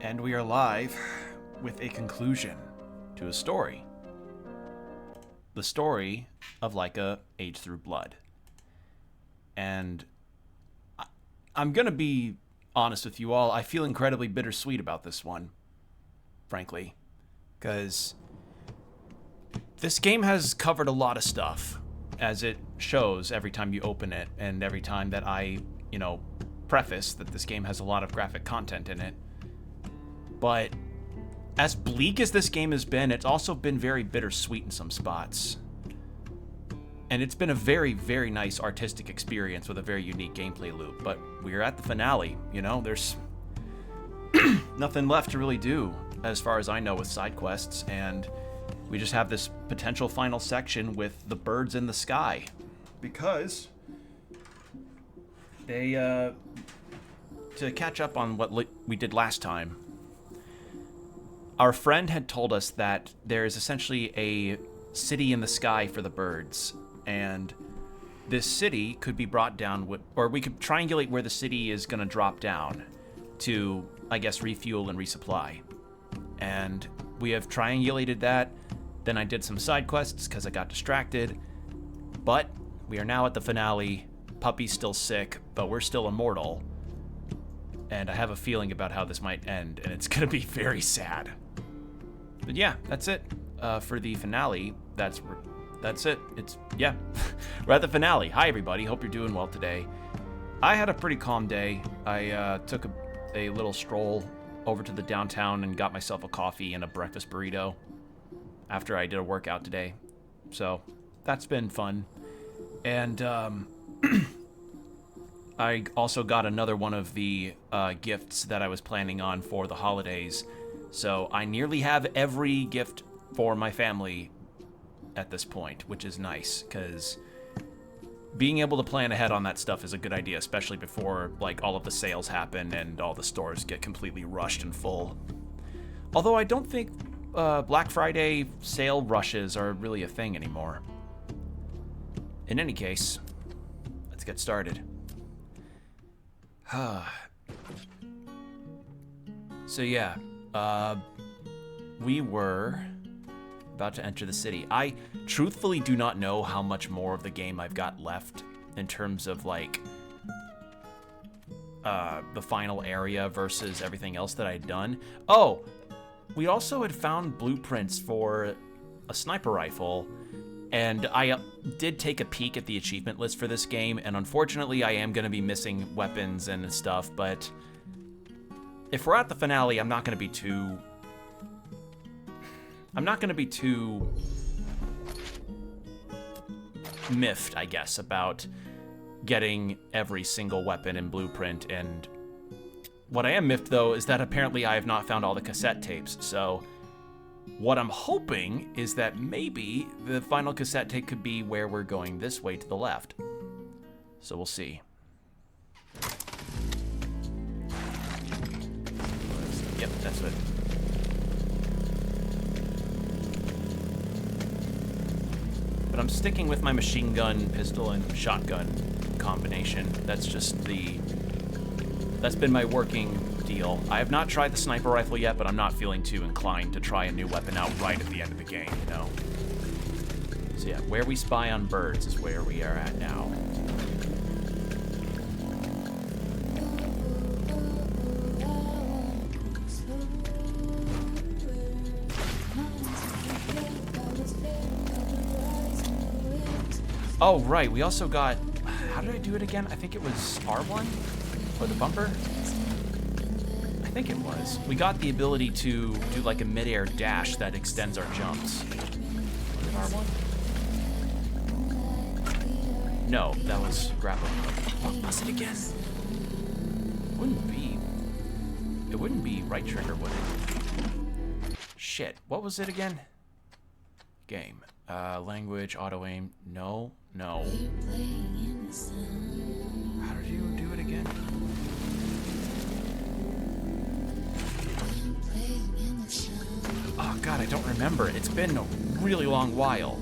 And we are live with a conclusion to a story. The story of Laika, Age Through Blood. And I'm going to be honest with you all, I feel incredibly bittersweet about this one, frankly. Because this game has covered a lot of stuff, as it shows every time you open it, and every time that I, preface that this game has a lot of graphic content in it. But as bleak as this game has been, it's also been very bittersweet in some spots. And it's been a very, very nice artistic experience with a very unique gameplay loop. But we're at the finale, there's nothing left to really do, as far as I know, with side quests, and we just have this potential final section with the birds in the sky. Because they, to catch up on what we did last time, our friend had told us that there is essentially a city in the sky for the birds, and this city could be brought down, or we could triangulate where the city is going to drop down to, I guess, refuel and resupply. And we have triangulated that. Then I did some side quests because I got distracted. But we are now at the finale. Puppy's still sick, but we're still immortal. And I have a feeling about how this might end, and it's going to be very sad. But yeah, that's it for the finale. That's it. We're at the finale. Hi, everybody. Hope you're doing well today. I had a pretty calm day. I took a little stroll over to the downtown and got myself a coffee and a breakfast burrito after I did a workout today. So that's been fun. And I also got another one of the gifts that I was planning on for the holidays. So I nearly have every gift for my family at this point, which is nice, because being able to plan ahead on that stuff is a good idea, especially before all of the sales happen and all the stores get completely rushed and full. Although I don't think Black Friday sale rushes are really a thing anymore. In any case, let's get started. So yeah, we were about to enter the city. I truthfully do not know how much more of the game I've got left in terms of the final area versus everything else that I'd done. Oh, we also had found blueprints for a sniper rifle, and I did take a peek at the achievement list for this game, and unfortunately I am going to be missing weapons and stuff, but if we're at the finale, I'm not going to be too miffed, I guess, about getting every single weapon and blueprint. And what I am miffed, though, is that apparently I have not found all the cassette tapes. So what I'm hoping is that maybe the final cassette tape could be where we're going this way to the left. So we'll see. Yep, that's it. But I'm sticking with my machine gun, pistol, and shotgun combination. That's been my working deal. I have not tried the sniper rifle yet, but I'm not feeling too inclined to try a new weapon out right at the end of the game, So yeah, where we spy on birds is where we are at now. Oh, right, we also got... How did I do it again? I think it was R1? For the bumper? I think it was. We got the ability to do a mid-air dash that extends our jumps. Was it R1? No, that was grappling hook. What was it again? It wouldn't be right trigger, would it? Shit, what was it again? Game. Language, auto-aim, no. How did you do it again? Oh god, I don't remember. It's been a really long while.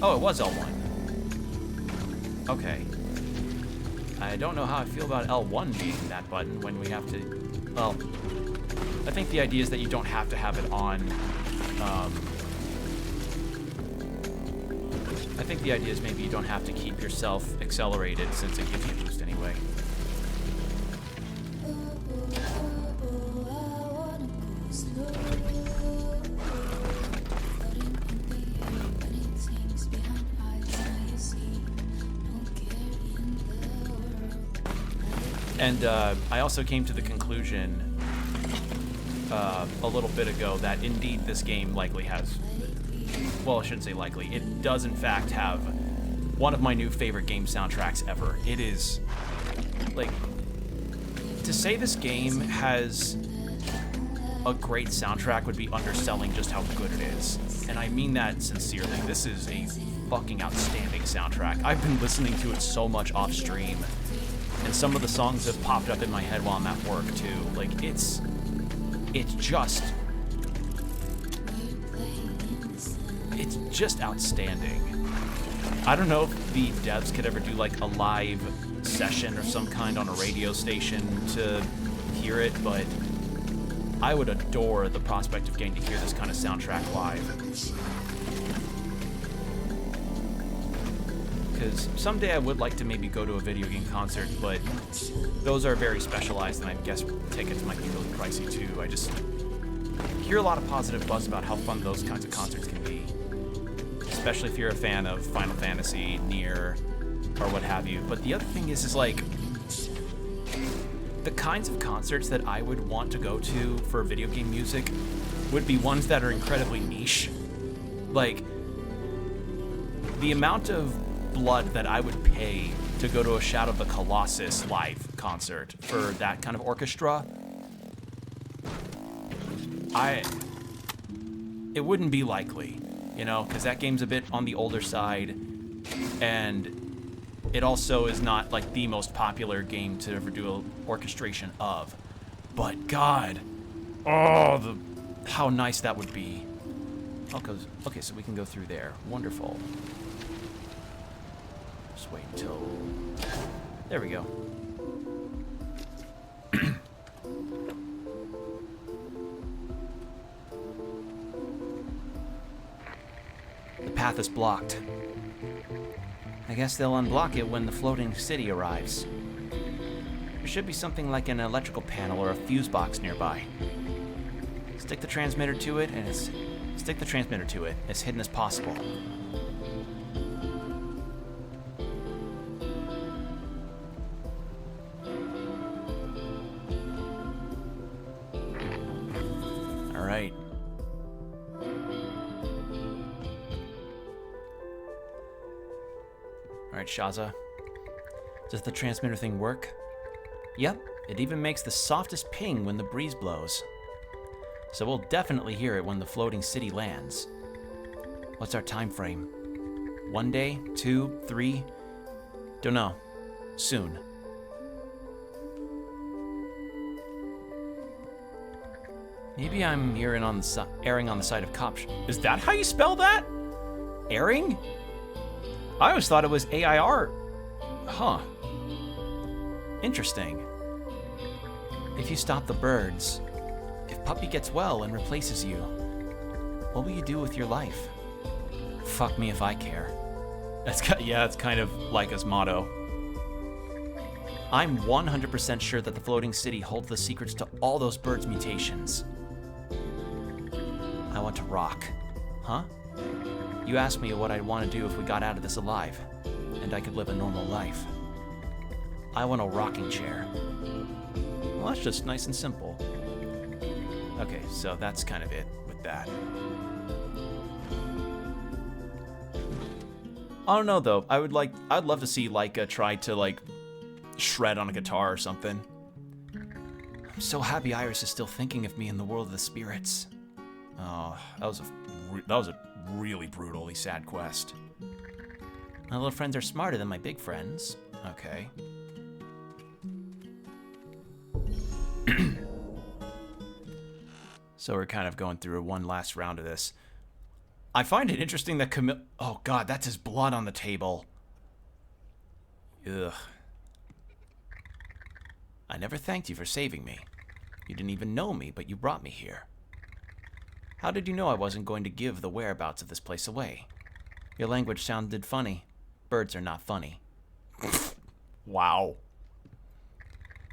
Oh, it was L1. Okay. I don't know how I feel about L1 being that button when we have to... Well, I think the idea is that you don't have to have it on. I think the idea is maybe you don't have to keep yourself accelerated since it gives you a boost anyway. And I also came to the conclusion a little bit ago that indeed this game likely has, well, I shouldn't say likely, it does in fact have one of my new favorite game soundtracks ever. It is, like, to say this game has a great soundtrack would be underselling just how good it is. And I mean that sincerely. This is a fucking outstanding soundtrack. I've been listening to it so much off stream. And some of the songs have popped up in my head while I'm at work, too. Like, it's just outstanding. I don't know if the devs could ever do, like, a live session or some kind on a radio station to hear it, but I would adore the prospect of getting to hear this kind of soundtrack live. Because someday I would like to maybe go to a video game concert, but those are very specialized, and I guess tickets might be really pricey too. I just hear a lot of positive buzz about how fun those kinds of concerts can be, especially if you're a fan of Final Fantasy, Nier, or what have you. But the other thing is like, the kinds of concerts that I would want to go to for video game music would be ones that are incredibly niche. Like, the amount of blood that I would pay to go to a Shadow of the Colossus live concert for that kind of orchestra, it wouldn't be likely, you know, because that game's a bit on the older side, and it also is not like the most popular game to ever do an orchestration of. But God, oh, how nice that would be. Okay, so we can go through there. Wonderful. Just wait until... There we go. The path is blocked. I guess they'll unblock it when the floating city arrives. There should be something like an electrical panel or a fuse box nearby. Stick the transmitter to it as hidden as possible. All right. All right, Shaza. Does the transmitter thing work? Yep, it even makes the softest ping when the breeze blows. So we'll definitely hear it when the floating city lands. What's our time frame? 1 day? 2? 3? Don't know. Soon. Maybe I'm erring on the side of caution. Is that how you spell that? Erring? I always thought it was AIR. Huh. Interesting. If you stop the birds, if Puppy gets well and replaces you, what will you do with your life? Fuck me if I care. That's kind of Laika's motto. I'm 100% sure that the floating city holds the secrets to all those birds' mutations. I want to rock. Huh? You asked me what I'd want to do if we got out of this alive, and I could live a normal life. I want a rocking chair. Well, that's just nice and simple. Okay, so that's kind of it with that. I don't know though. I'd love to see Laika try to like shred on a guitar or something. I'm so happy Iris is still thinking of me in the world of the spirits. Oh, that was a really brutally sad quest. My little friends are smarter than my big friends. Okay. So we're kind of going through one last round of this. I find it interesting that oh God, that's his blood on the table. Ugh. I never thanked you for saving me. You didn't even know me, but you brought me here. How did you know I wasn't going to give the whereabouts of this place away? Your language sounded funny. Birds are not funny. Wow.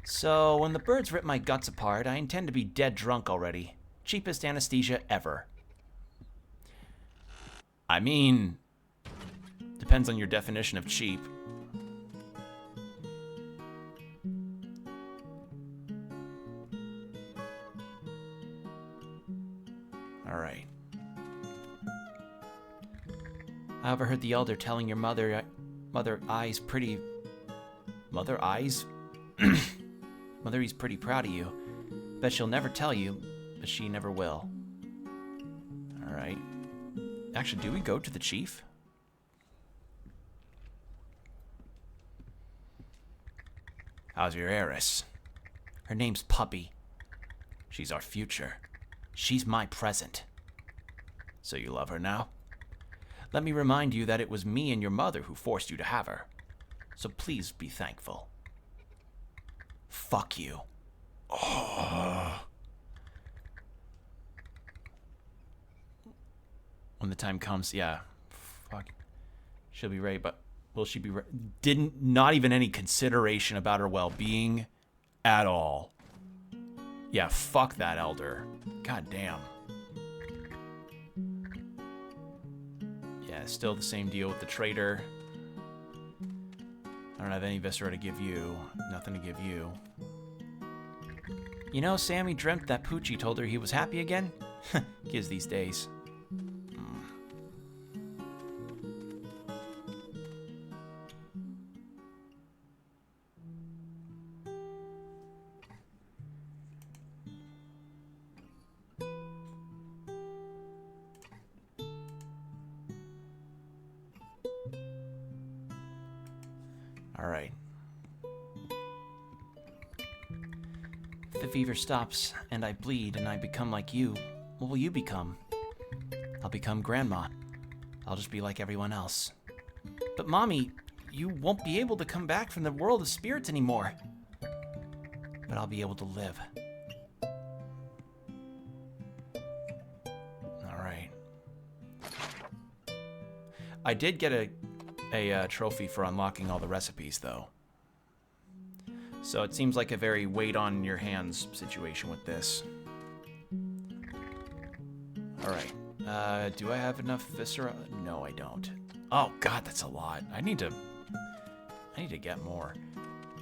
So, when the birds rip my guts apart, I intend to be dead drunk already. Cheapest anesthesia ever. I mean, depends on your definition of cheap. Alright. I overheard the elder telling your mother Eye's pretty... Mother Eyes? Mother Eye's pretty proud of you. Bet she'll never tell you, but she never will. Alright. Actually, do we go to the chief? How's your heiress? Her name's Puppy. She's our future. She's my present. So you love her now? Let me remind you that it was me and your mother who forced you to have her. So please be thankful. Fuck you. Oh. When the time comes, yeah. Fuck. She'll be ready, but will she be ready? Not even any consideration about her well-being at all. Yeah, fuck that elder. God damn. Yeah, still the same deal with the traitor. I don't have any viscera to give you. Nothing to give you. You know, Sammy dreamt that Poochie told her he was happy again? Kids these days. Alright. If the fever stops, and I bleed, and I become like you, what will you become? I'll become Grandma. I'll just be like everyone else. But Mommy, you won't be able to come back from the world of spirits anymore. But I'll be able to live. Alright. I did get a trophy for unlocking all the recipes, though. So it seems like a very weight on your hands situation with this. Alright. Do I have enough viscera? No, I don't. Oh god, that's a lot. I need to get more.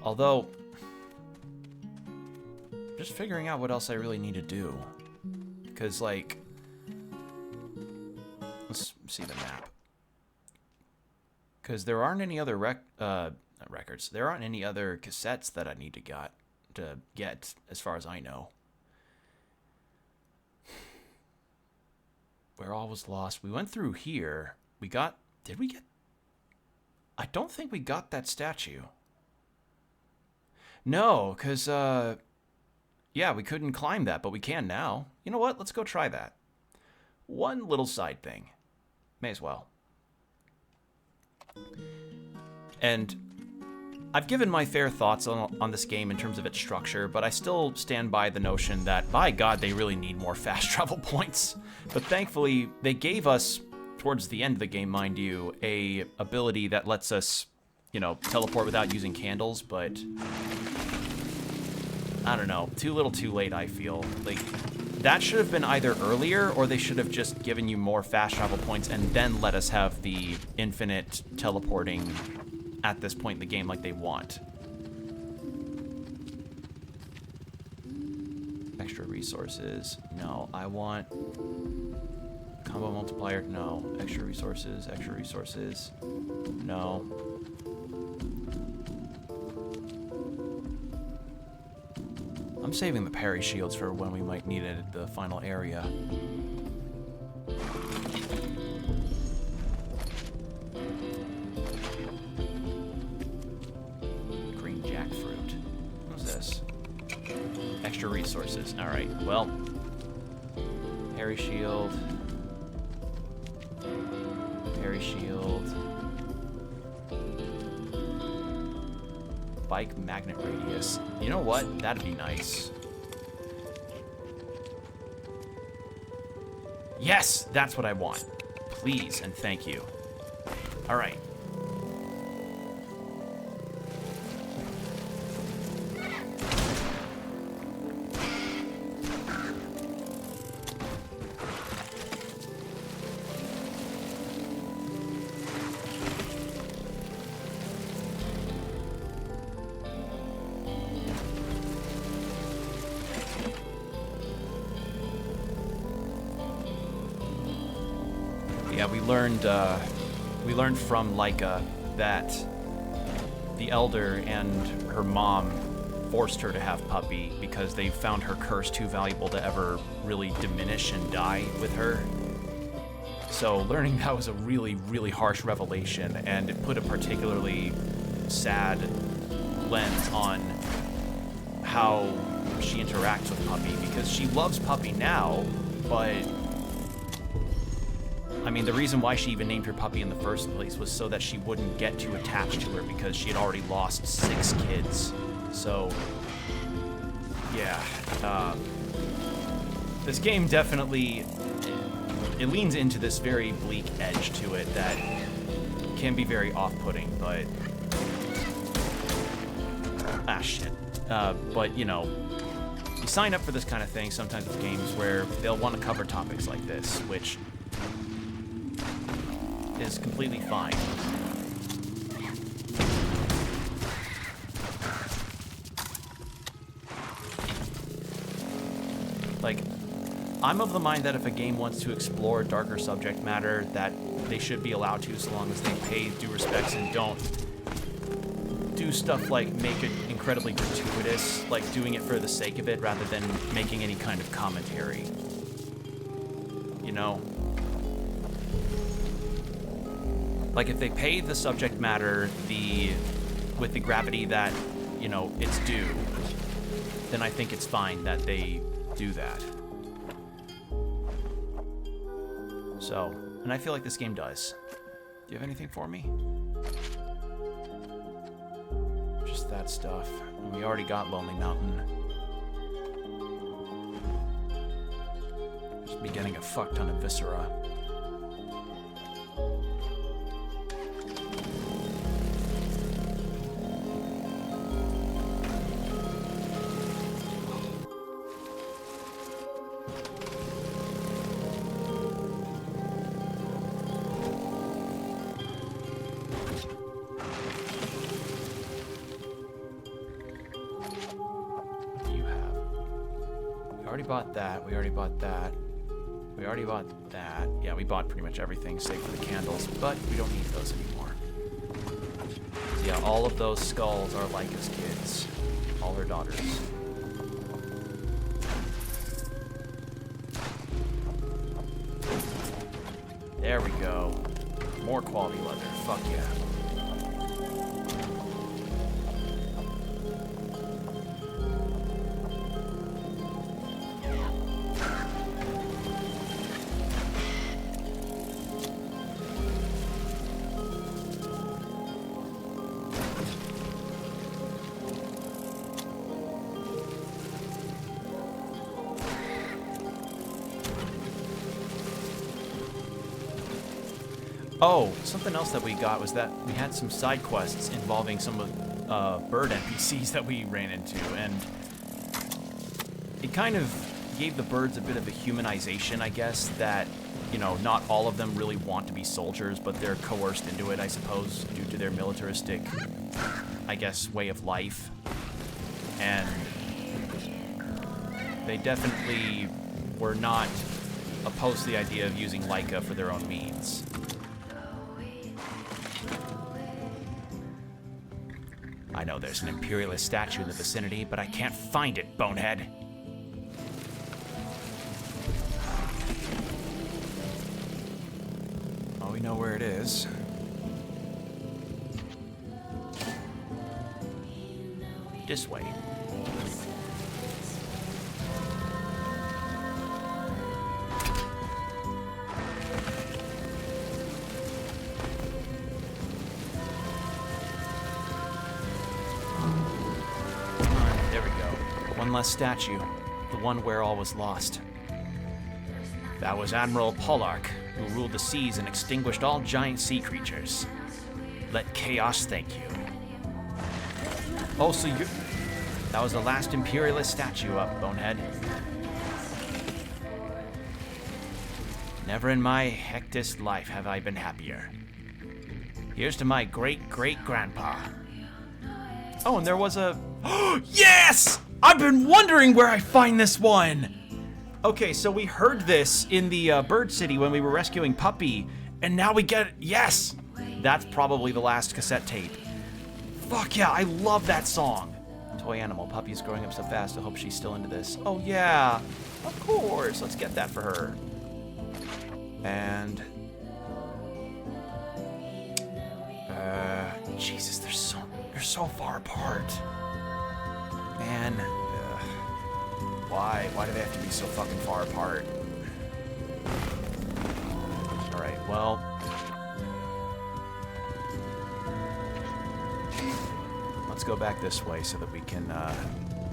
Although, just figuring out what else I really need to do. Because, like, let's see the map. Because there aren't any other records. There aren't any other cassettes that I need to get, as far as I know. Where all was lost. We went through here. We got... Did we get... I don't think we got that statue. No, because, yeah, we couldn't climb that, but we can now. You know what? Let's go try that. One little side thing. May as well. And I've given my fair thoughts on this game in terms of its structure, but I still stand by the notion that, by God, they really need more fast travel points. But thankfully, they gave us, towards the end of the game, mind you, a ability that lets us, you know, teleport without using candles, but I don't know. Too little too late, I feel. Like, that should have been either earlier, or they should have just given you more fast travel points and then let us have the infinite teleporting at this point in the game like they want. Extra resources. No, I want combo multiplier. No. Extra resources. Extra resources. No. I'm saving the parry shields for when we might need it at the final area. Green jackfruit. What's this? Extra resources. Alright, well. Parry shield. Parry shield. bike magnet radius. You know what? That'd be nice. Yes! That's what I want. Please and thank you. Alright. Yeah, we learned from Laika that the Elder and her mom forced her to have Puppy because they found her curse too valuable to ever really diminish and die with her. So learning that was a really, really harsh revelation, and it put a particularly sad lens on how she interacts with Puppy, because she loves Puppy now, but I mean, the reason why she even named her Puppy in the first place was so that she wouldn't get too attached to her, because she had already lost 6 kids. So, yeah. This game definitely, it leans into this very bleak edge to it that can be very off-putting, but... Ah, shit. But, you know, you sign up for this kind of thing sometimes with games where they'll want to cover topics like this, which is completely fine. Like, I'm of the mind that if a game wants to explore darker subject matter, that they should be allowed to, so long as they pay due respects and don't do stuff like make it incredibly gratuitous, like doing it for the sake of it rather than making any kind of commentary. You know? Like, if they pay the subject matter with the gravity that, you know, it's due, then I think it's fine that they do that. So, and I feel like this game does. Do you have anything for me? Just that stuff. And we already got Lonely Mountain. Just be getting a fuck ton of viscera. Bought that. We already bought that. We already bought that. Yeah, we bought pretty much everything save for the candles, but we don't need those anymore. So yeah, all of those skulls are Laika's kids. All her daughters. There we go. More quality leather. Fuck yeah. Oh, something else that we got was that we had some side quests involving some of bird NPCs that we ran into, and it kind of gave the birds a bit of a humanization, I guess, that, you know, not all of them really want to be soldiers, but they're coerced into it, I suppose, due to their militaristic, I guess, way of life. And they definitely were not opposed to the idea of using Laika for their own means. I know there's an Imperialist statue in the vicinity, but I can't find it, bonehead. Oh, we know where it is. This way. One less statue, the one where all was lost. That was Admiral Pollark, who ruled the seas and extinguished all giant sea creatures. Let chaos thank you. Oh, so you... That was the last Imperialist statue up, Bonehead. Never in my hectic life have I been happier. Here's to my great-great-grandpa. Oh, and there was a... Yes! I've been wondering where I find this one! Okay, so we heard this in the Bird City when we were rescuing Puppy, and now we get it. Yes! That's probably the last cassette tape. Fuck yeah, I love that song. Toy animal, Puppy's growing up so fast, I hope she's still into this. Oh yeah, of course, let's get that for her. And... Jesus, they're so far apart. Man, why do they have to be so fucking far apart? Alright, well... Let's go back this way so that we can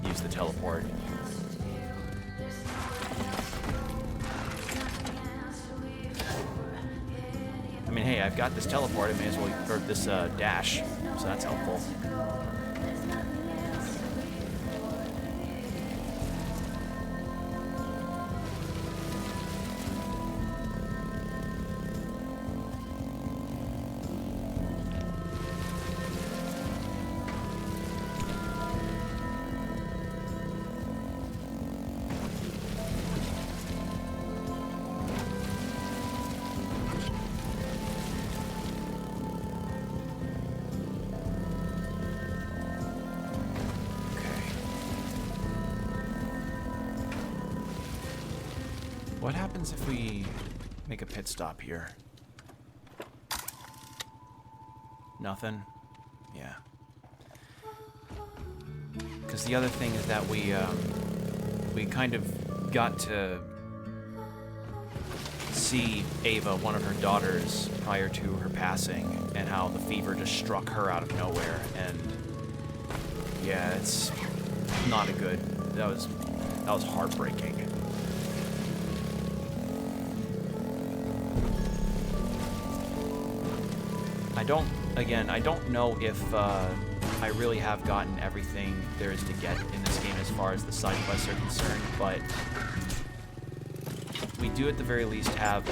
use the teleport. I mean, hey, I've got this teleport, I may as well, or this dash, so that's helpful. What happens if we make a pit stop here? Nothing? Yeah. Because the other thing is that we kind of got to see Ava, one of her daughters, prior to her passing, and how the fever just struck her out of nowhere, and yeah, it's not a good, that was heartbreaking. I don't know if I really have gotten everything there is to get in this game as far as the side quests are concerned, but we do at the very least have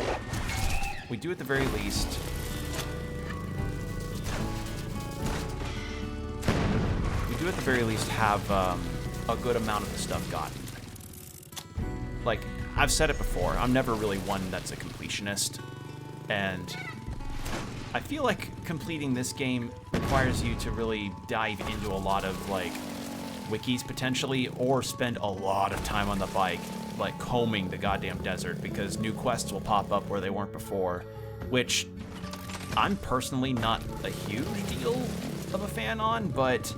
a good amount of the stuff gotten. Like, I've said it before, I'm never really one that's a completionist, and I feel like completing this game requires you to really dive into a lot of, like, wikis potentially, or spend a lot of time on the bike, like, combing the goddamn desert, because new quests will pop up where they weren't before, which I'm personally not a huge deal of a fan on, but...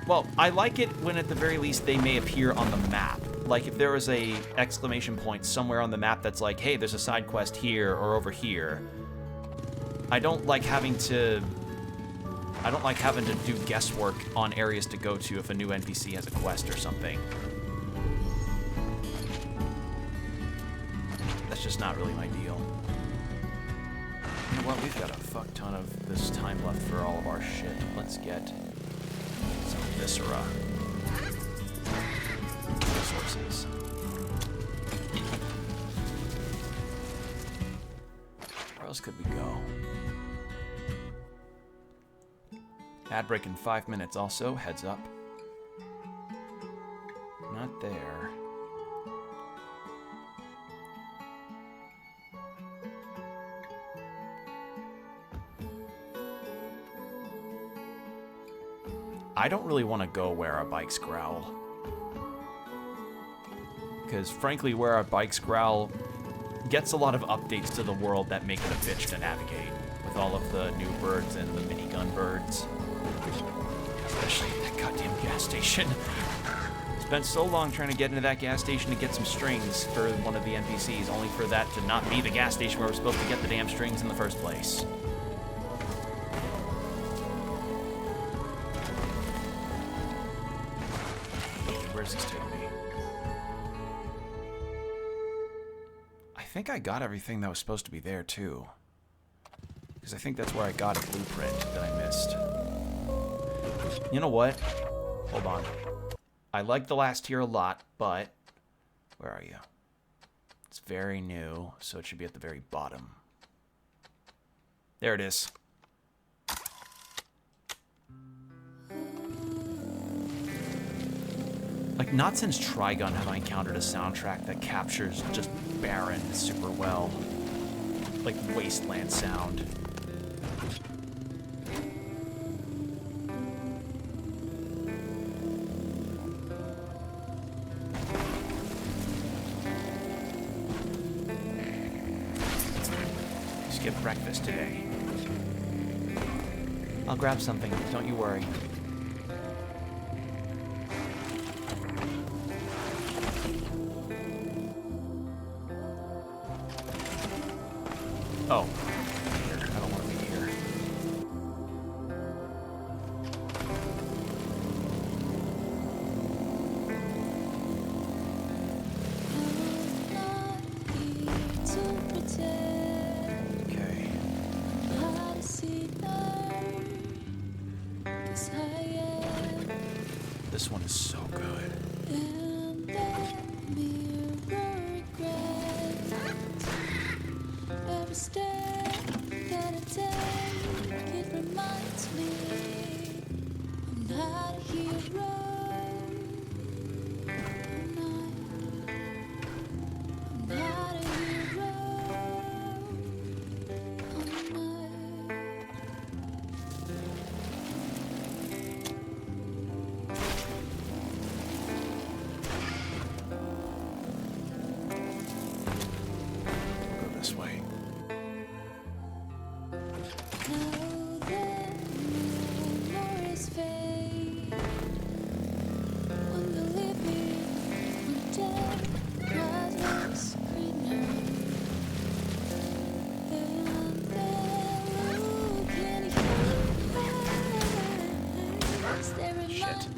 Well, I like it when at the very least they may appear on the map. Like, if there was a exclamation point somewhere on the map that's like, hey, there's a side quest here or over here. I don't like having to do guesswork on areas to go to if a new NPC has a quest or something. That's just not really my deal. You know what? We've got a fuck ton of this time left for all of our shit. Let's get some viscera. Resources. Where else could we go? Ad break in 5 minutes also, heads up. Not there. I don't really want to go where our bikes growl. Because frankly, where our bikes growl gets a lot of updates to the world that make it a bitch to navigate, with all of the new birds and the minigun birds. Especially that goddamn gas station. Spent so long trying to get into that gas station to get some strings for one of the NPCs, only for that to not be the gas station where we're supposed to get the damn strings in the first place. Where's this taking me? I think I got everything that was supposed to be there, too. Because I think that's where I got a blueprint that I missed. You know what? Hold on. I like the last tier a lot, but... Where are you? It's very new, so it should be at the very bottom. There it is. Like, not since Trigun have I encountered a soundtrack that captures just barren super well. Like, wasteland sound. Skip breakfast today. I'll grab something, don't you worry. Oh, here. I don't want to be here. Okay. This one is so good. Every step that I take, it reminds me I'm not a hero. I'm not a hero. Go this way. Shit.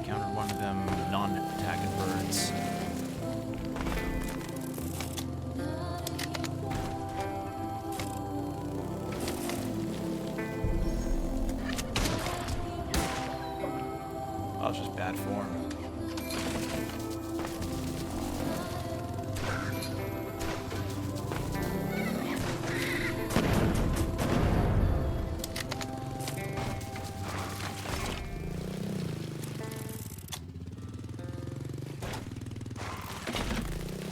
Encountered one of them non-attacking birds. Oh, it's just bad form.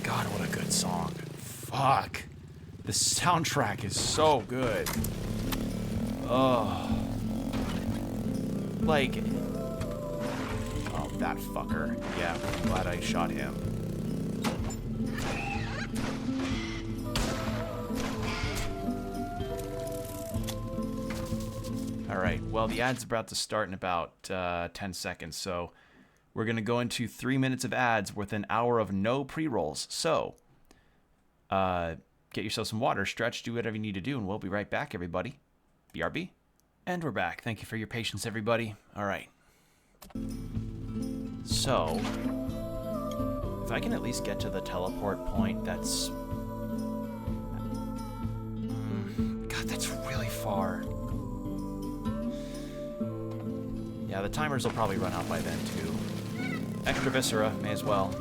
God, what a good song. Fuck. The soundtrack is so good. Oh. Like... Oh, that fucker. Yeah, I'm glad I shot him. Alright, well, the ad's about to start in about 10 seconds, so... We're going to go into 3 minutes of ads with an hour of no pre-rolls. So, get yourself some water, stretch, do whatever you need to do, and we'll be right back, everybody. BRB. And we're back. Thank you for your patience, everybody. All right. So, if I can at least get to the teleport point, that's... God, that's really far. Yeah, the timers will probably run out by then, too. Extra viscera, may as well.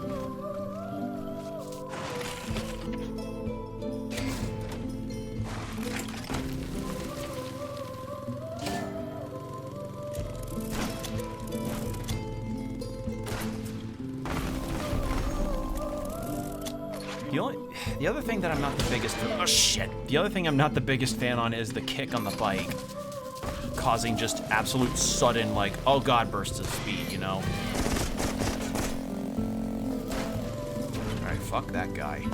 The other thing that I'm not the biggest fan... Oh, shit! The other thing I'm not the biggest fan on is the kick on the bike. causing just absolute sudden, like, oh god, bursts of speed, you know? Alright, fuck that guy.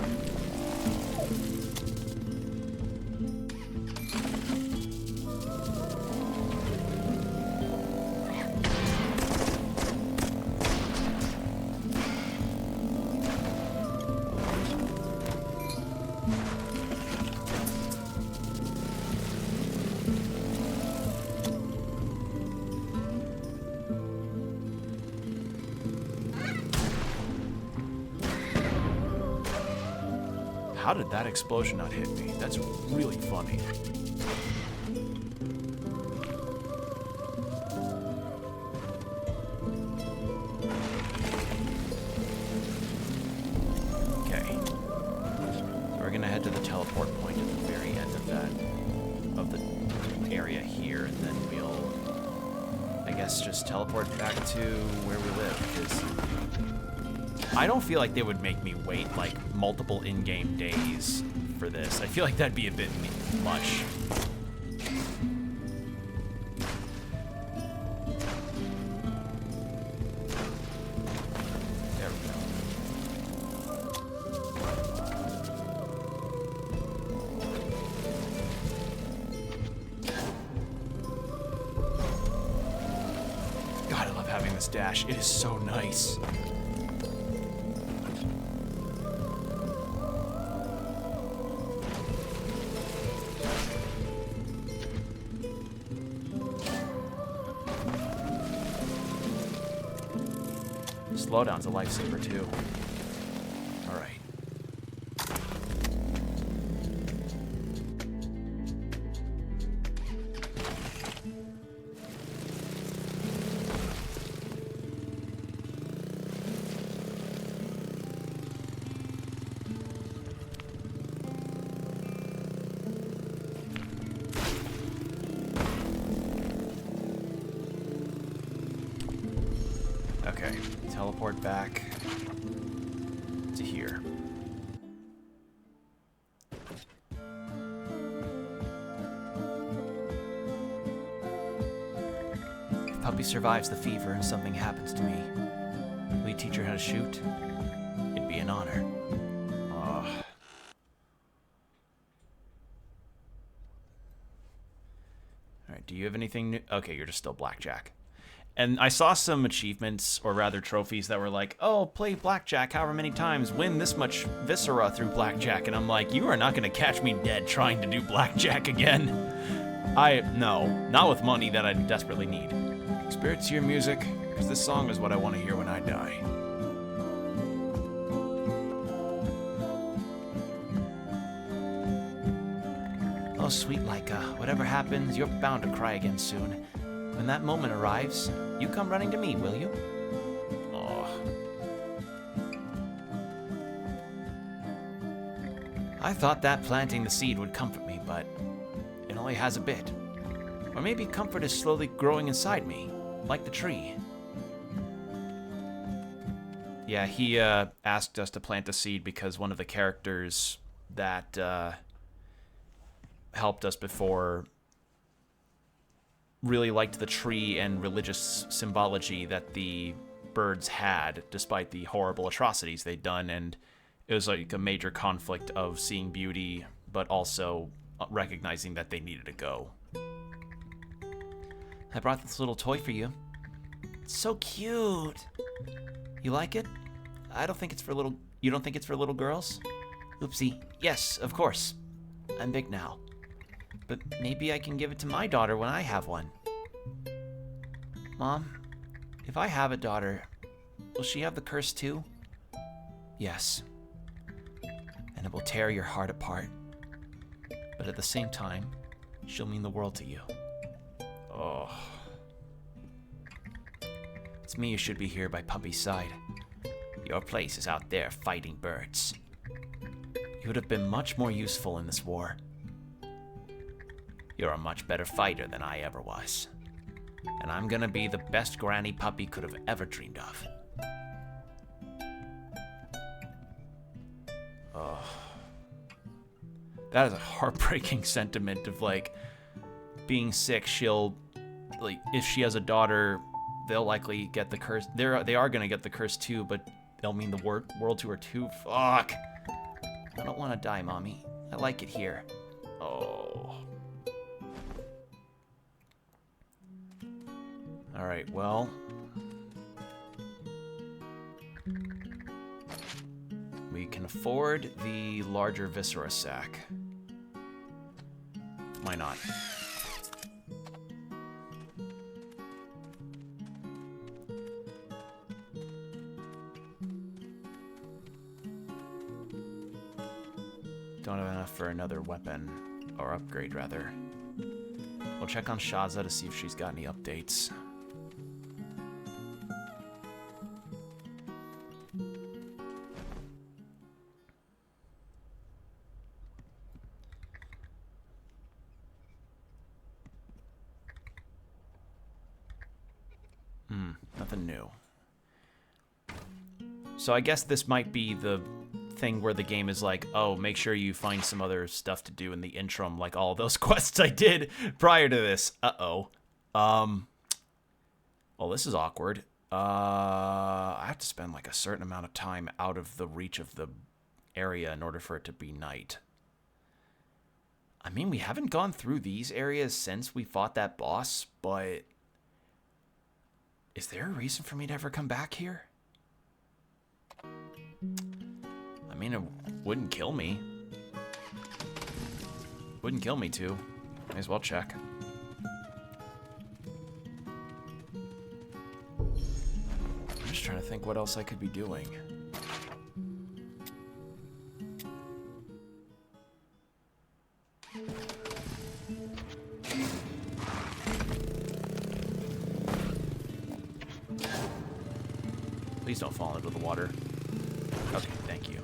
How did that explosion not hit me? That's really funny. Okay. So we're gonna head to the teleport point at the very end of the area here, and then we'll, I guess, just teleport back to where we live, because I don't feel like they would make me wait like multiple in-game days for this. I feel like that'd be a bit much. There we go. God, I love having this dash. It is so nice. Slowdown's a lifesaver too. All right. Okay, teleport back to here. If Puppy survives the fever and something happens to me, will you teach her how to shoot? It'd be an honor. Alright, do you have anything new? Okay, you're just still Blackjack. And I saw some achievements, or rather trophies, that were like, oh, play Blackjack however many times, win this much Viscera through Blackjack. And I'm like, you are not going to catch me dead trying to do Blackjack again. No, not with money that I desperately need. Spirits to your music, because this song is what I want to hear when I die. Oh, sweet Laika, whatever happens, you're bound to cry again soon. When that moment arrives, you come running to me, will you? Oh. I thought that planting the seed would comfort me, but it only has a bit. Or maybe comfort is slowly growing inside me, like the tree. Yeah, he asked us to plant a seed because one of the characters that helped us before really liked the tree and religious symbology that the birds had, despite the horrible atrocities they'd done, and it was like a major conflict of seeing beauty, but also recognizing that they needed to go. I brought this little toy for you. It's so cute. You like it? I don't think it's for little... You don't think it's for little girls? Oopsie. Yes, of course. I'm big now. But maybe I can give it to my daughter when I have one. Mom, if I have a daughter, will she have the curse too? Yes. And it will tear your heart apart. But at the same time, she'll mean the world to you. Oh. It's me who should be here by Puppy's side. Your place is out there fighting birds. You would have been much more useful in this war. You're a much better fighter than I ever was. And I'm gonna be the best granny Puppy could have ever dreamed of. Oh. That is a heartbreaking sentiment of, like, being sick, she'll like, if she has a daughter, they'll likely get the curse. They are gonna get the curse too, but they'll mean the world tour too. Fuck. I don't want to die, Mommy. I like it here. Oh. All right. Well. We can afford the larger viscera sack. Why not? Don't have enough for another weapon, or upgrade rather. We'll check on Shaza to see if she's got any updates. Nothing new. So I guess this might be the thing where the game is like, oh, make sure you find some other stuff to do in the interim, like all those quests I did prior to this. Uh-oh. Well, this is awkward. I have to spend like a certain amount of time out of the reach of the area in order for it to be night. I mean, we haven't gone through these areas since we fought that boss, but is there a reason for me to ever come back here? I mean, it wouldn't kill me. Wouldn't kill me too. May as well check. I'm just trying to think what else I could be doing. Please don't fall into the water. Okay, thank you.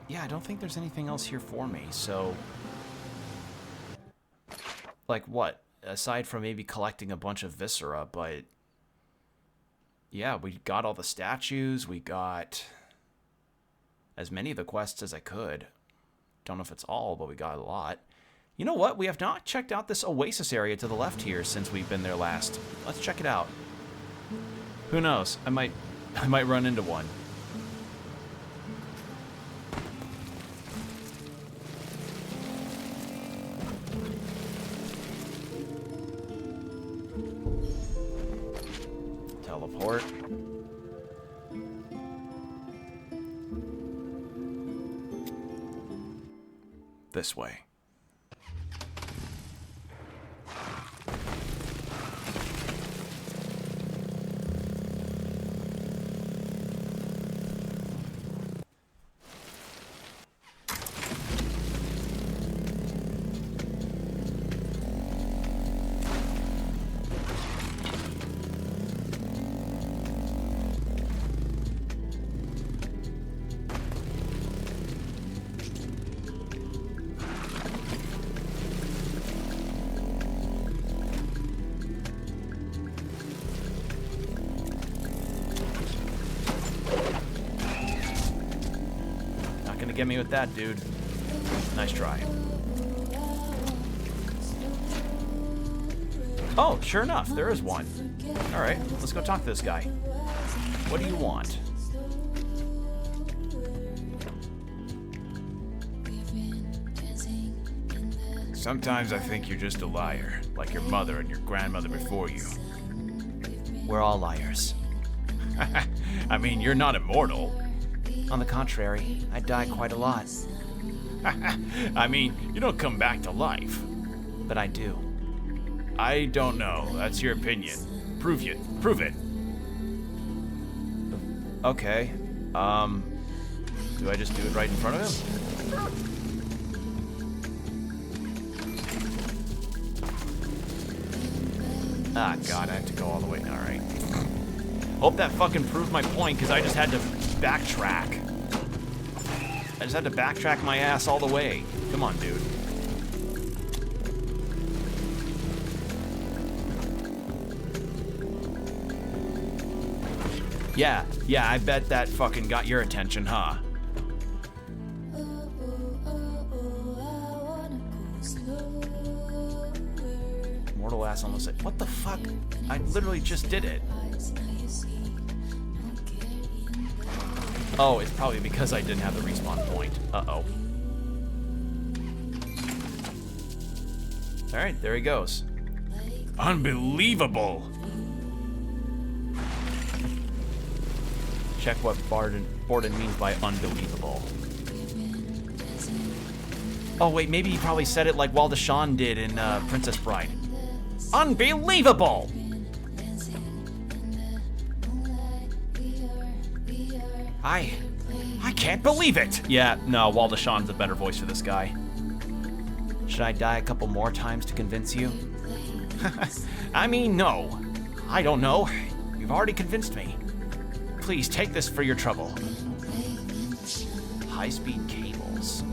Yeah, I don't think there's anything else here for me, so... Like, what? Aside from maybe collecting a bunch of viscera, but... Yeah, we got all the statues, we got... as many of the quests as I could. Don't know if it's all, but we got a lot. You know what? We have not checked out this oasis area to the left here since we've been there last. Let's check it out. Who knows? I might run into one. Teleport. This way. Get me with that, dude. Nice try. Oh, sure enough, there is one. All right, let's go talk to this guy. What do you want? Sometimes I think you're just a liar, like your mother and your grandmother before you. We're all liars. I mean, you're not immortal. On the contrary, I die quite a lot. I mean, you don't come back to life. But I do. I don't know. That's your opinion. Prove it. Prove it. Okay. Do I just do it right in front of him? Ah, God, I have to go all the way. All right. Hope that fucking proved my point, because I just had to backtrack. I just had to backtrack my ass all the way. Come on, dude. Yeah, I bet that fucking got your attention, huh? Mortal ass almost said, what the fuck? I literally just did it. Oh, it's probably because I didn't have the respawn point. Uh-oh. Alright, there he goes. Unbelievable! Check what Borden means by unbelievable. Oh, wait, maybe he probably said it like Waldeshan did in Princess Bride. Unbelievable! I can't believe it! Yeah, no, Waldeshan's a better voice for this guy. Should I die a couple more times to convince you? I mean, no. I don't know. You've already convinced me. Please take this for your trouble. High-speed cables.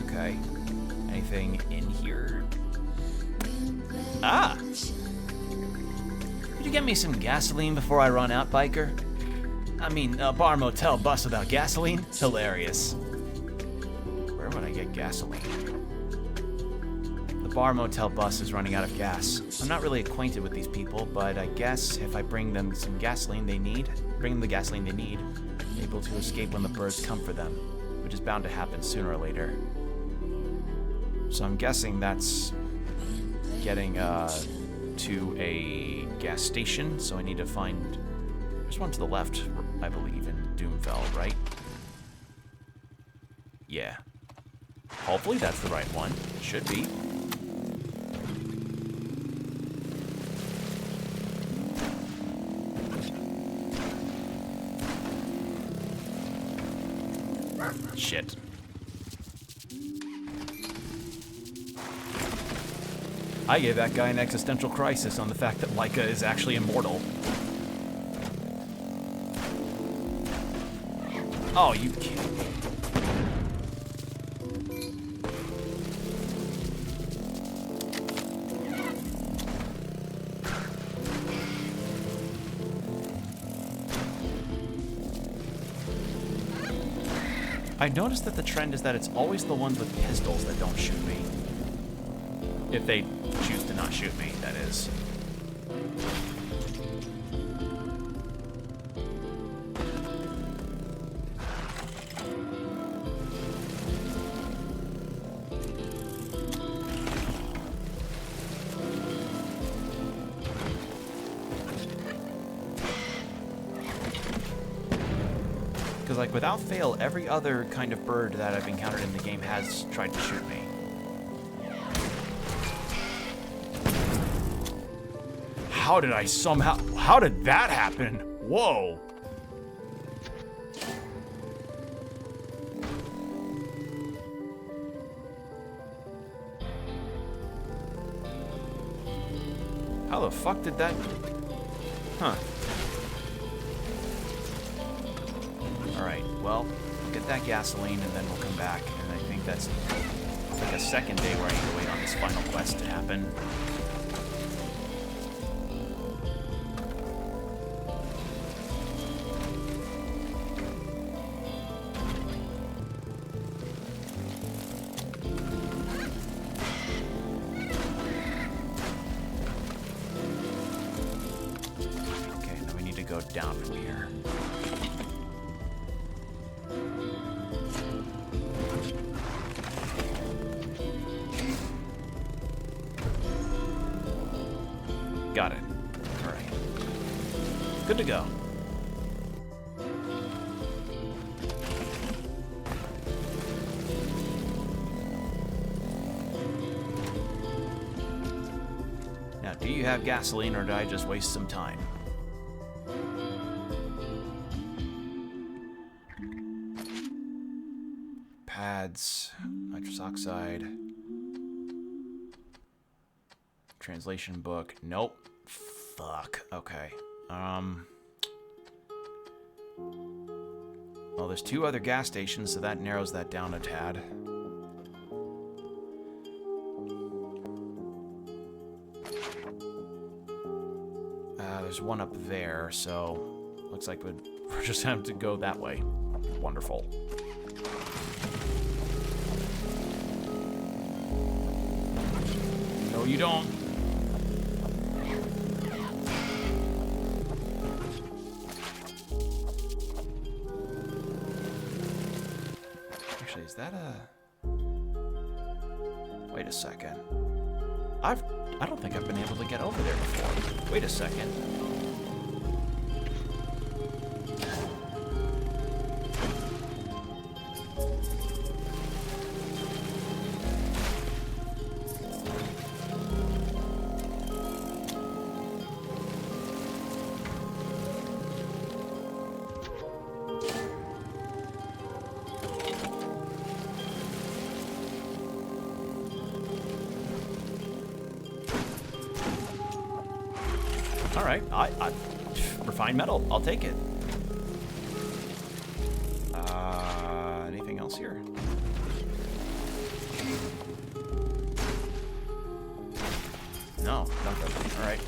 Okay. Anything in here? Ah! Could you get me some gasoline before I run out, biker? I mean, a bar motel bus without gasoline? Hilarious. Where would I get gasoline? The bar motel bus is running out of gas. I'm not really acquainted with these people, but I guess if I bring them some gasoline they need, they're able to escape when the birds come for them, which is bound to happen sooner or later. So I'm guessing that's getting to a gas station, so I need to find... There's one to the left, I believe, in Doomfell, right? Yeah. Hopefully that's the right one. It should be. Shit. I gave that guy an existential crisis on the fact that Laika is actually immortal. Oh, you kidding me? I noticed that the trend is that it's always the ones with pistols that don't shoot me. If they choose to not shoot me, that is. Because, like, without fail, every other kind of bird that I've encountered in the game has tried to shoot me. How did I somehow... How did that happen? Whoa! How the fuck did that... Huh. Alright, well, we'll get that gasoline and then we'll come back. And I think that's like a second day where I need to wait on this final quest to happen. Okay, and then we need to go down from here. Got it. All right. Good to go. Now, do you have gasoline or did I just waste some time? Pads, nitrous oxide. Translation book. Nope. fuck. Okay. Well, there's 2 other gas stations, so that narrows that down a tad. There's one up there, so looks like we're just gonna have to go that way. Wonderful. No, you don't. Actually, is that a... Wait a second. I don't think I've been able to get over there before. Wait a second. All right, I refined metal. I'll take it. Anything else here? No, nothing. All right.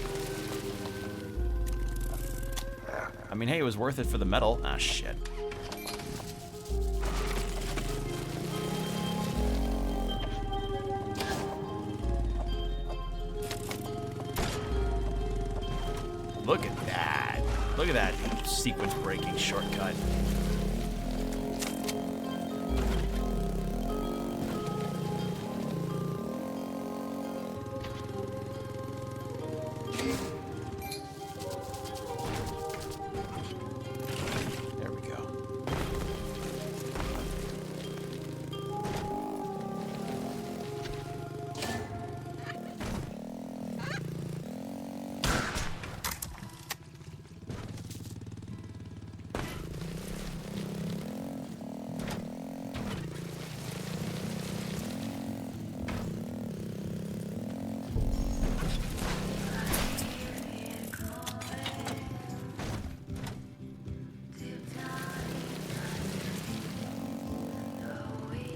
I mean, hey, it was worth it for the metal. Ah, shit. Look at that. Look at that sequence breaking shortcut. There we go.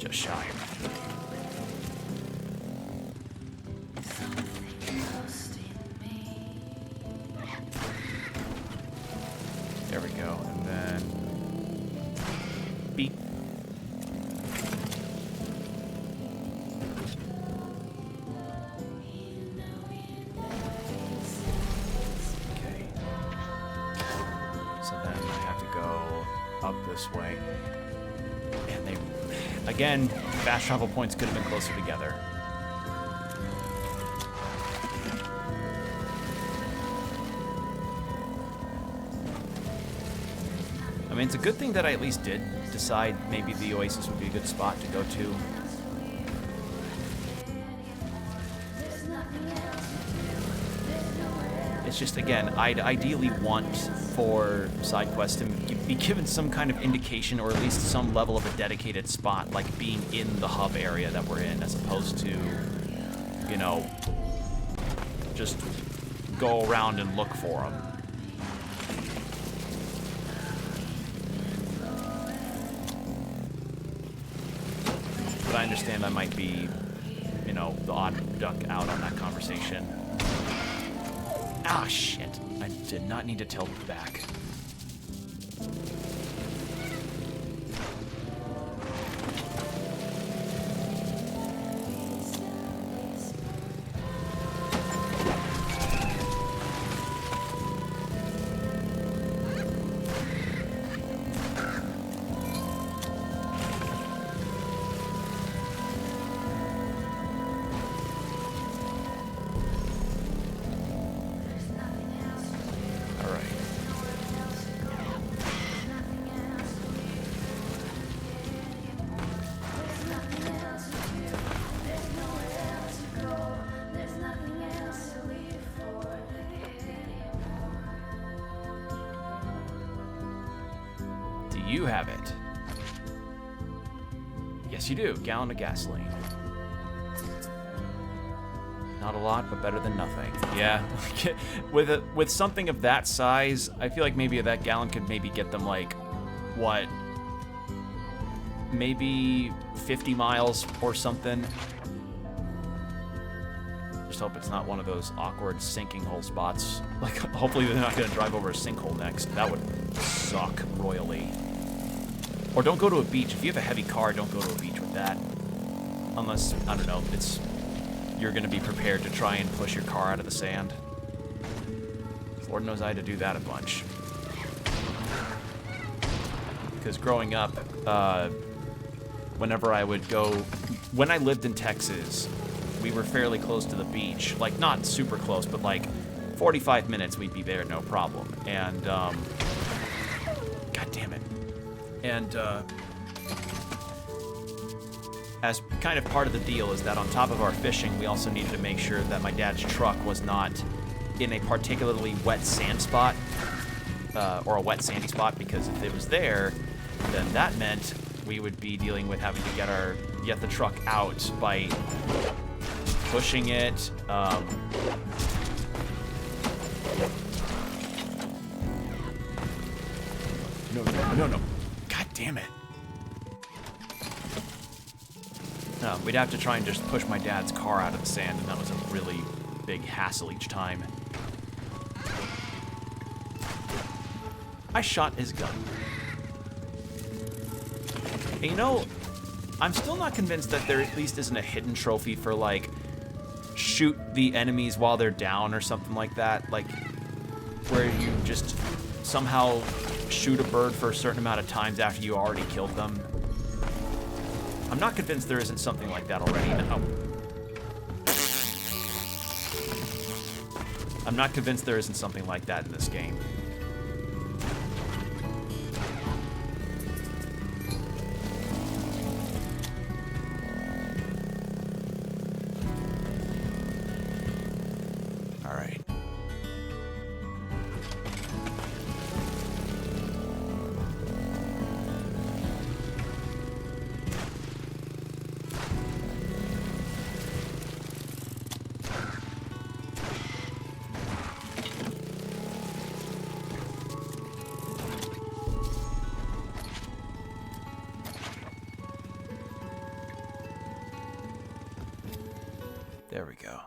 Just shy. There we go, and then beep. Okay. So then I have to go up this way. And they, again, fast travel points could have been closer together. I mean, it's a good thing that I at least did decide maybe the Oasis would be a good spot to go to. It's just, again, I'd ideally want for side quests to be given some kind of indication, or at least some level of a dedicated spot, like being in the hub area that we're in, as opposed to, you know, just go around and look for them. But I understand I might be, you know, the odd duck out on that conversation. Ah, shit. I did not need to tilt back. You have it. Yes, you do. Gallon of gasoline. Not a lot, but better than nothing. Yeah, with something of that size, I feel like maybe that gallon could maybe get them like, what? Maybe 50 miles or something. Just hope it's not one of those awkward sinking hole spots. Like, hopefully they're not going to drive over a sinkhole next. That would suck royally. Or don't go to a beach. If you have a heavy car, don't go to a beach with that. Unless, I don't know, you're going to be prepared to try and push your car out of the sand. Lord knows I had to do that a bunch. Because growing up, whenever I would go... When I lived in Texas, we were fairly close to the beach. Like, not super close, but like 45 minutes we'd be there, no problem. And, God damn it. And, as kind of part of the deal is that on top of our fishing, we also needed to make sure that my dad's truck was not in a particularly wet sand spot, or a wet sandy spot, because if it was there, then that meant we would be dealing with having to get the truck out by pushing it. No. God damn it. We'd have to try and just push my dad's car out of the sand, and that was a really big hassle each time. I shot his gun. And you know, I'm still not convinced that there at least isn't a hidden trophy for, like, shoot the enemies while they're down or something like that. Like, where you just somehow shoot a bird for a certain amount of times after you already killed them. I'm not convinced there isn't something like that already. No. I'm not convinced there isn't something like that in this game. All right. There we go.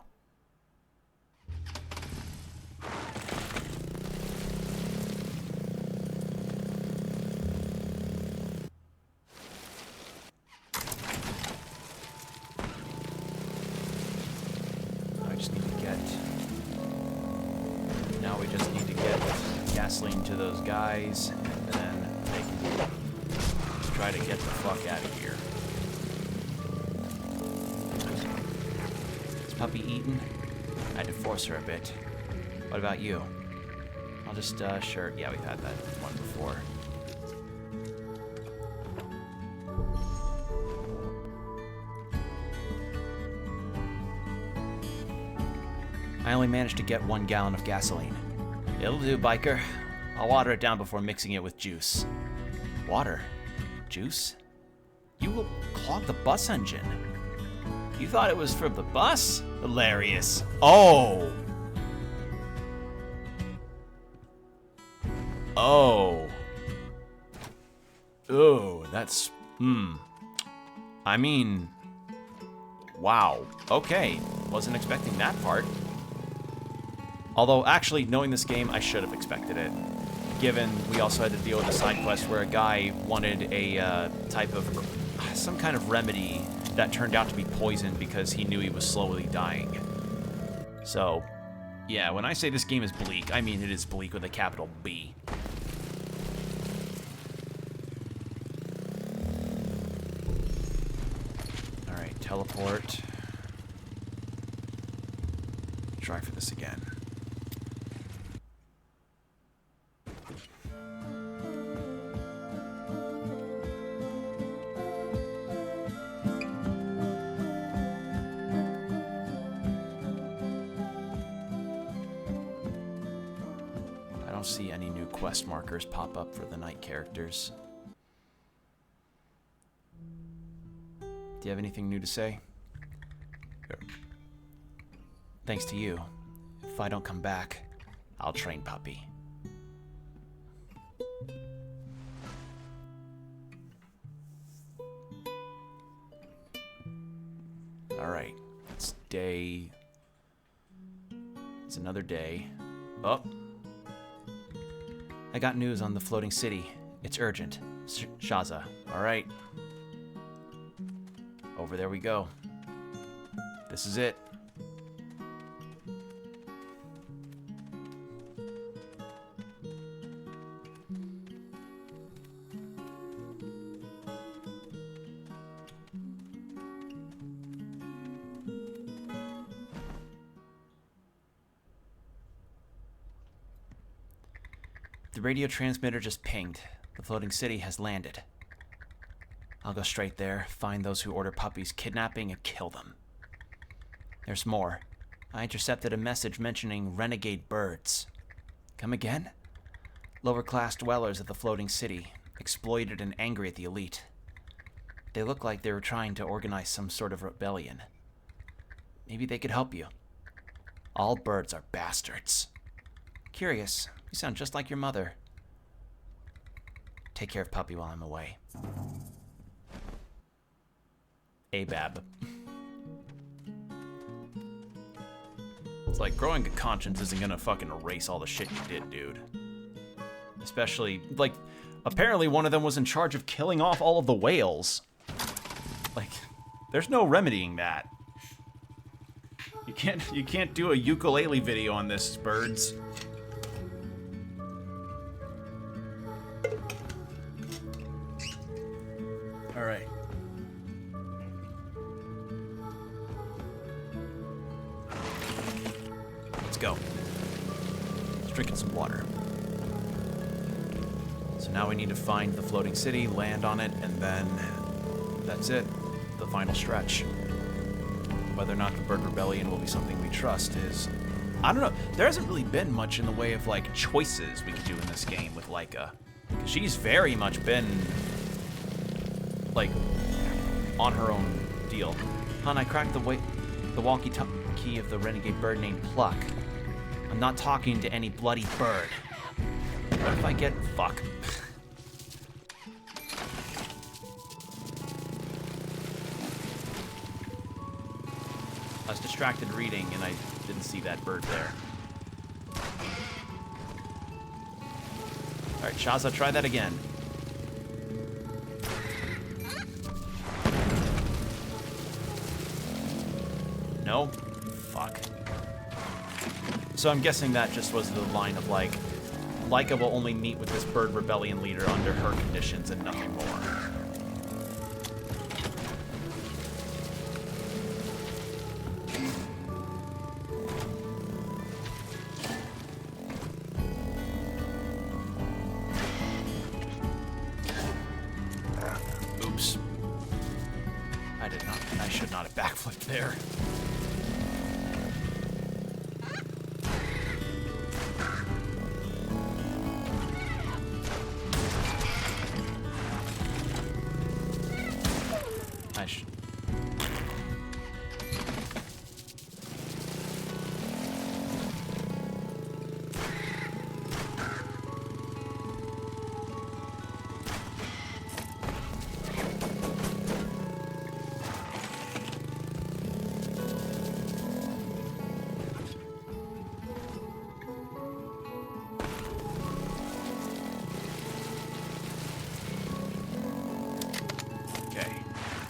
Now we just need to get gasoline to those guys, and then they can try to get the fuck out of here. Puppy eaten? I had to force her a bit. What about you? I'll just, sure. Yeah, we've had that one before. I only managed to get 1 gallon of gasoline. It'll do, biker. I'll water it down before mixing it with juice. Water? Juice? You will clog the bus engine. You thought it was for the bus? Hilarious. Oh. Oh. Oh, that's... I mean... Wow. Okay. Wasn't expecting that part. Although, actually, knowing this game, I should have expected it. Given we also had to deal with a side quest where a guy wanted a type of... some kind of remedy that turned out to be poison because he knew he was slowly dying. So, yeah, when I say this game is bleak, I mean it is bleak with a capital B. Alright, teleport. Try for this again. I don't see any new quest markers pop up for the night characters. Do you have anything new to say? Here. Thanks to you. If I don't come back, I'll train Puppy. Alright. It's another day. Oh. I got news on the floating city. It's urgent. Shaza. Alright. Over there we go. This is it. The radio transmitter just pinged. The floating city has landed. I'll go straight there, find those who order Puppy's kidnapping, and kill them. There's more. I intercepted a message mentioning renegade birds. Come again? Lower-class dwellers of the floating city, exploited and angry at the elite. They look like they were trying to organize some sort of rebellion. Maybe they could help you. All birds are bastards. Curious. You sound just like your mother. Take care of Puppy while I'm away. ABAB. It's like growing a conscience isn't gonna fucking erase all the shit you did, dude. Especially, like, apparently one of them was in charge of killing off all of the whales. Like, there's no remedying that. You can't do a ukulele video on this, birds. All right. Let's go. Let's drink some water. So now we need to find the floating city, land on it, and then that's it. The final stretch. Whether or not the Bird Rebellion will be something we trust is... I don't know. There hasn't really been much in the way of, like, choices we could do in this game with Laika. She's very much been... like, on her own deal. Hun, I cracked the walkie-talkie of the renegade bird named Pluck. I'm not talking to any bloody bird. What if I get... fuck. I was distracted reading and I didn't see that bird there. Alright, Shaza, try that again. No? Fuck. So I'm guessing that just was the line of, like, Laika will only meet with this Bird Rebellion leader under her conditions and nothing more. Oops. I should not have backflipped there.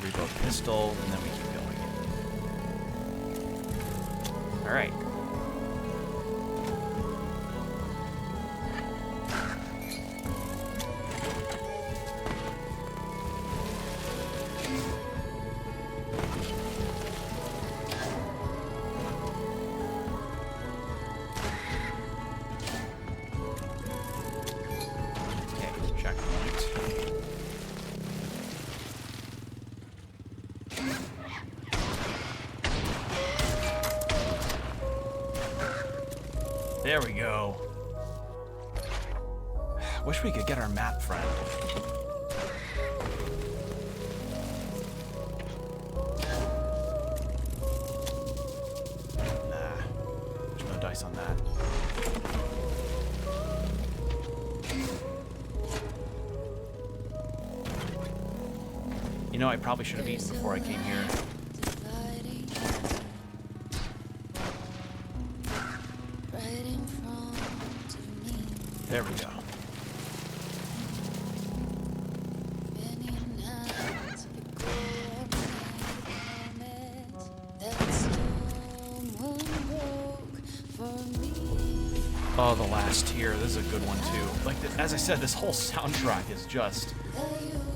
Reload pistol, and then we keep going. Alright. Okay, checkpoint. There we go. Wish we could get our map friend. Nah. price on that. You know, I probably should have eaten before I came here. There we go. Oh, the last tier. This is a good one, too. Like, as I said, this whole soundtrack is just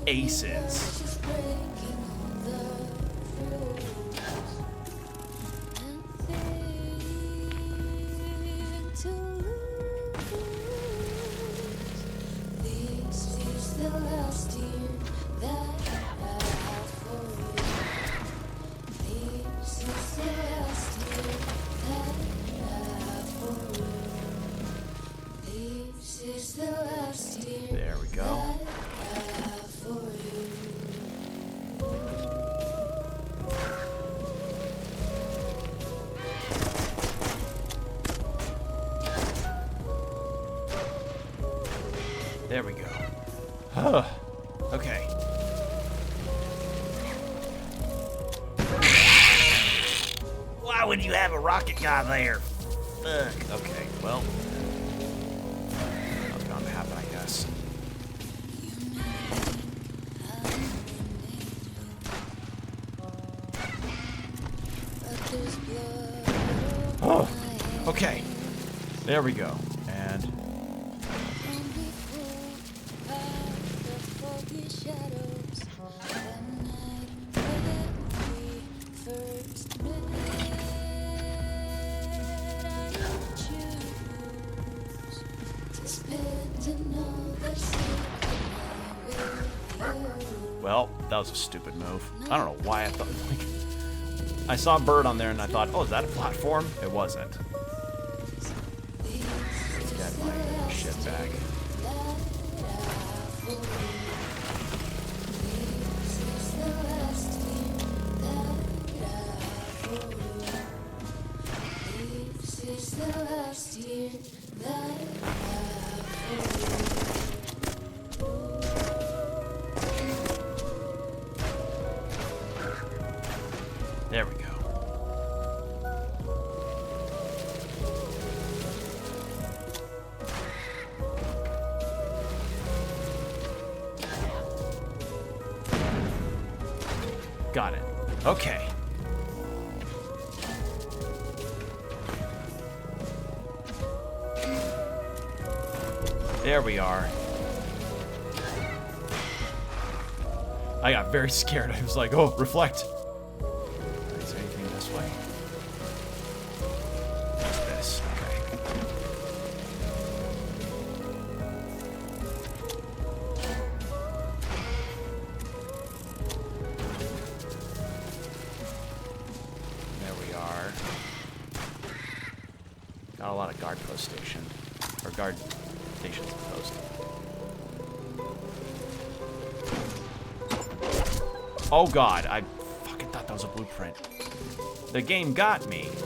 aces. There we go. There we go. Okay. Why would you have a rocket guy there? Fuck. Okay, well. That's bound to happen, I guess. Oh, okay. There we go. And well, that was a stupid move. I don't know why I thought, like, I saw a bird on there and I thought, oh, is that a platform? It wasn't. Get my shit back. There we go. Got it. Okay. There we are. I got very scared. I was like, oh, reflect. Is there anything this way? This. Okay. There we are. Got a lot of guard post station. Or guard stations post. Oh god, I fucking thought that was a blueprint. The game got me. Is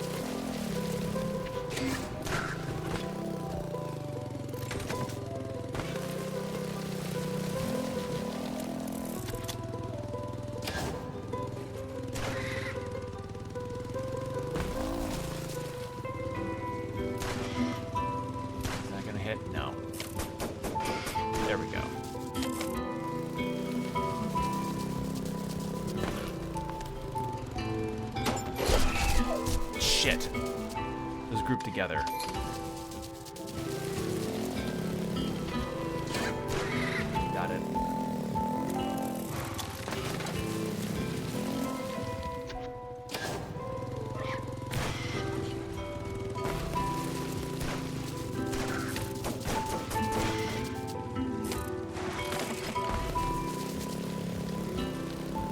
that gonna hit? No. There we go. Shit. Those grouped together. Got it.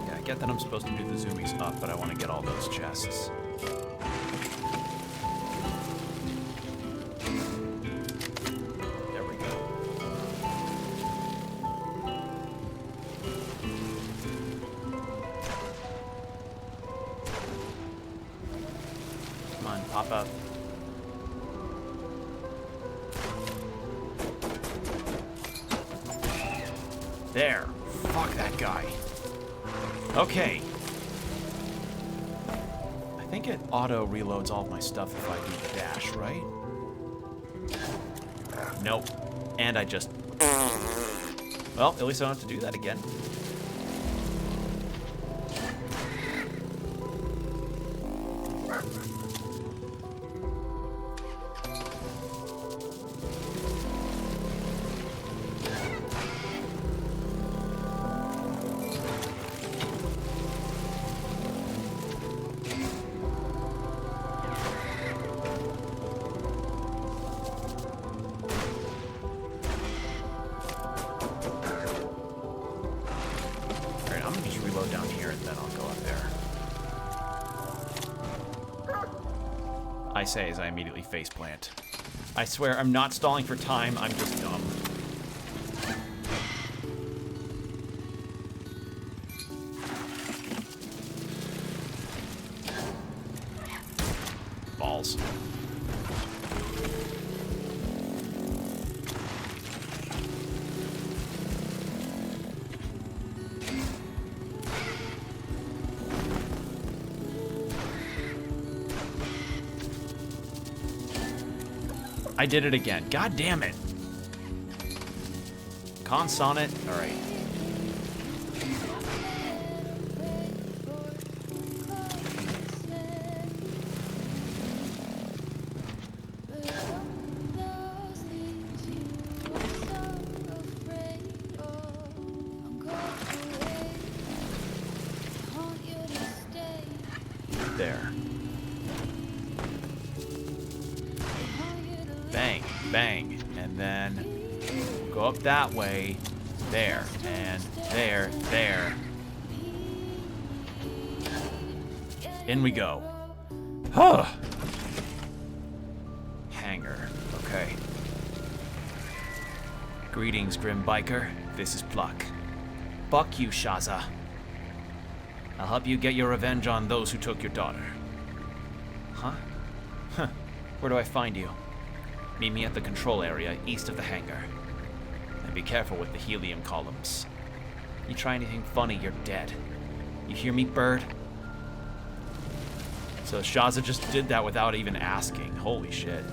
Yeah, I get that I'm supposed to do the zoomies up, but I want to get all those chests. Pop up. There. Fuck that guy. Okay. I think it auto reloads all of my stuff if I do the dash, right? Nope. And I just... Well, at least I don't have to do that again. Down here and then I'll go up there. I say as I immediately faceplant. I swear I'm not stalling for time, I'm just dumb. Balls. I did it again. God damn it. Consonant. All right. There. Bang, bang, and then go up that way, there, and there, there. In we go. Huh. Hangar, okay. Greetings, Grim Biker. This is Pluck. Fuck you, Shaza. I'll help you get your revenge on those who took your daughter. Huh? Huh. Where do I find you? Meet me at the control area east of the hangar. And be careful with the helium columns. You try anything funny, you're dead. You hear me, bird? So Shaza just did that without even asking. Holy shit.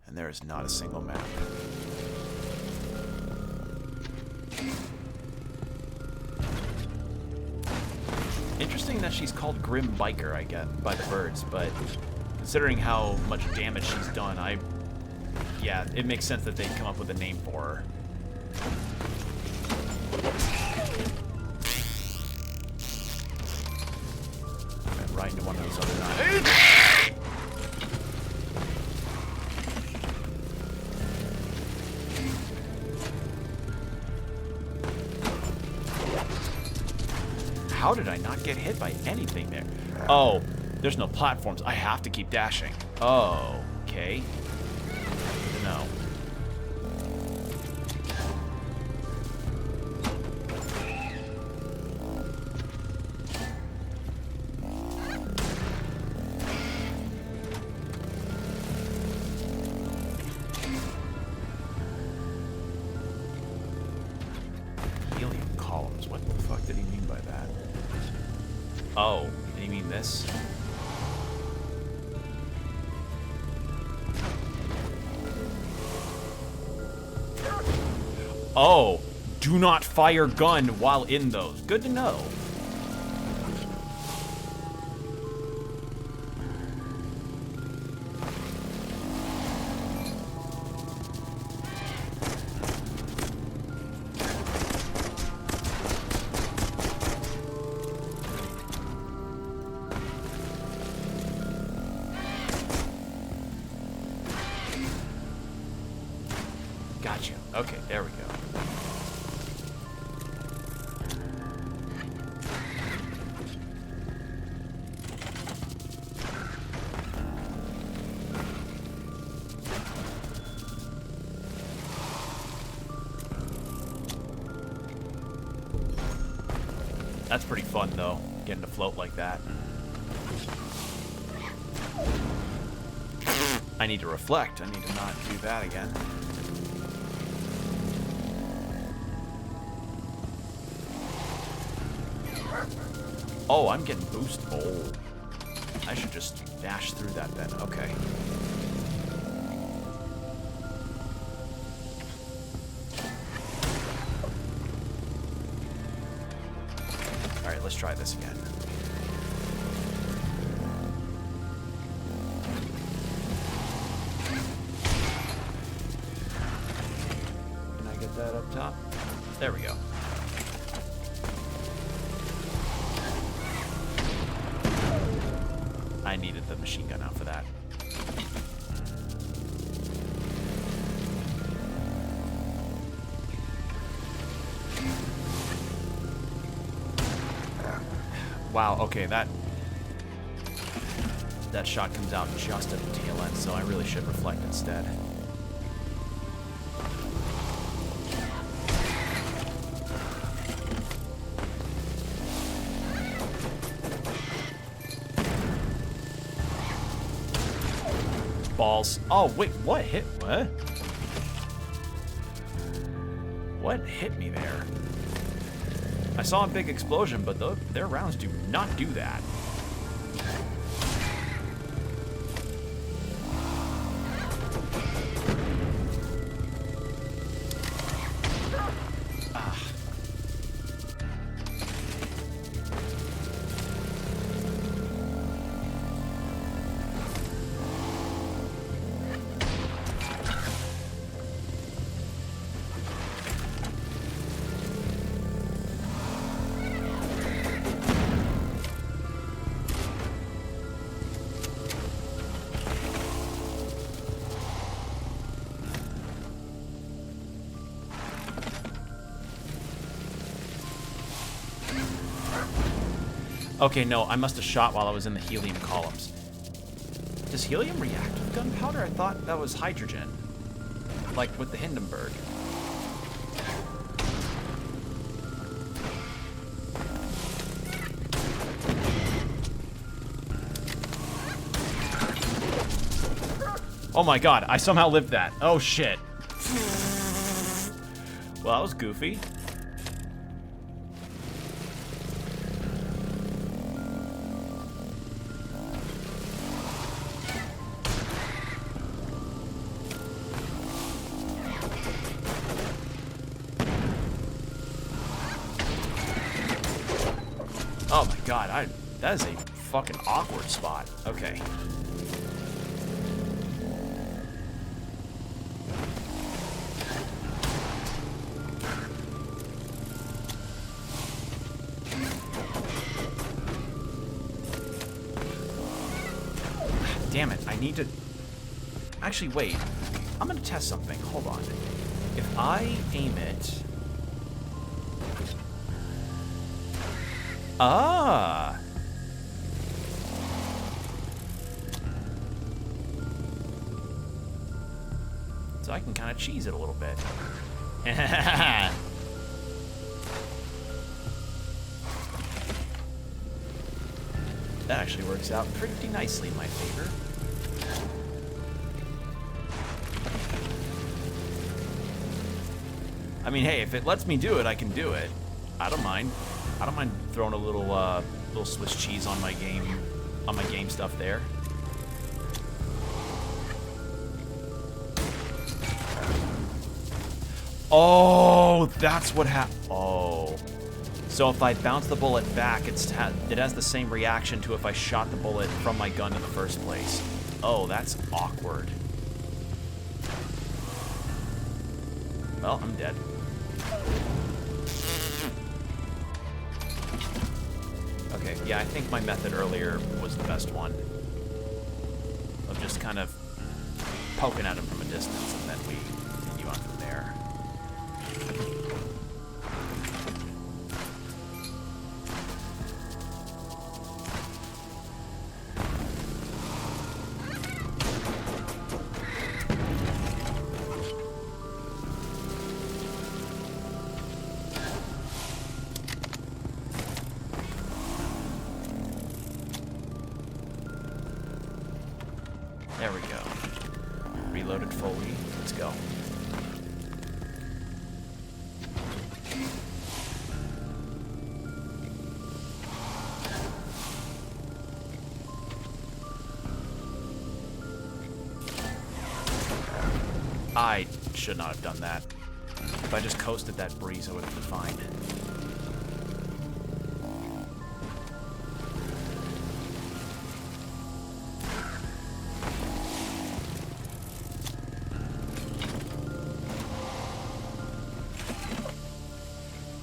And there is not a single map. Interesting that she's called Grim Biker, I get, by the birds, but considering how much damage she's done, yeah, it makes sense that they'd come up with a name for her. Ran right into one of those other knives. How did I not get hit by anything there? Oh, there's no platforms. I have to keep dashing. Oh, okay. Good to know. Helium columns. What the fuck did he mean by that? Oh, did he mean this? Oh, do not fire gun while in those. Good to know. Gotcha. Okay, there we go. That's pretty fun, though. getting to float like that. I need to reflect. I need to not do that again. Oh, I'm getting boost. Oh. I should just dash through that then. Okay. Alright, let's try this again. Can I get that up top? There we go. I needed the machine gun out for that. Wow, okay, that shot comes out just at the tail end, so I really should reflect instead. Balls. Oh, wait, what hit? What? What hit me there? I saw a big explosion, but their rounds do not do that. Okay, no, I must have shot while I was in the helium columns. Does helium react with gunpowder? I thought that was hydrogen. Like with the Hindenburg. Oh my god, I somehow lived that. Oh shit. Well, that was goofy. Oh my god, that is a fucking awkward spot. Okay. Damn it, I need to... Actually, wait. I'm gonna test something. Hold on. If I aim it... Ah! So I can kind of cheese it a little bit. That actually works out pretty nicely in my favor. I mean, hey, if it lets me do it, I can do it. I don't mind. I don't mind throwing a little Swiss cheese on my game stuff there. Oh, that's what happened. Oh. So if I bounce the bullet back, it has the same reaction to if I shot the bullet from my gun in the first place. Oh, that's awkward. Well, I'm dead. Okay, yeah, I think my method earlier was the best one. Of just kind of poking at him from a distance, and then we continue on from there. we go. Reloaded fully. Let's go. I should not have done that. If I just coasted that breeze, I would have been fine.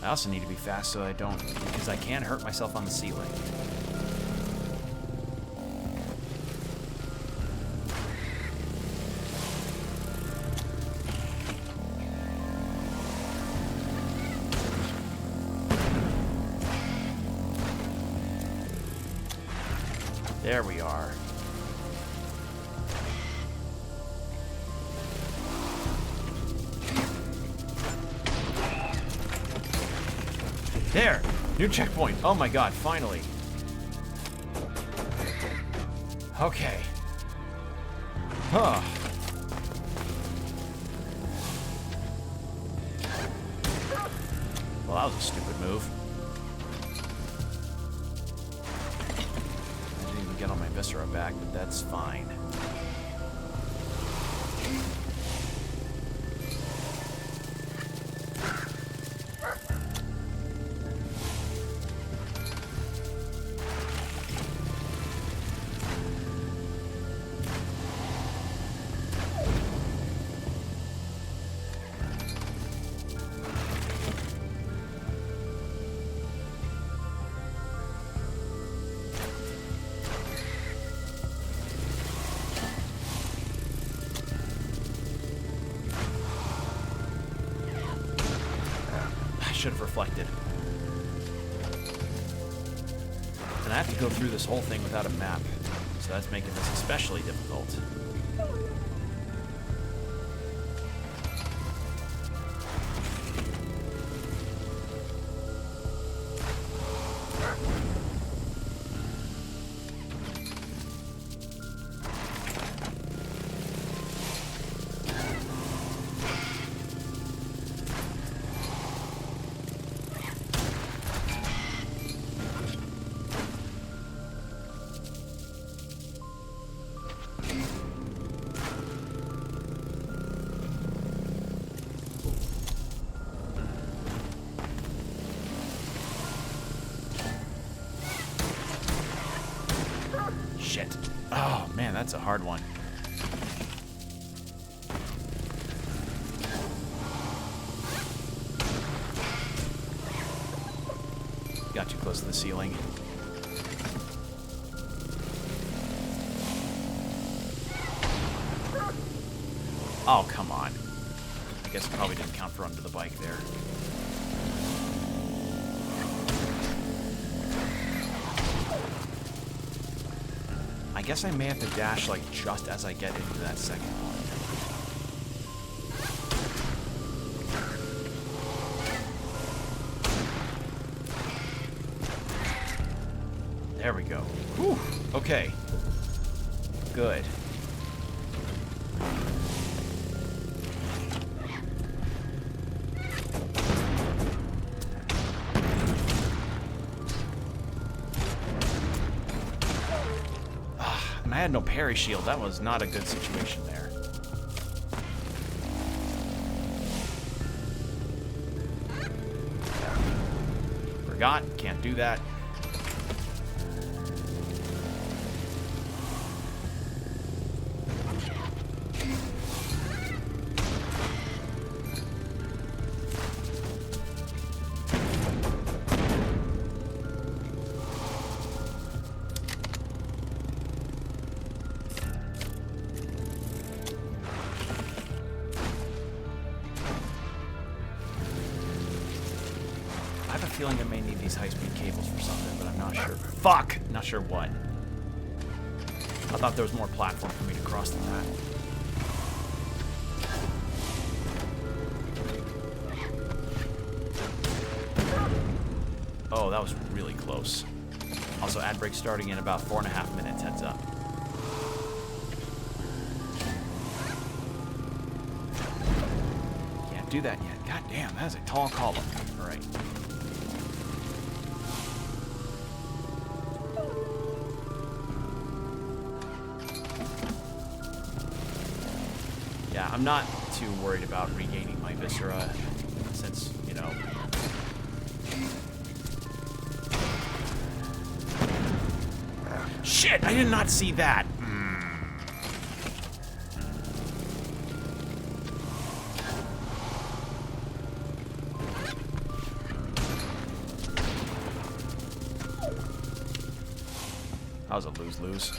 I also need to be fast so I don't, because I can hurt myself on the ceiling. There we are. There! New checkpoint. Oh my god, finally. Okay. Huh. Well, that was a stupid move. I didn't even get all my viscera back, but that's fine. Should have reflected. And I have to go through this whole thing without a map, so that's making this especially difficult. Shit. Oh, man, that's a hard one. Got too close to the ceiling. Oh, come on. I guess it probably didn't count for under the bike there. I guess I may have to dash, like, just as I get into that second one. There we go. Whew. Okay. Good. I had no parry shield. That was not a good situation there. Forgot. Can't do that. I have a feeling I may need these high-speed cables for something, but I'm not sure. Fuck! Not sure what. I thought there was more platform for me to cross than that. Oh, that was really close. Also, ad break starting in about 4.5 minutes, heads up. do that yet. God damn, that is a tall column. All right. Yeah, I'm not too worried about regaining my viscera, since, you know... Shit! I did not see that! That was a lose-lose.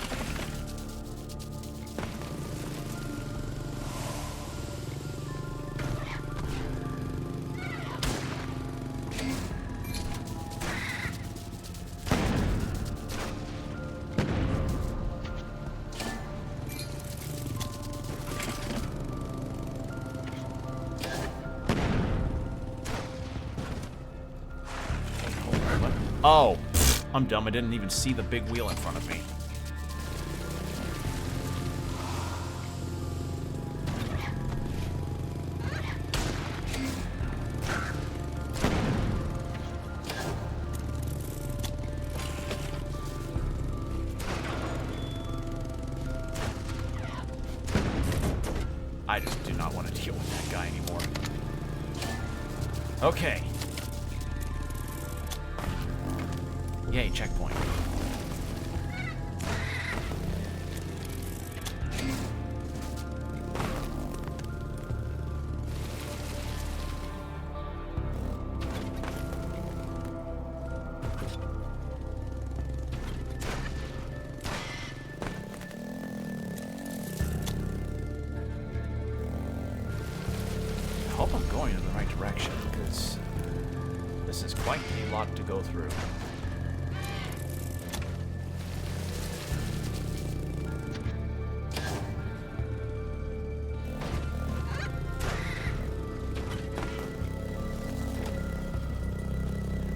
Oh, pfft, I'm dumb. I didn't even see the big wheel in front of me. I just do not want to deal with that guy anymore. Okay. Yay, checkpoint. I hope I'm going in the right direction, because this is quite a lot to go through.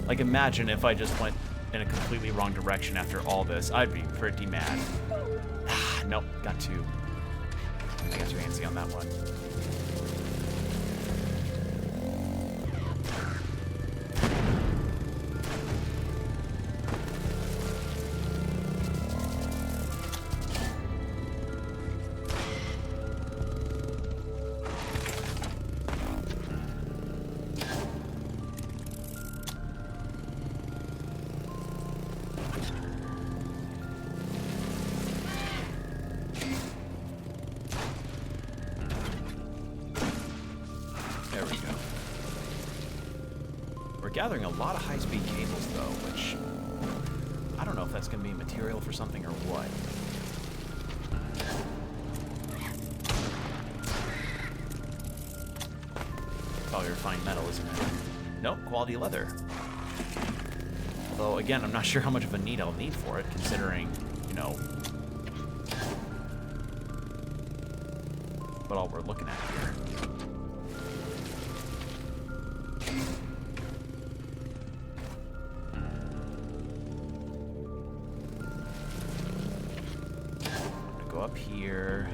Like, imagine if I just went in a completely wrong direction after all this. I'd be pretty mad. Nope, got two. I got too antsy on that one. There we go. We're gathering a lot of high-speed cables, though, which... I don't know if that's going to be material for something or what. Probably refined metal, isn't it? Nope, quality leather. Although, again, I'm not sure how much of a need I'll need for it, considering, you know, what all we're looking at here. Go up here.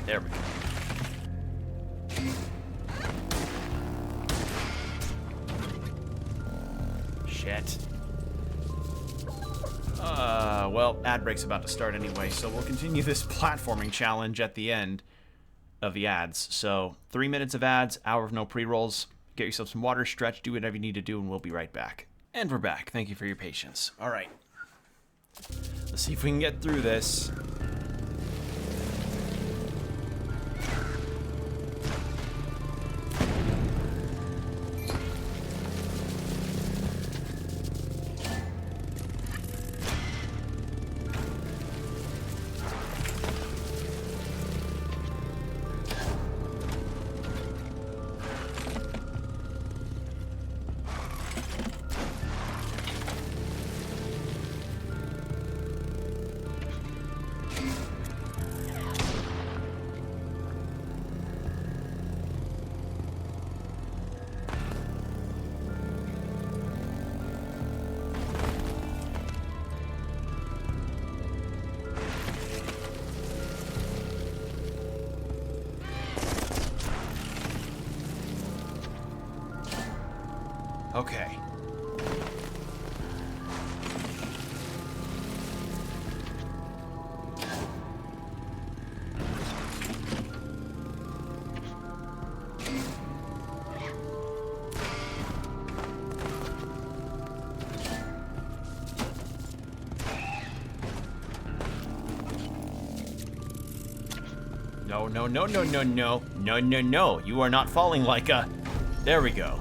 There we go. Shit. Well, ad break's about to start anyway, so we'll continue this platforming challenge at the end of the ads. So, 3 minutes of ads, hour of no pre-rolls. Get yourself some water, stretch, do whatever you need to do, and we'll be right back. And we're back. Thank you for your patience. All right. Let's see if we can get through this. Okay. No, no, no, no, no, no. No, no, no. You are not falling, Laika. There we go.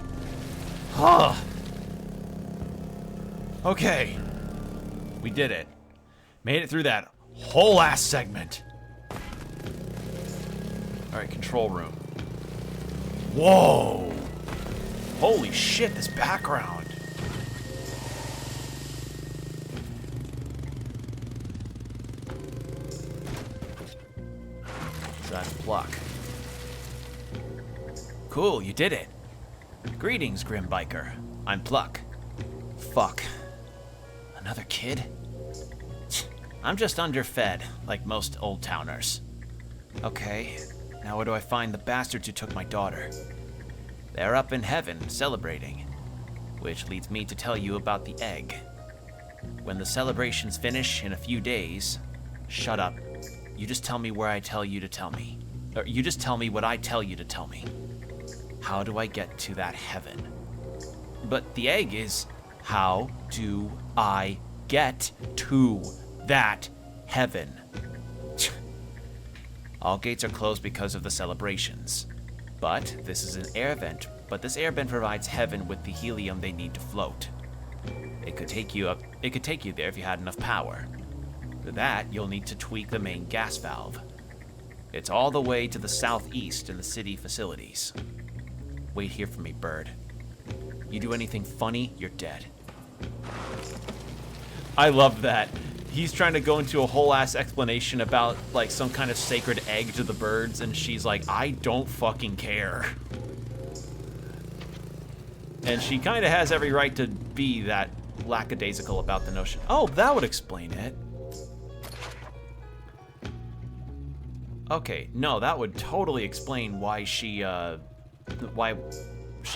Huh. Okay. We did it. Made it through that whole ass segment. Alright, control room. Whoa! Holy shit, this background. So that's pluck. Cool, you did it. Greetings, Grim Biker. I'm Pluck. Fuck. Another kid? I'm just underfed, like most old towners. Okay, now where do I find the bastards who took my daughter? They're up in heaven, celebrating. Which leads me to tell you about the egg. When the celebrations finish in a few days... Shut up. You just tell me where I tell you to tell me. Or you just tell me what I tell you to tell me. How do I get to that heaven? But the egg is... How do I get to that heaven? All gates are closed because of the celebrations. But this is an air vent. But this air vent provides heaven with the helium they need to float. It could take you there if you had enough power. For that, you'll need to tweak the main gas valve. It's all the way to the southeast in the city facilities. Wait here for me, bird. You do anything funny, you're dead. I love that. He's trying to go into a whole ass explanation about like some kind of sacred egg to the birds, and she's like, I don't fucking care. And she kind of has every right to be that lackadaisical about the notion. Oh, that would explain it. Okay, no, that would totally explain why she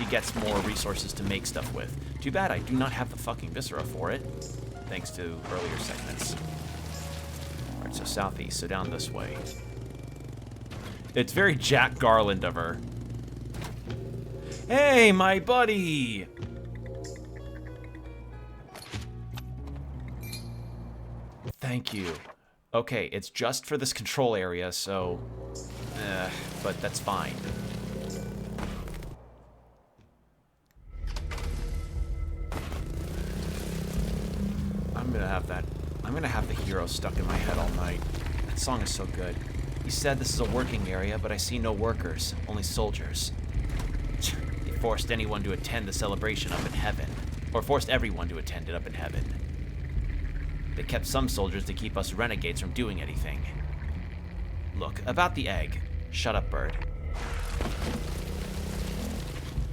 gets more resources to make stuff with. Too bad I do not have the fucking viscera for it, thanks to earlier segments. Alright, so southeast, so down this way. It's very Jack Garland of her. Hey, my buddy! Thank you. Okay, it's just for this control area, so... but that's fine. I'm gonna have the hero stuck in my head all night. That song is so good. He said this is a working area, but I see no workers, only soldiers. They forced anyone to attend the celebration up in heaven. Or forced everyone to attend it up in heaven. They kept some soldiers to keep us renegades from doing anything. Look, about the egg. Shut up, bird.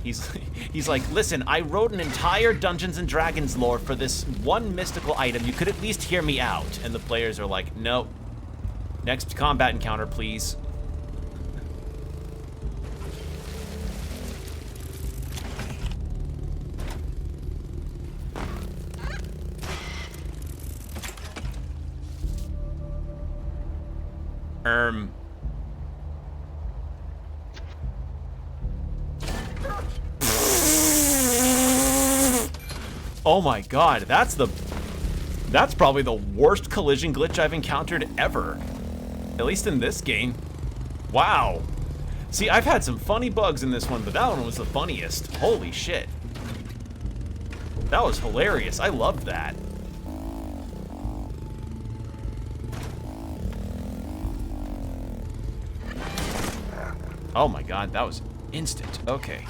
He's like, listen, I wrote an entire Dungeons & Dragons lore for this one mystical item. You could at least hear me out. And the players are like, nope. Next combat encounter, please. Oh my god, that's probably the worst collision glitch I've encountered ever. At least in this game. Wow. See, I've had some funny bugs in this one, but that one was the funniest. Holy shit. That was hilarious. I loved that. Oh my god, that was instant. Okay.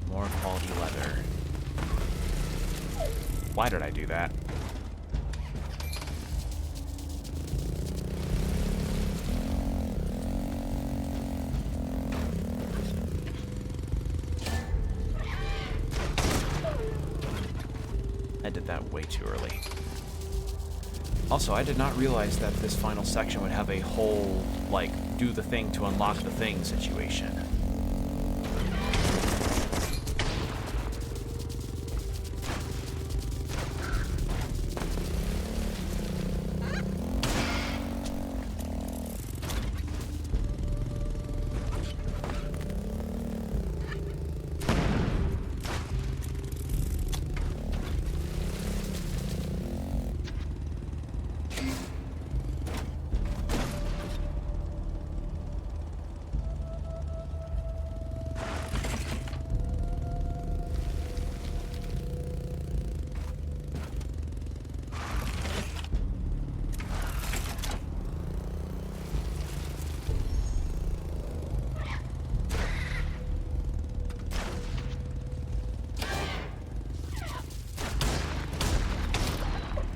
More quality leather. Why did I do that? did that way too early. Also, I did not realize that this final section would have a whole, like, do the thing to unlock the thing situation.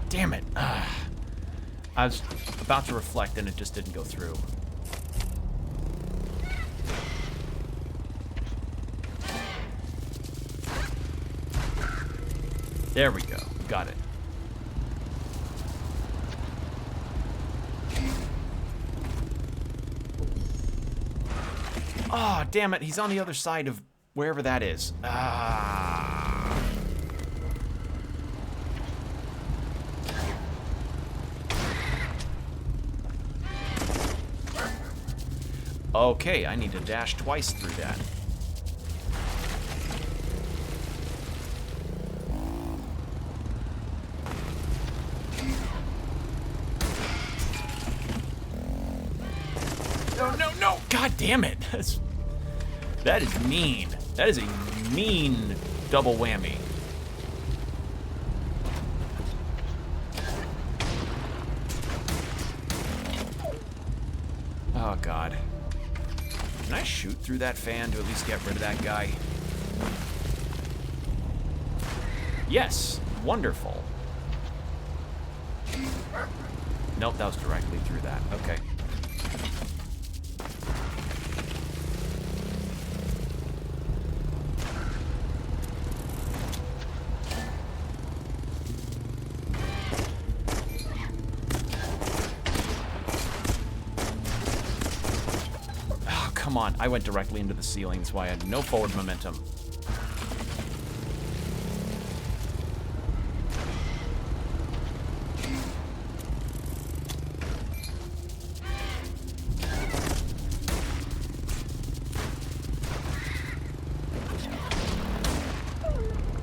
Damn it. I was about to reflect and it just didn't go through. There we go. Got it. Oh, damn it. He's on the other side of wherever that is. Ah. Okay, I need to dash twice through that. No, no, no! God damn it! That is mean. That is a mean double whammy. Oh, God. Can I shoot through that fan to at least get rid of that guy? Yes! Wonderful. Nope, that was directly through that. Okay. Come on, I went directly into the ceiling, that's why I had no forward momentum.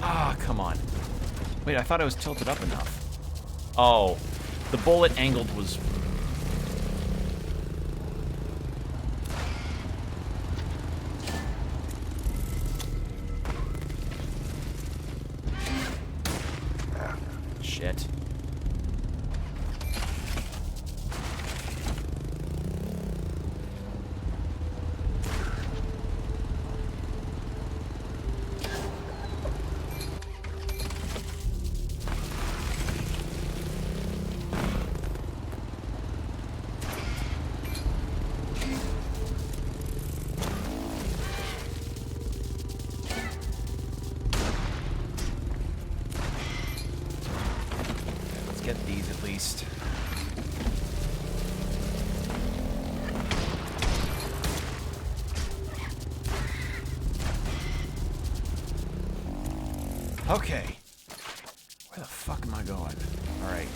Ah, come on. Wait, I thought I was tilted up enough. Oh, the bullet angled was... Shit. Get these at least. Okay. Where the fuck am I going? Alright,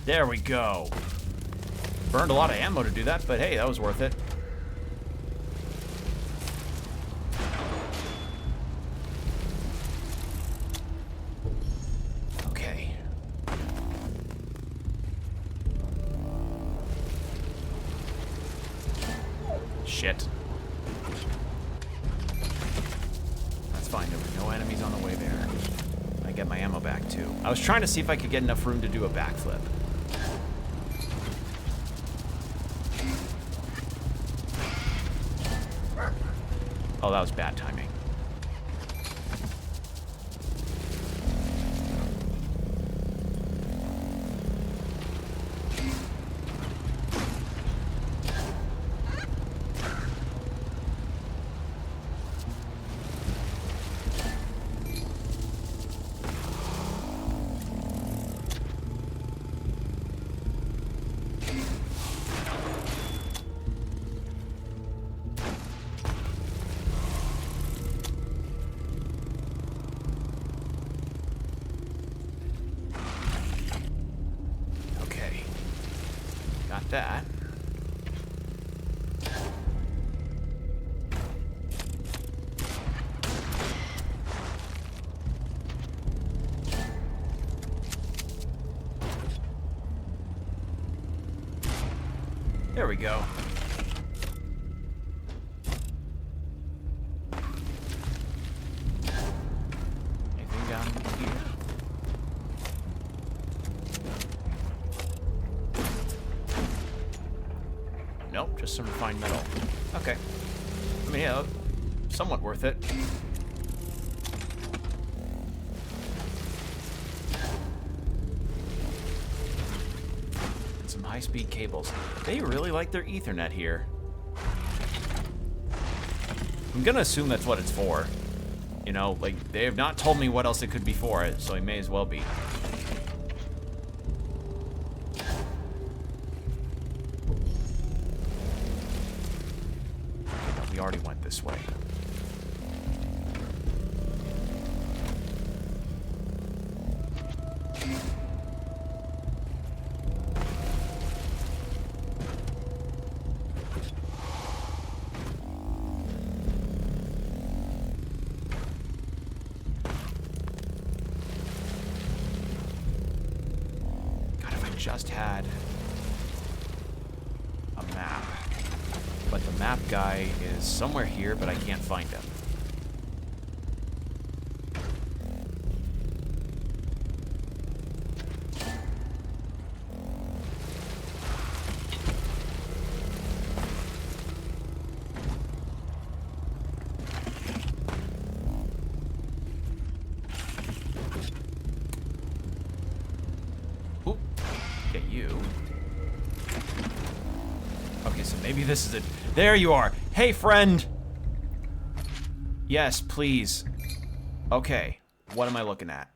There we go. Burned a lot of ammo to do that, but hey, that was worth it. Okay. Shit. That's fine, there were no enemies on the way there. I get my ammo back too. I was trying to see if I could get enough room to do a backflip. Oh, that was bad timing. That. There we go. Anything down here? Nope, just some refined metal. Okay. I mean, yeah, somewhat worth it. And some high-speed cables. They really like their Ethernet here. I'm gonna assume that's what it's for. You know, like, they have not told me what else it could be for, so it may as well be. We already went this way. God, if I just had a map. But the map guy is somewhere here, but I can't find him. Oop, get you. Okay, so maybe this is it. There you are. Hey, friend. Yes, please. Okay, what am I looking at?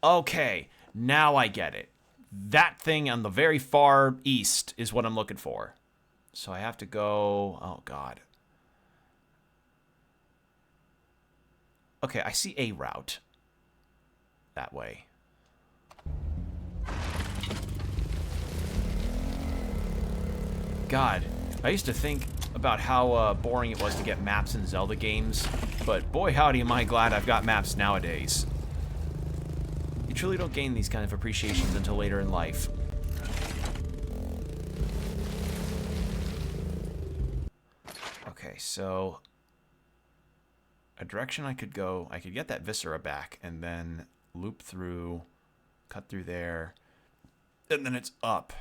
Okay, now I get it. That thing on the very far east is what I'm looking for. So I have to go... Oh, God. Okay, I see a route. That way. God, I used to think about how boring it was to get maps in Zelda games, but boy howdy am I glad I've got maps nowadays. You truly don't gain these kind of appreciations until later in life. Okay, so a direction I could go, I could get that Viscera back and then loop through, cut through there, and then it's up.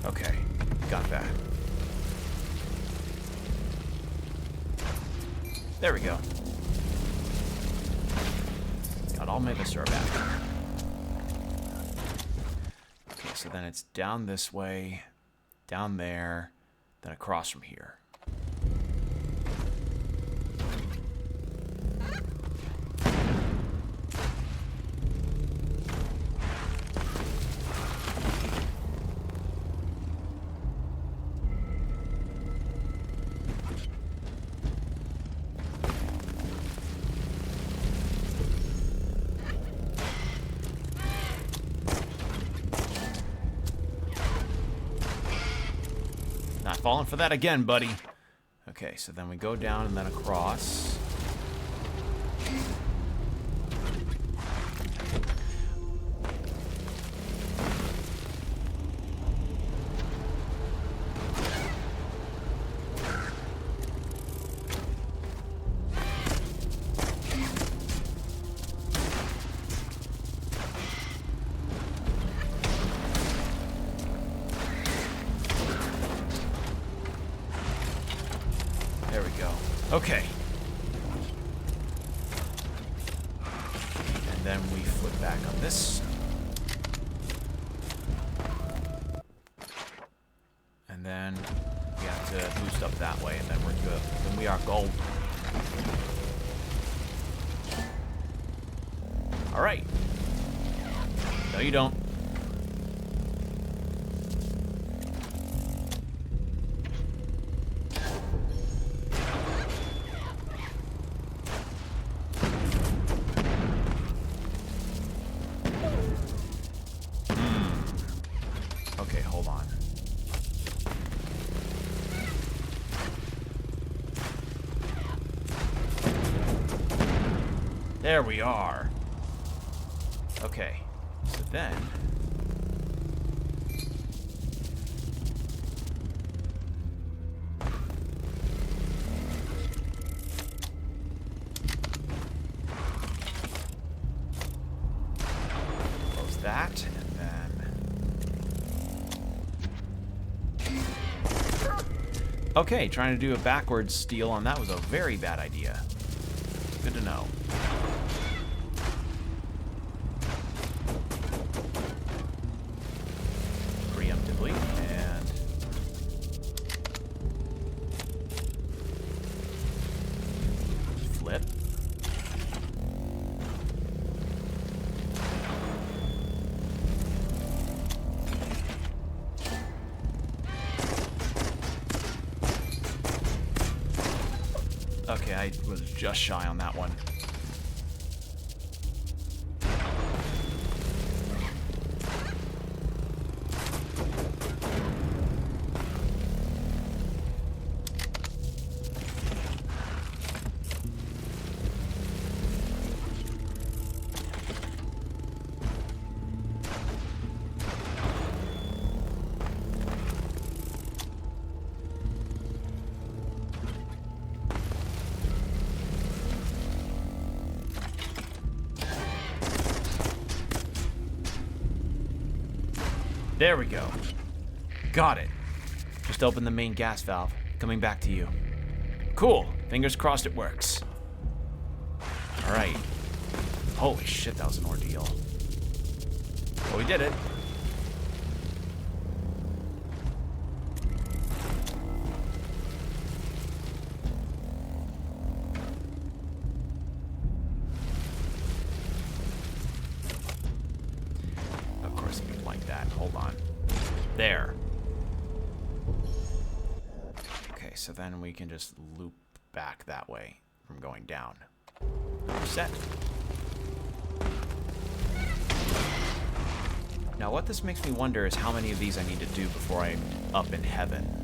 Okay, got that. There we go. Got all my Viscera back. Okay, so then it's down this way, down there, then across from here. Not falling for that again, buddy. Okay, so then we go down and then across. There we go. Okay. And then we flip back on this. And then we have to boost up that way, and then we're good. Then we are gold. Alright. No, you don't. Okay, hold on. There we are. Okay, so then... close that, and then... Okay, trying to do a backwards steal on that was a very bad idea. Good to know. Preemptively, and... flip. Okay, I was just shy on that one. There we go. Got it. Just open the main gas valve. Coming back to you. Cool. Fingers crossed it works. Alright. Holy shit, that was an ordeal. But we did it. Of course, we didn't like that. Hold on. There. Okay, so then we can just loop back that way from going down. We're set. Now, what this makes me wonder is how many of these I need to do before I'm up in heaven.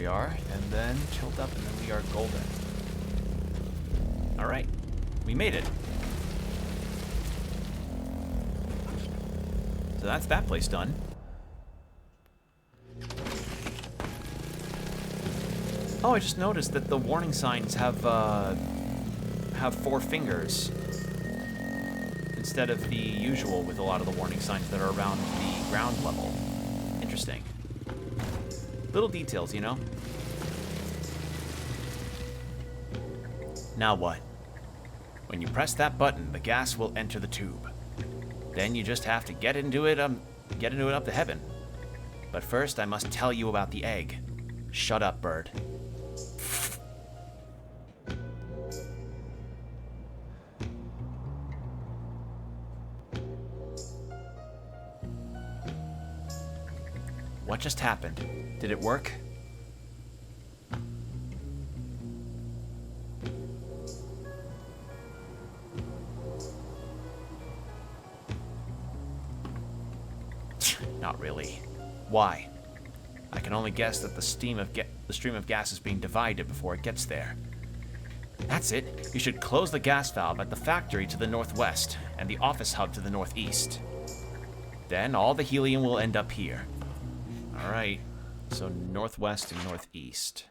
we are. And then tilt up, and then we are golden. Alright. We made it. So that's that place done. Oh, I just noticed that the warning signs have 4 fingers instead of the usual with a lot of the warning signs that are around the ground level. Interesting. Little details, you know? Now what? When you press that button, the gas will enter the tube. Then you just have to get into it up to heaven. But first, I must tell you about the egg. Shut up, bird. What just happened? Did it work? Not really. Why? I can only guess that the stream of gas is being divided before it gets there. That's it. You should close the gas valve at the factory to the northwest and the office hub to the northeast. Then all the helium will end up here. Alright, so northwest and northeast.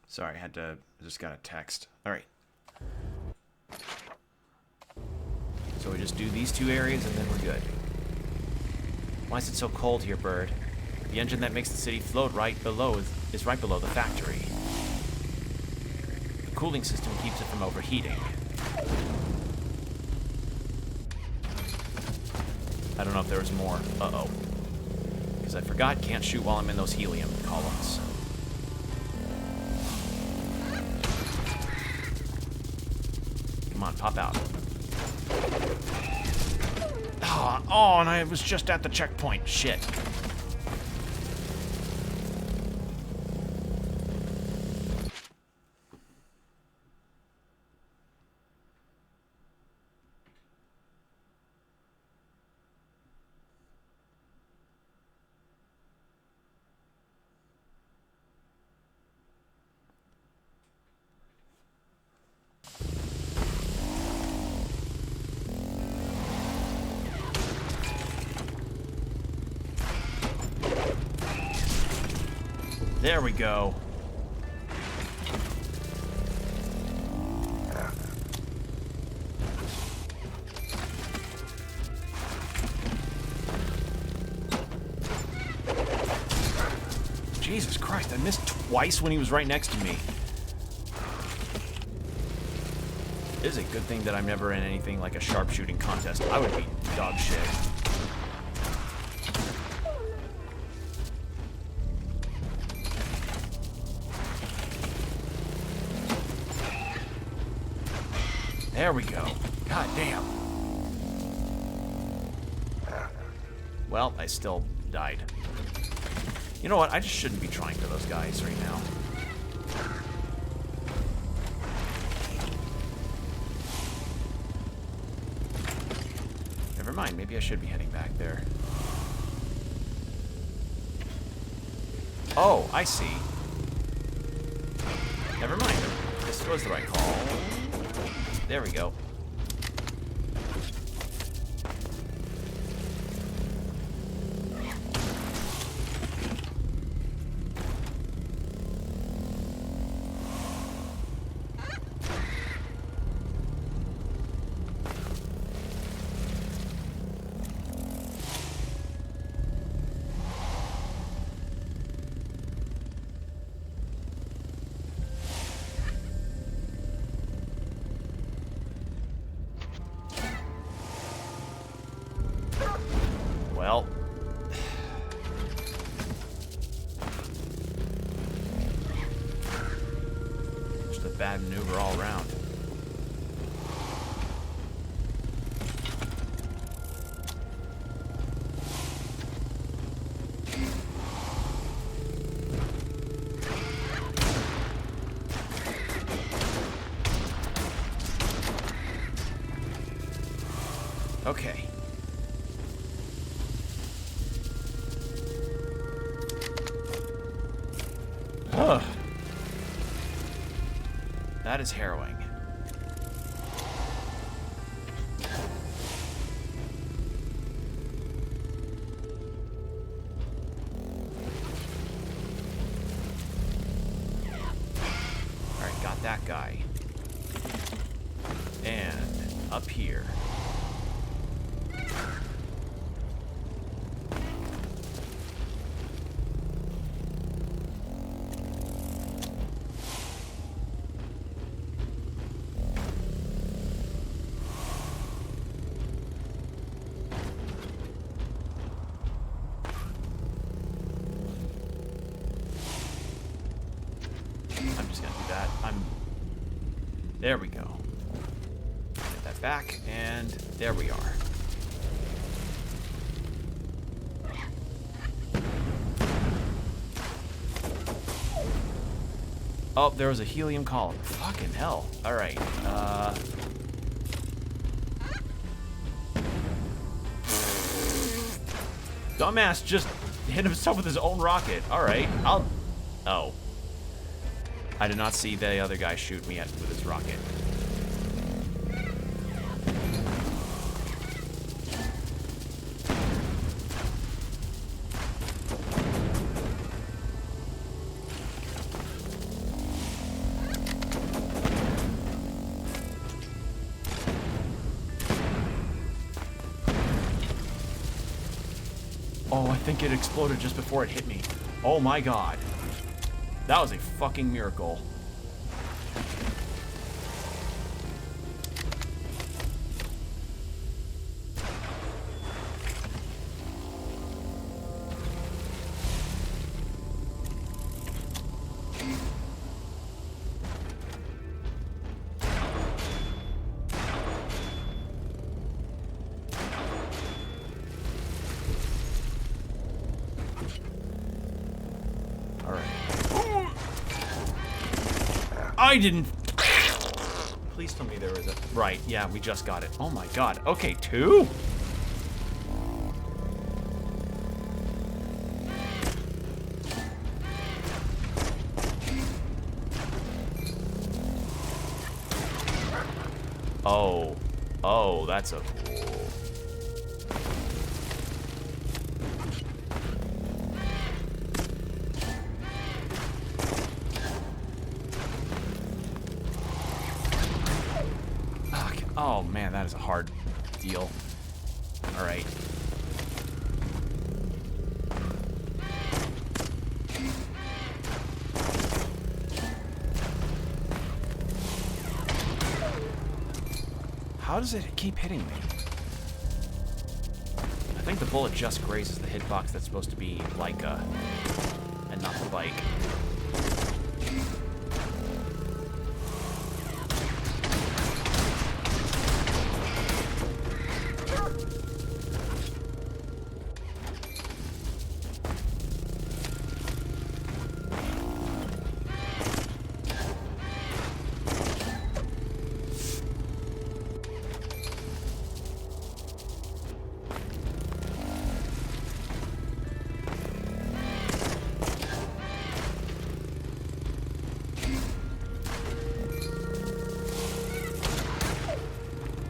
Sorry, I just got a text. Alright. So we just do these 2 areas and then we're good. Why is it so cold here, bird? The engine that makes the city float right below is right below the factory. The cooling system keeps it from overheating. I don't know if there was more. Uh-oh. Because I forgot can't shoot while I'm in those helium columns. Come on, pop out. Oh, and I was just at the checkpoint. Shit. There we go. Jesus Christ, I missed twice when he was right next to me. It is a good thing that I'm never in anything like a sharpshooting contest. I would be dog shit. There we go. God damn. Well, I still died. You know what? I just shouldn't be trying for those guys right now. Never mind. Maybe I should be heading back there. Oh, I see. Never mind. This was the right call. There we go. bad maneuver all around. Okay. Ugh. That is harrowing. Alright, got that guy. And up here. I'm just gonna do that. There we go. Get that back, and there we are. Oh, there was a helium column. Fucking hell. Alright, Dumbass just hit himself with his own rocket. Alright, Oh. I did not see the other guy shoot me with his rocket. Oh, I think it exploded just before it hit me. Oh my god. That was a fucking miracle. I didn't. Please tell me there was a. Right, yeah, we just got it. Oh my god. Okay, 2? Oh. Oh, that's a cool. Oh man, that is a hard deal. Alright. How does it keep hitting me? I think the bullet just grazes the hitbox that's supposed to be Laika, and not the bike.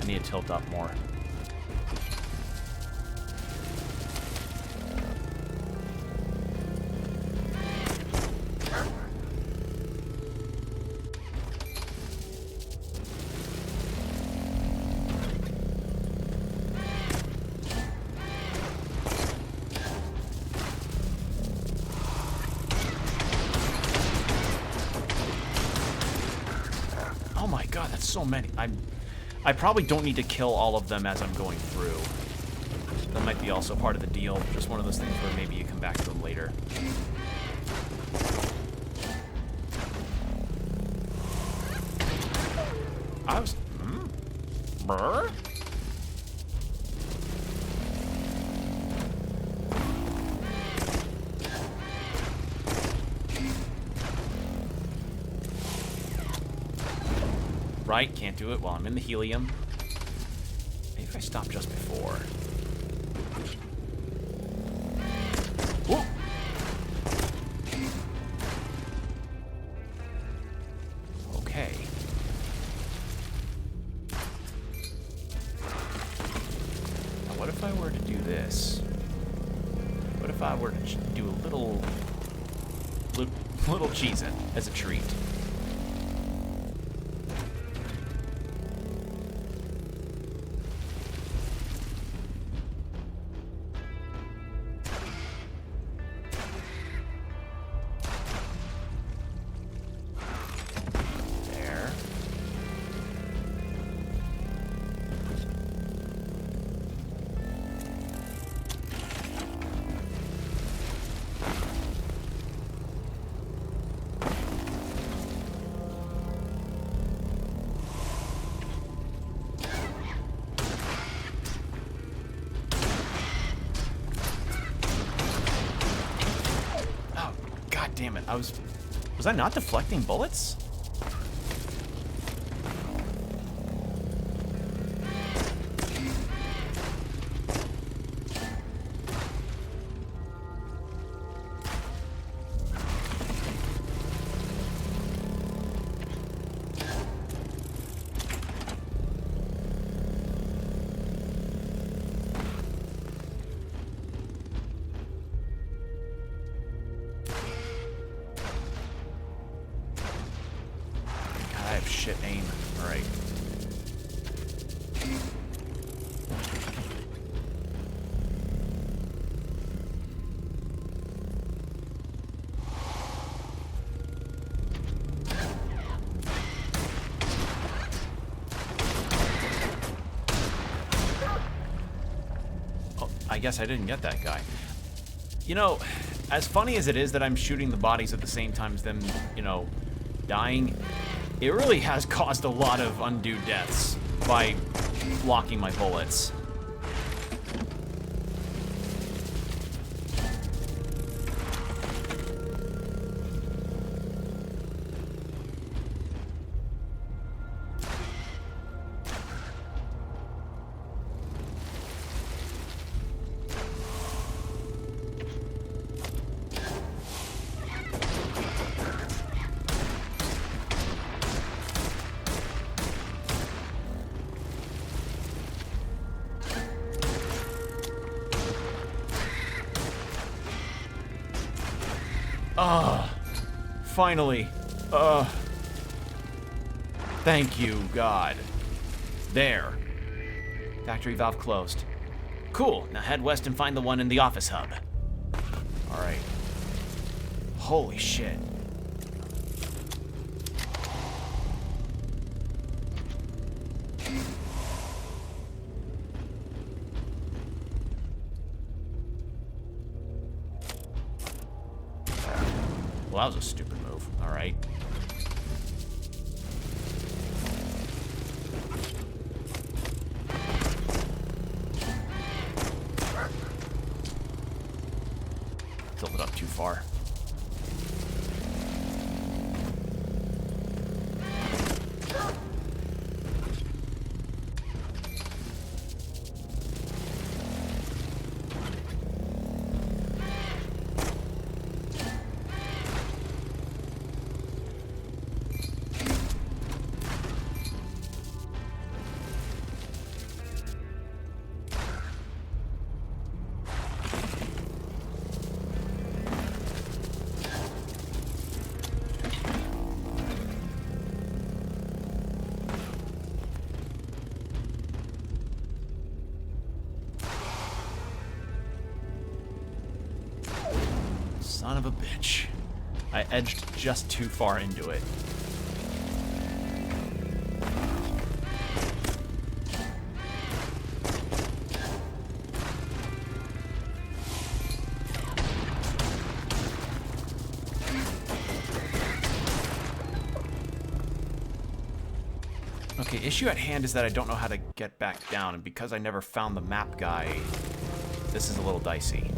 I need to tilt up more. Oh my god, that's so many. I probably don't need to kill all of them as I'm going through. That might be also part of the deal. Just one of those things where maybe you come back to them later. right. Can't do it while I'm in the helium. Maybe if I stop just before. Whoa! Okay. Now what if I were to do this? What if I were to do a little Cheez-It as a treat? There. Oh, god damn it. Was I not deflecting bullets? I have shit aim. Alright. Oh, I guess I didn't get that guy. You know, as funny as it is that I'm shooting the bodies at the same time as them, you know, dying, it really has caused a lot of undue deaths by blocking my bullets. Finally. Thank you, God. There. Factory valve closed. Cool. Now head west and find the one in the office hub. Alright. Holy shit. Well, that was a stupid move. Alright. Filled it up too far. Son of a bitch. I edged just too far into it. Okay, issue at hand is that I don't know how to get back down, and because I never found the map guy, this is a little dicey.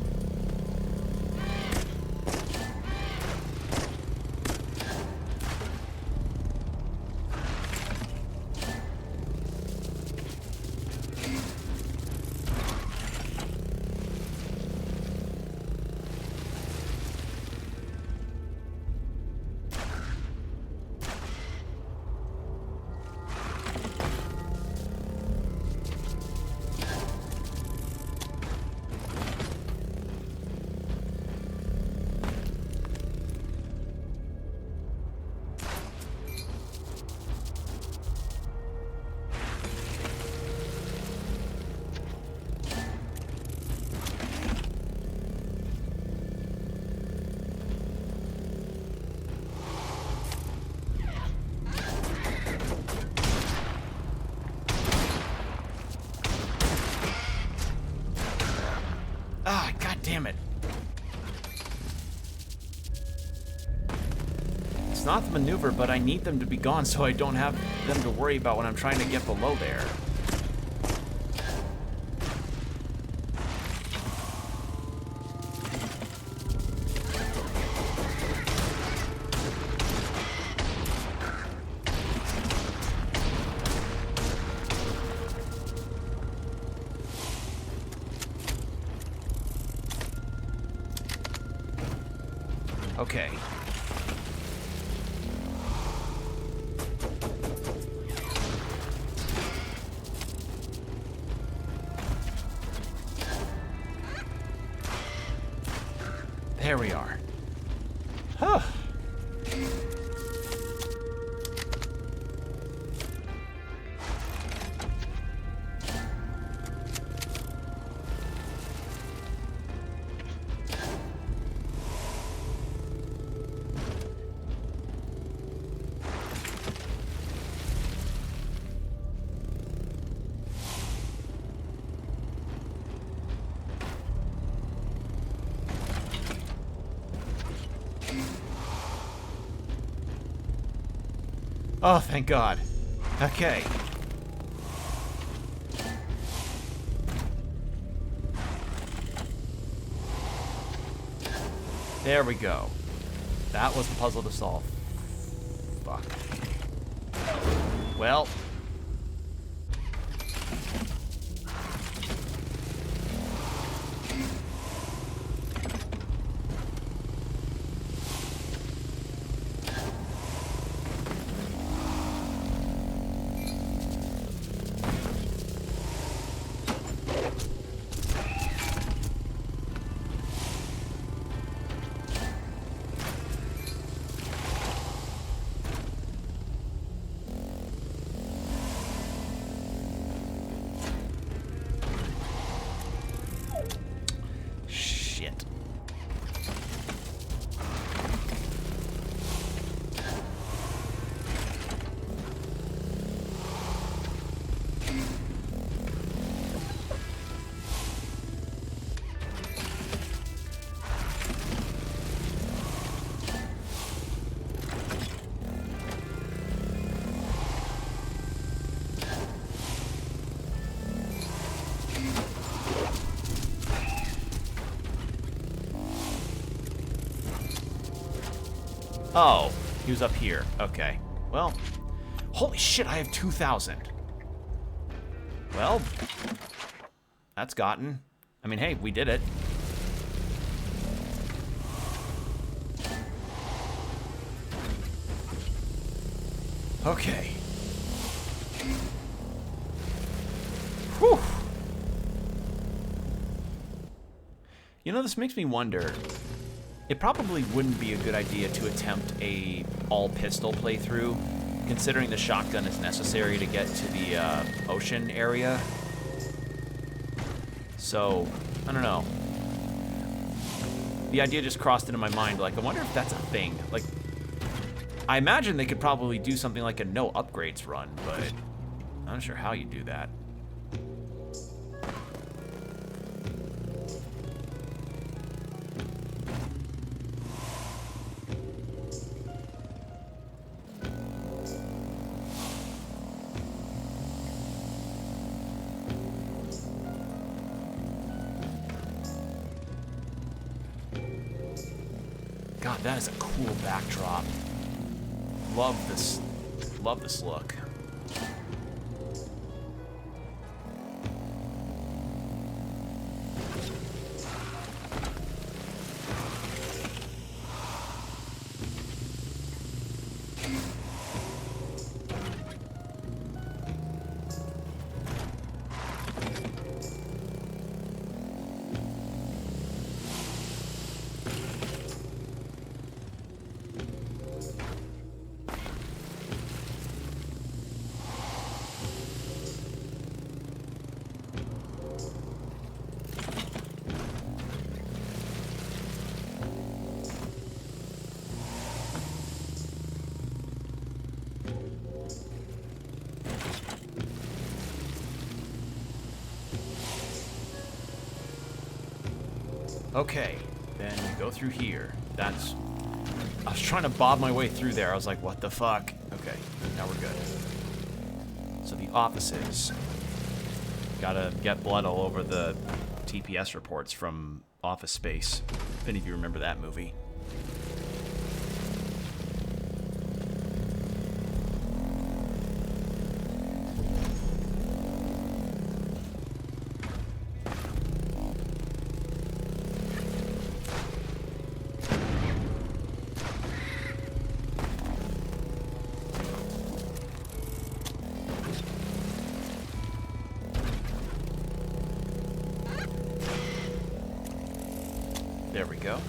Damn it. It's not the maneuver, but I need them to be gone so I don't have them to worry about when I'm trying to get below there. Okay. There we are. Huh. Oh, thank God. Okay. There we go. That was the puzzle to solve. Fuck. Well. Shit. Oh, he was up here. Okay. Well, holy shit, I have 2,000. Well, that's gotten. I mean, hey, we did it. Okay. Whew. You know, this makes me wonder. It probably wouldn't be a good idea to attempt a all-pistol playthrough, considering the shotgun is necessary to get to the ocean area. So, I don't know. The idea just crossed into my mind, like, I wonder if that's a thing. Like, I imagine they could probably do something like a no upgrades run, but I'm not sure how you do that. God, that is a cool backdrop. Love this look. Okay, then we go through here. That's... I was trying to bob my way through there. I was like, what the fuck? Okay, now we're good. So the offices. Gotta get blood all over the TPS reports from Office Space. If any of you remember that movie. There we go.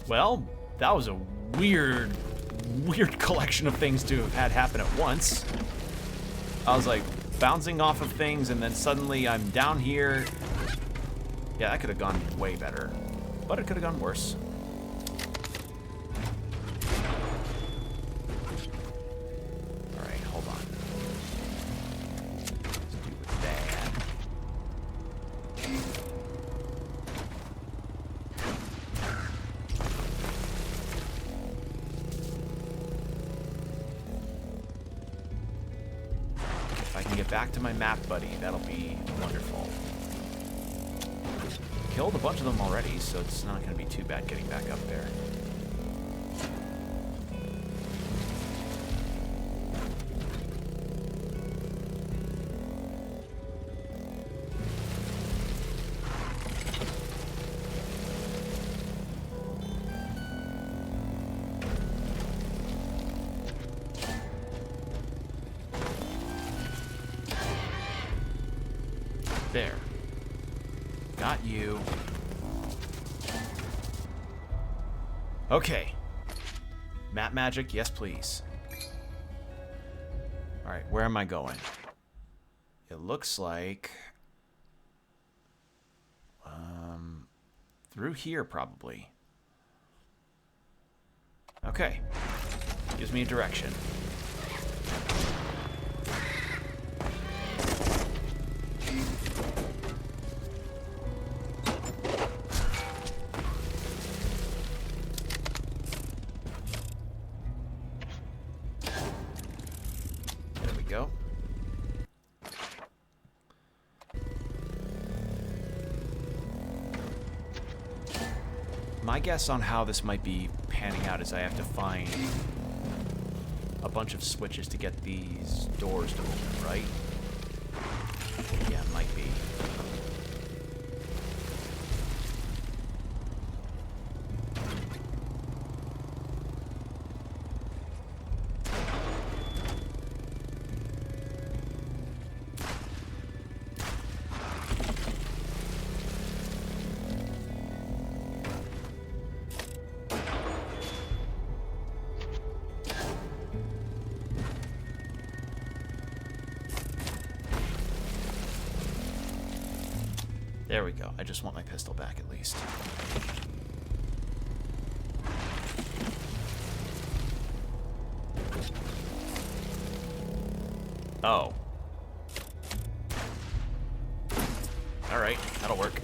Well, that was a weird collection of things to have had happen at once. I was like bouncing off of things and then suddenly I'm down here. Yeah, that could have gone way better, but it could have gone worse. All right, hold on. Let's do that. If I can get back to my map buddy, that'll be wonderful. Killed a bunch of them already, so it's not going to be too bad getting back up there. There. Got you. Okay. Map magic, yes please. Alright, where am I going? It looks like... through here, probably. Okay. Gives me a direction. There we go. My guess on how this might be panning out is I have to find a bunch of switches to get these doors to open, right? Yeah, it might be. There we go. I just want my pistol back at least. Oh. Alright, that'll work.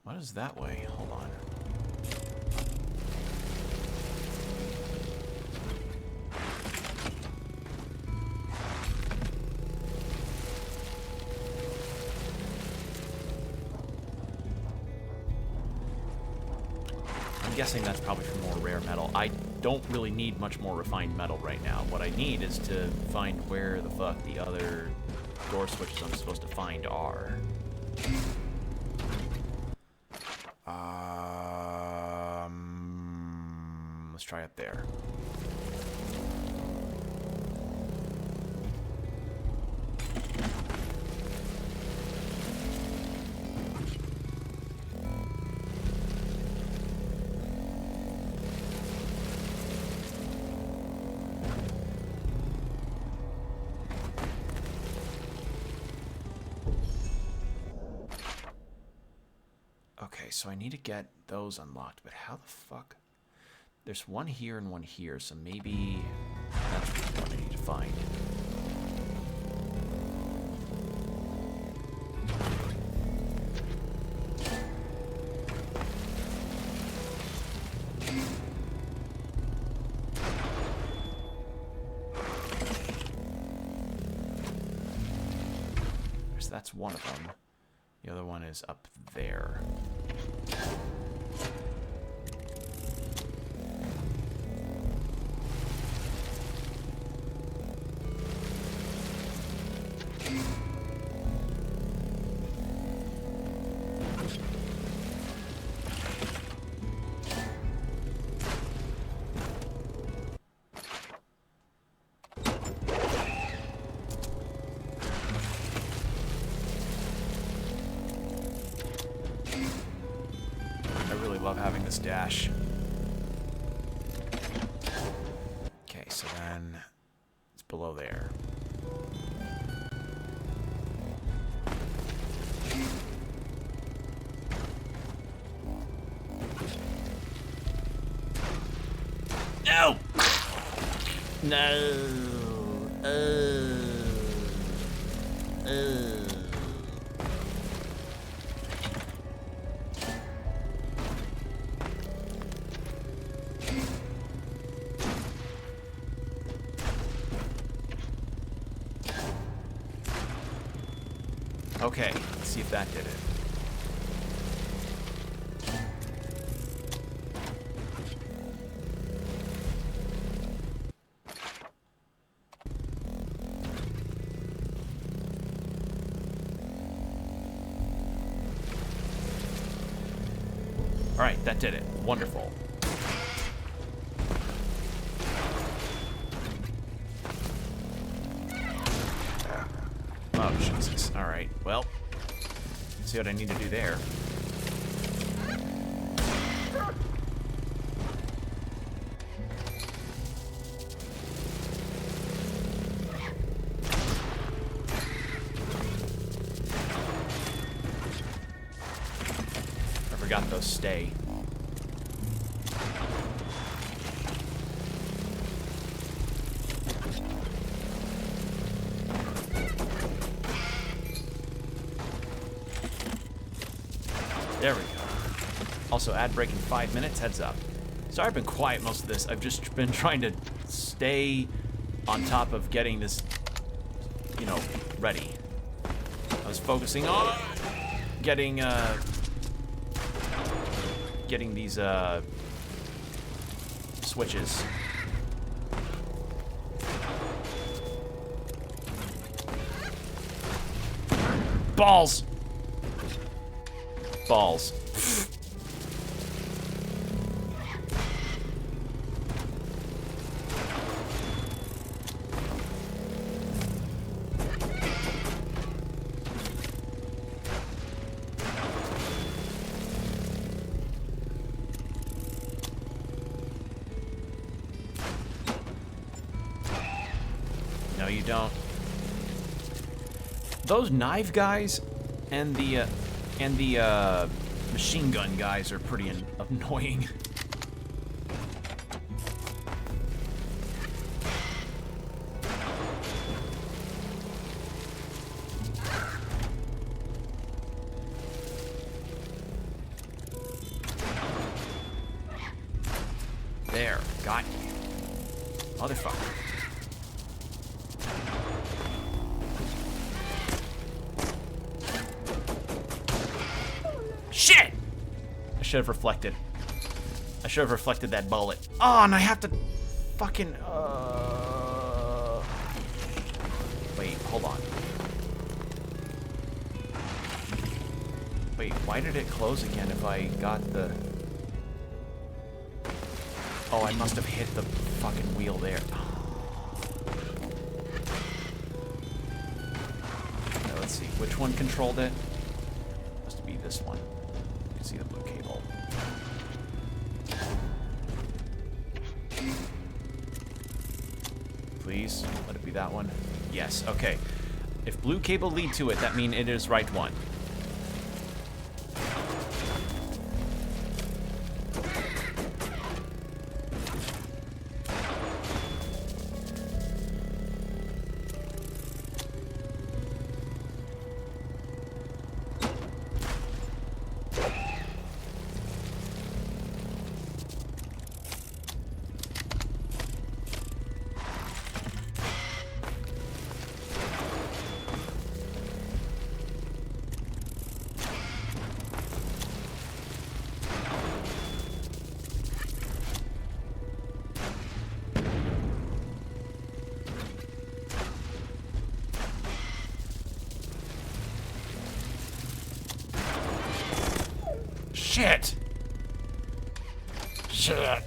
What is that way? Hold on. I'm guessing that's probably for more rare metal. I don't really need much more refined metal right now. What I need is to find where the fuck the other door switches I'm supposed to find are. Let's try up there. Okay, so I need to get those unlocked, but how the fuck? There's one here and one here, so maybe that's what I need to find. So that's one of them. The other one is up there. Love having this dash. Okay, so then it's below there. No! No! Okay, let's see if that did it. All right, that did it. Wonderful. Oh, Jesus. All right, well, see what I need to do there. I forgot those stay. There we go. Also, ad break in 5 minutes, heads up. Sorry I've been quiet most of this. I've just been trying to stay on top of getting this, you know, ready. I was focusing on getting these, switches. Balls! Balls. No, you don't. Those knife guys and the machine gun guys are pretty annoying. There, got you. Motherfucker. Shit! I should have reflected. I should have reflected that bullet. Oh, and I have to fucking, Wait, hold on. Wait, why did it close again if I got the... Oh, I must have hit the fucking wheel there. which one controlled it. Must be this one. You can see the blue cable. Please, let it be that one. Yes, okay. If blue cable lead to it, that means it is right one. Shit! Shit!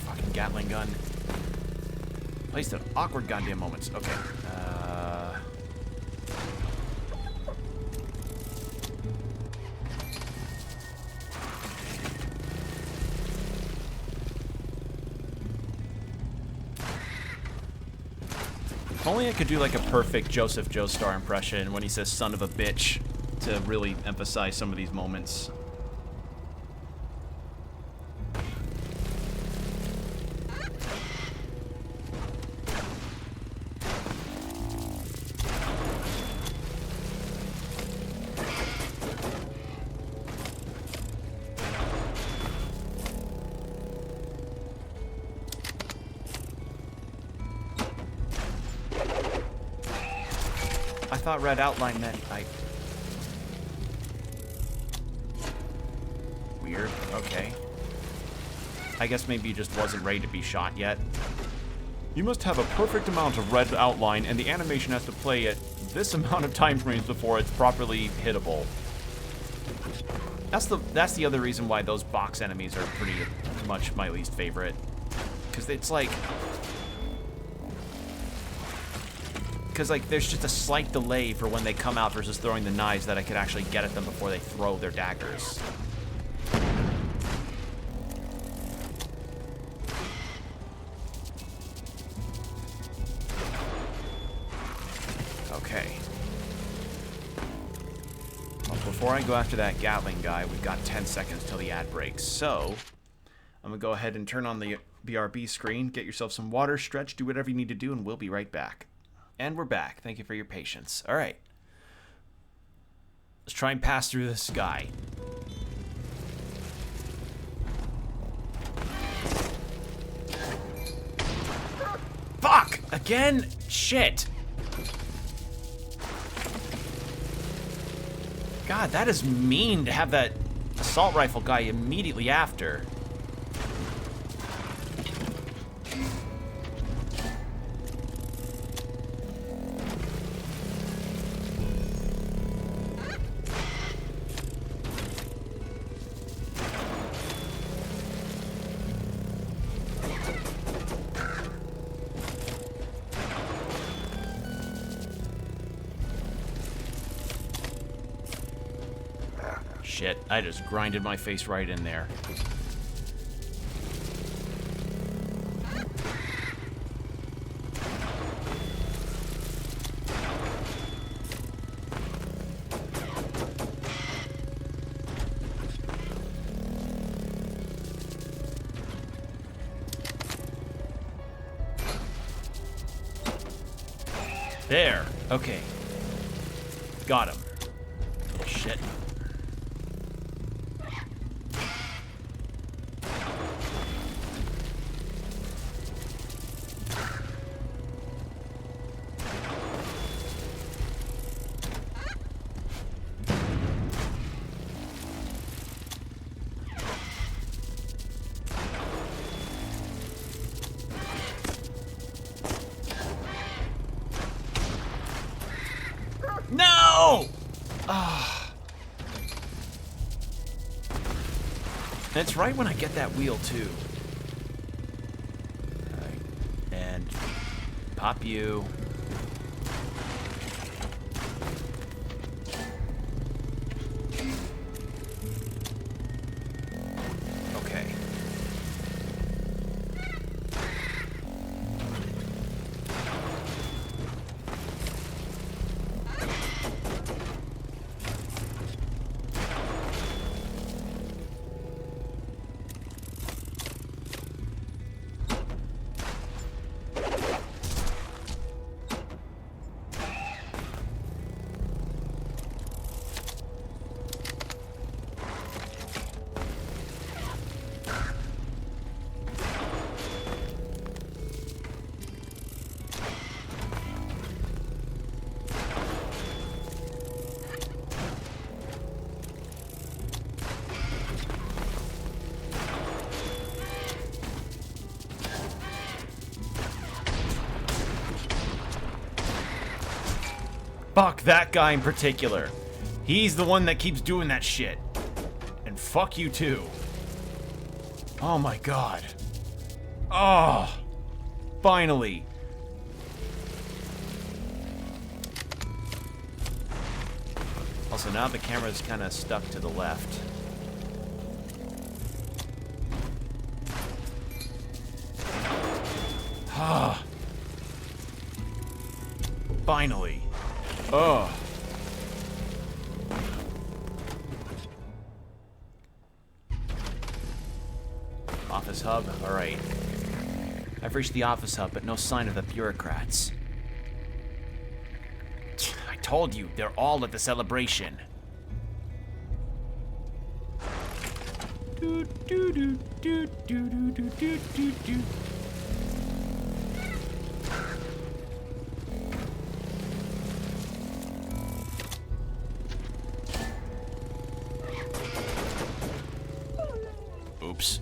Fucking Gatling gun. Placed at awkward goddamn moments. Okay. If only I could do like a perfect Joseph Joestar impression when he says son of a bitch to really emphasize some of these moments. I thought red outline meant I... Weird. Okay. I guess maybe he just wasn't ready to be shot yet. You must have a perfect amount of red outline, and the animation has to play at this amount of time frames before it's properly hittable. That's the other reason why those box enemies are pretty much my least favorite. Because it's like... Because, like, there's just a slight delay for when they come out versus throwing the knives that I could actually get at them before they throw their daggers. Okay. Well, before I go after that Gatling guy, we've got 10 seconds till the ad breaks. So, I'm going to go ahead and turn on the BRB screen, get yourself some water, stretch, do whatever you need to do, and we'll be right back. And we're back. Thank you for your patience. All right. Let's try and pass through this guy. Fuck! Again? Shit! God, that is mean to have that assault rifle guy immediately after. Shit, I just grinded my face right in there. There. Okay. Got him. Shit. No! Ah. It's right when I get that wheel, too. Alright. And pop you. Fuck that guy in particular. He's the one that keeps doing that shit. And fuck you too. Oh my god. Oh. Finally. Also, now the camera's kind of stuck to the left. Ah. Finally. Oh. Office hub? Alright. I've reached the office hub, but no sign of the bureaucrats. I told you, they're all at the celebration. Oops.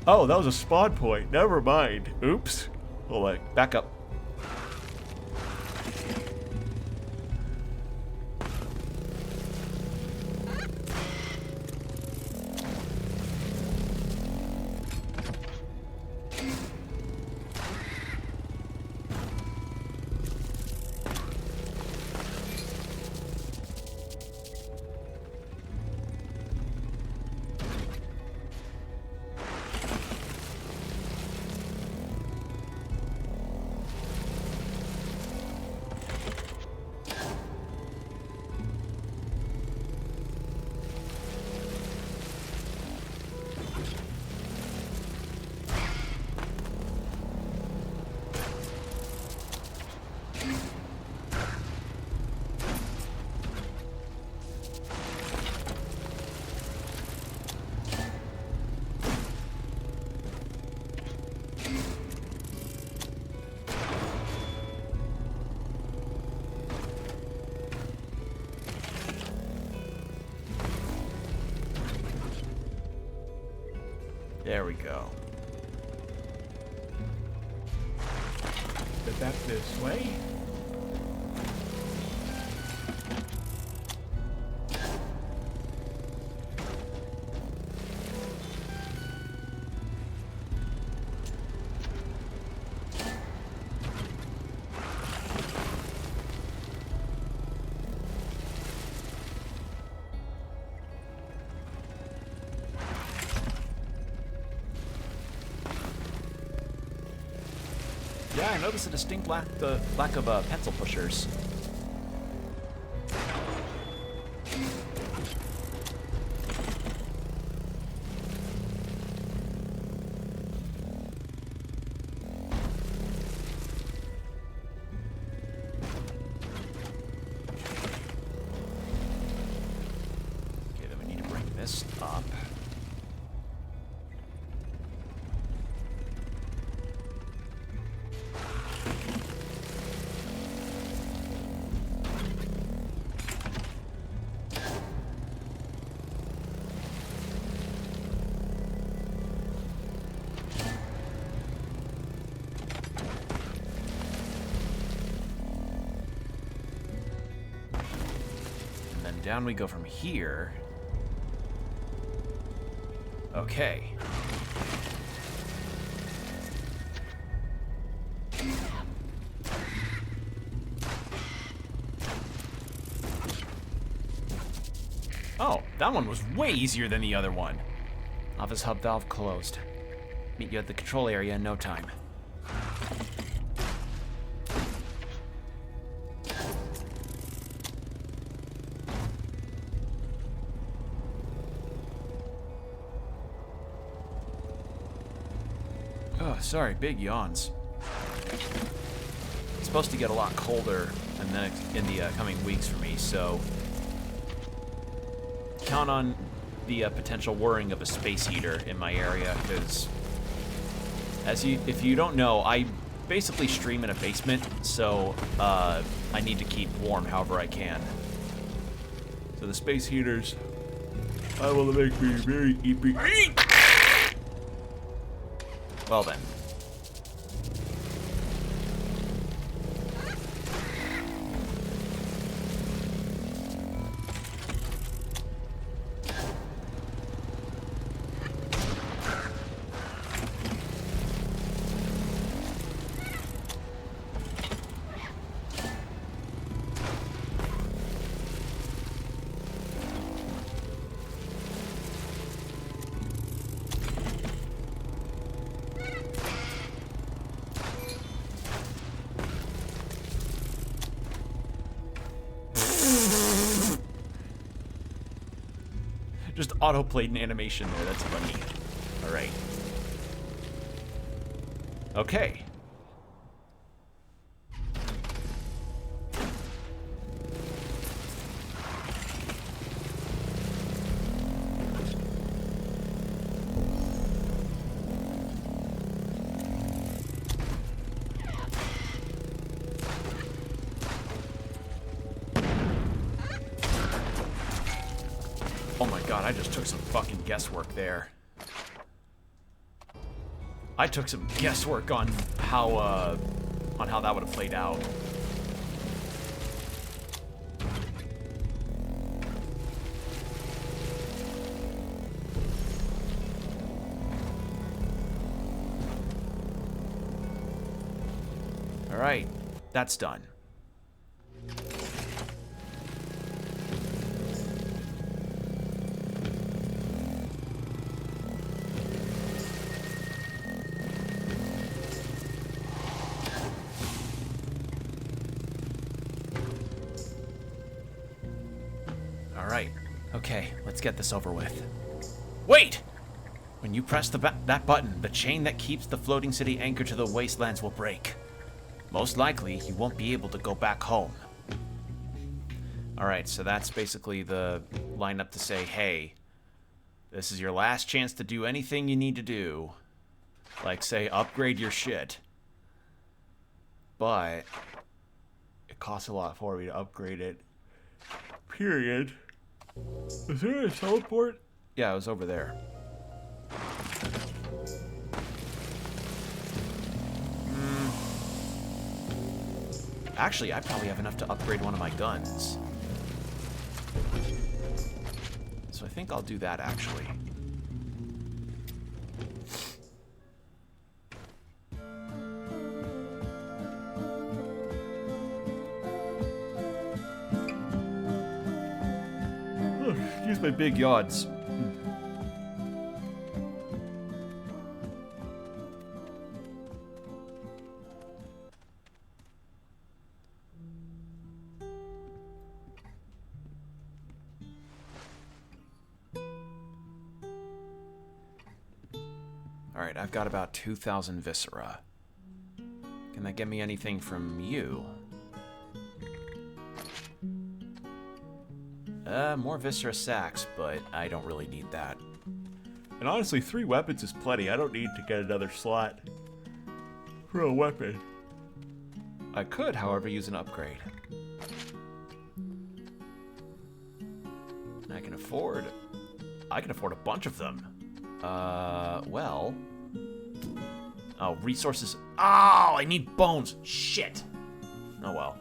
Oh, that was a spawn point. Never mind. Oops. Hold on. Back up. There we go. But back this way. Yeah, I noticed a distinct lack of pencil pushers. Okay, then we need to bring this up. Down we go from here. Okay. Oh, that one was way easier than the other one. Office hub valve closed. Meet you at the control area in no time. Oh, sorry, big yawns. It's supposed to get a lot colder in the coming weeks for me, so count on the potential whirring of a space heater in my area, because if you don't know, I basically stream in a basement, so I need to keep warm however I can. So the space heaters will make me very eepy. Well then. just auto-played an animation there. That's funny. All right. Okay. Oh my god, I just took some fucking guesswork there. I took some guesswork on how that would have played out. All right, that's done. Alright, okay, let's get this over with. Wait! When you press that button, the chain that keeps the floating city anchored to the wastelands will break. Most likely, you won't be able to go back home. Alright, so that's basically the lineup to say, hey, this is your last chance to do anything you need to do. Like, say, upgrade your shit. But it costs a lot for me to upgrade it. Period. Is there a teleport? Yeah, it was over there. Actually, I probably have enough to upgrade one of my guns. So I think I'll do that, actually. Excuse my big yawns. Alright, I've got about 2,000 viscera. Can that get me anything from you? More viscera sacks, but I don't really need that. And honestly, 3 weapons is plenty. I don't need to get another slot for a weapon. I could, however, use an upgrade. I can afford a bunch of them. Well. Oh, resources. Oh, I need bones. Shit. Oh well.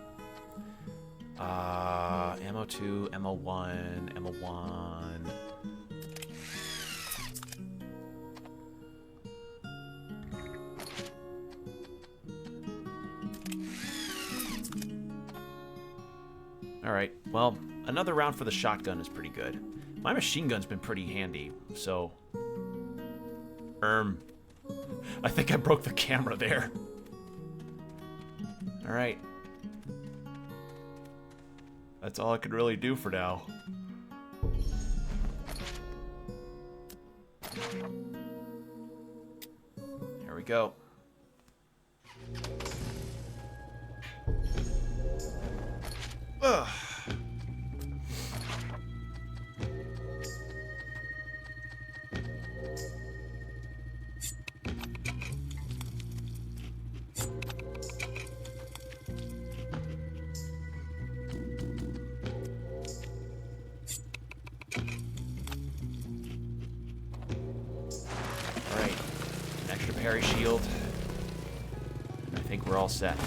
Ammo 2, ammo 1, ammo 1. Alright, well, another round for the shotgun is pretty good. My machine gun's been pretty handy, so... I think I broke the camera there. Alright. That's all I could really do for now. Here we go. Ugh. Parry shield. I think we're all set.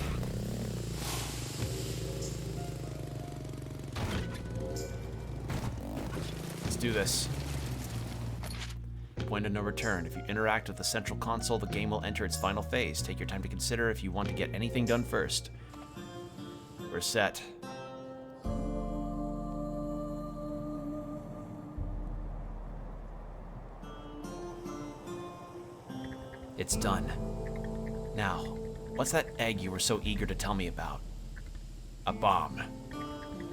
Let's do this. Point of no return. If you interact with the central console, the game will enter its final phase. Take your time to consider if you want to get anything done first. We're set. It's done. Now, what's that egg you were so eager to tell me about? A bomb.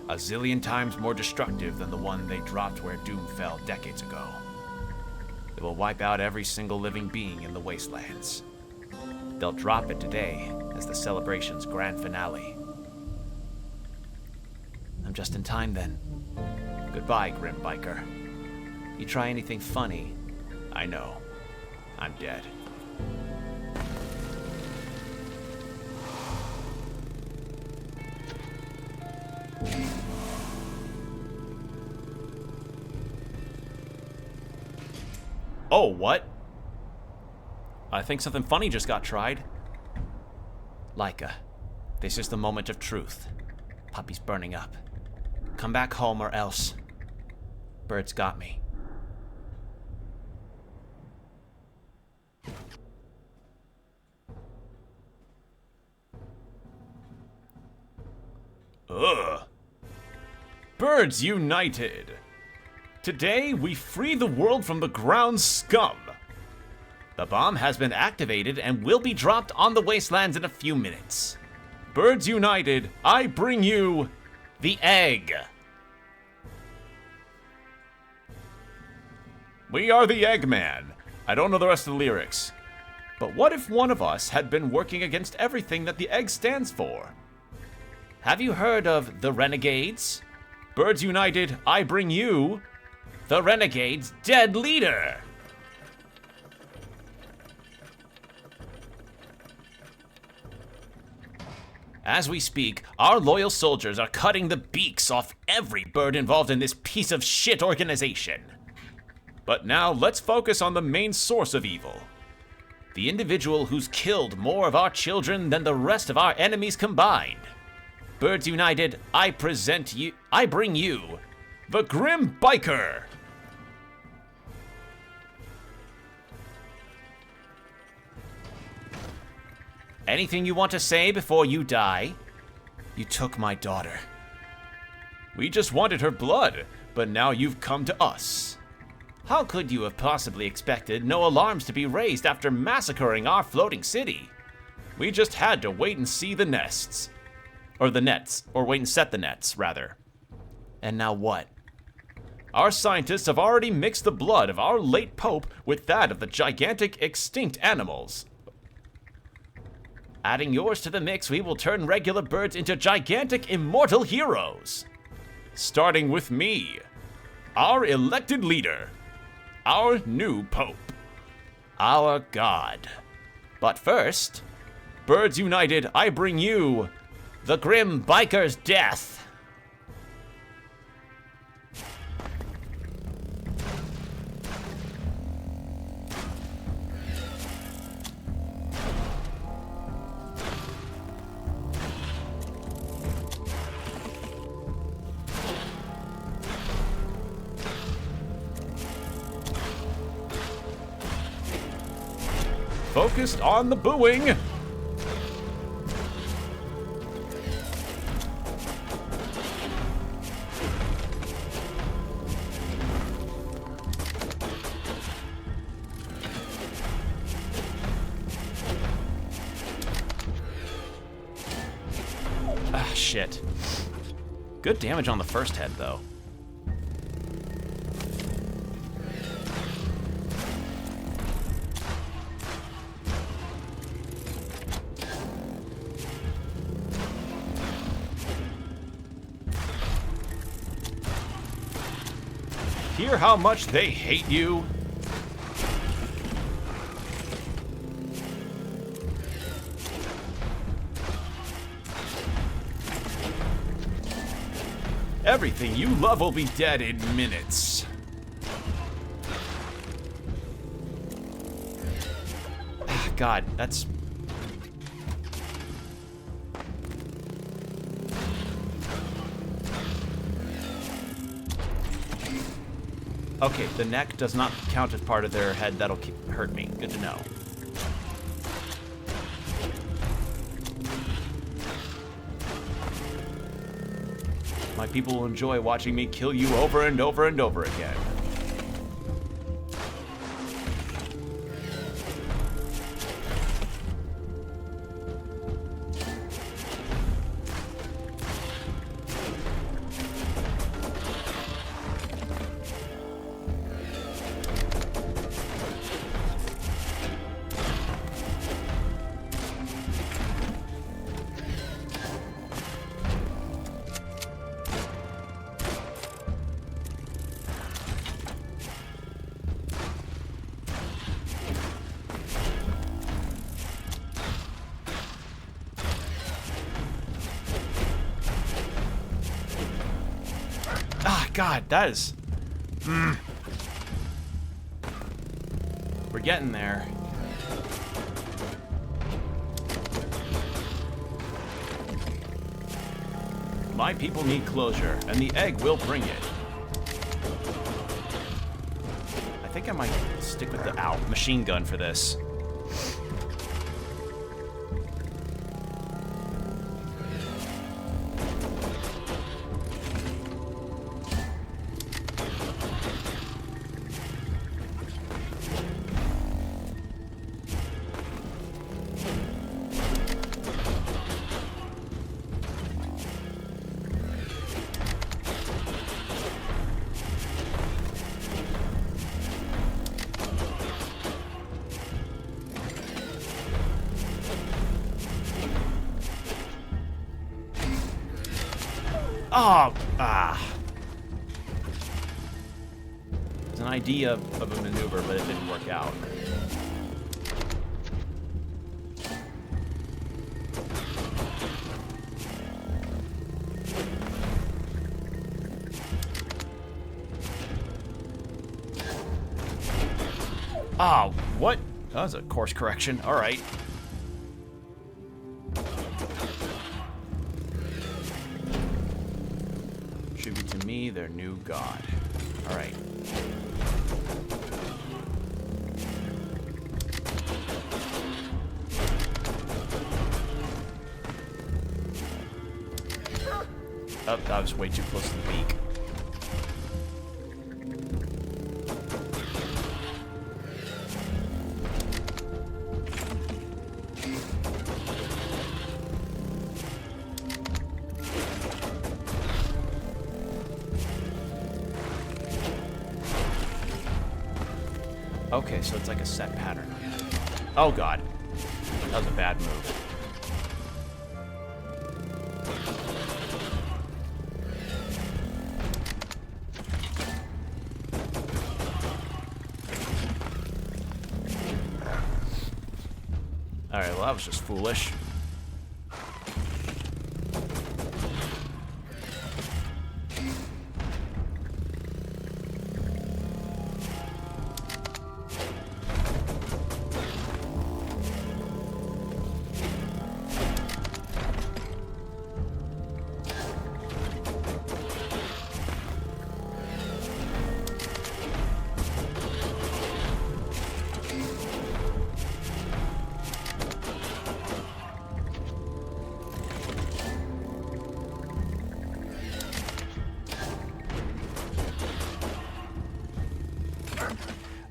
A zillion times more destructive than the one they dropped where Doom fell decades ago. It will wipe out every single living being in the wastelands. They'll drop it today as the celebration's grand finale. I'm just in time then. Goodbye, Grim Biker. You try anything funny, I know. I'm dead. Oh, what? I think something funny just got tried. Laika, this is the moment of truth. Puppy's burning up. Come back home or else. Bird's got me. Ugh. Birds United. Today, we free the world from the ground scum. The bomb has been activated and will be dropped on the wastelands in a few minutes. Birds United, I bring you the egg. We are the Eggman. I don't know the rest of the lyrics. But what if one of us had been working against everything that the egg stands for? Have you heard of the Renegades? Birds United, I bring you the Renegades' dead leader. As we speak, our loyal soldiers are cutting the beaks off every bird involved in this piece of shit organization. But now let's focus on the main source of evil. The individual who's killed more of our children than the rest of our enemies combined. Birds United, I bring you the Grim Biker. Anything you want to say before you die? You took my daughter. We just wanted her blood, but now you've come to us. How could you have possibly expected no alarms to be raised after massacring our floating city? We just had to wait and see the nests. Or the nets, or wait and set the nets, rather. And now what? Our scientists have already mixed the blood of our late Pope with that of the gigantic extinct animals. Adding yours to the mix, we will turn regular birds into gigantic immortal heroes. Starting with me, our elected leader, our new Pope, our God. But first, Birds United, I bring you the Grim Biker's death. Focused on the booing. Ah, shit. Good damage on the first head, though. Hear how much they hate you? Everything you love will be dead in minutes. God, that's... Okay, the neck does not count as part of their head. That'll hurt me. Good to know. My people will enjoy watching me kill you over and over and over again. God, that is... We're getting there. My people need closure, and the egg will bring it. I think I might stick with the machine gun for this. Oh, It's an idea of a maneuver, but it didn't work out. Oh, what? That was a course correction. All right. Tribute to me, their new god. All right. Oh, that was way too close to the beak. Okay, so it's like a set pattern. Oh god. That was a bad move. Alright, well that was just foolish.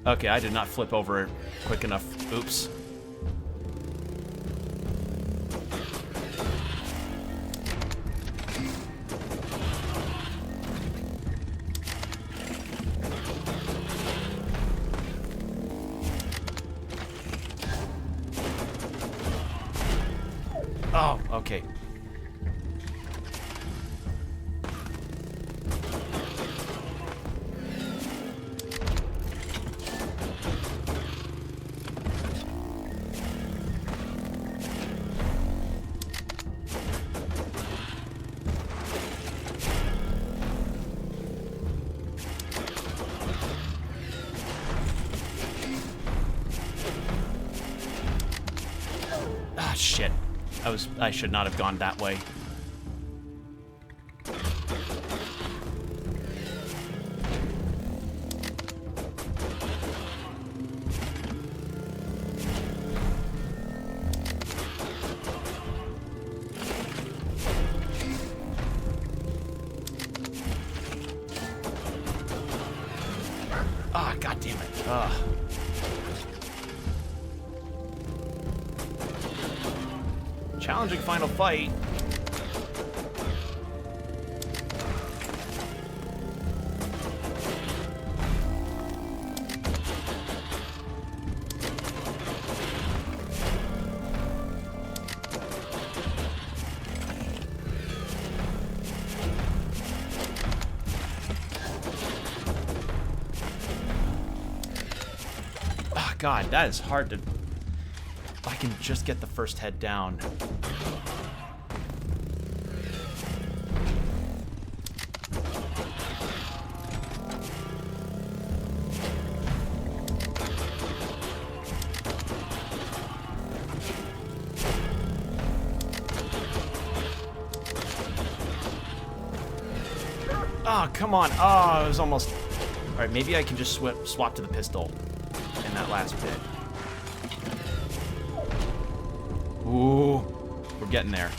Okay, I did not flip over quick enough. Oops. Oh, okay. Ah, shit. I should not have gone that way. Ah, god damn it. Ugh. Challenging final fight. Ah, God, that is hard to... If I can just get the first head down. Oh, come on. Oh, it was almost... All right, maybe I can just swap to the pistol in that last bit. Ooh, we're getting there.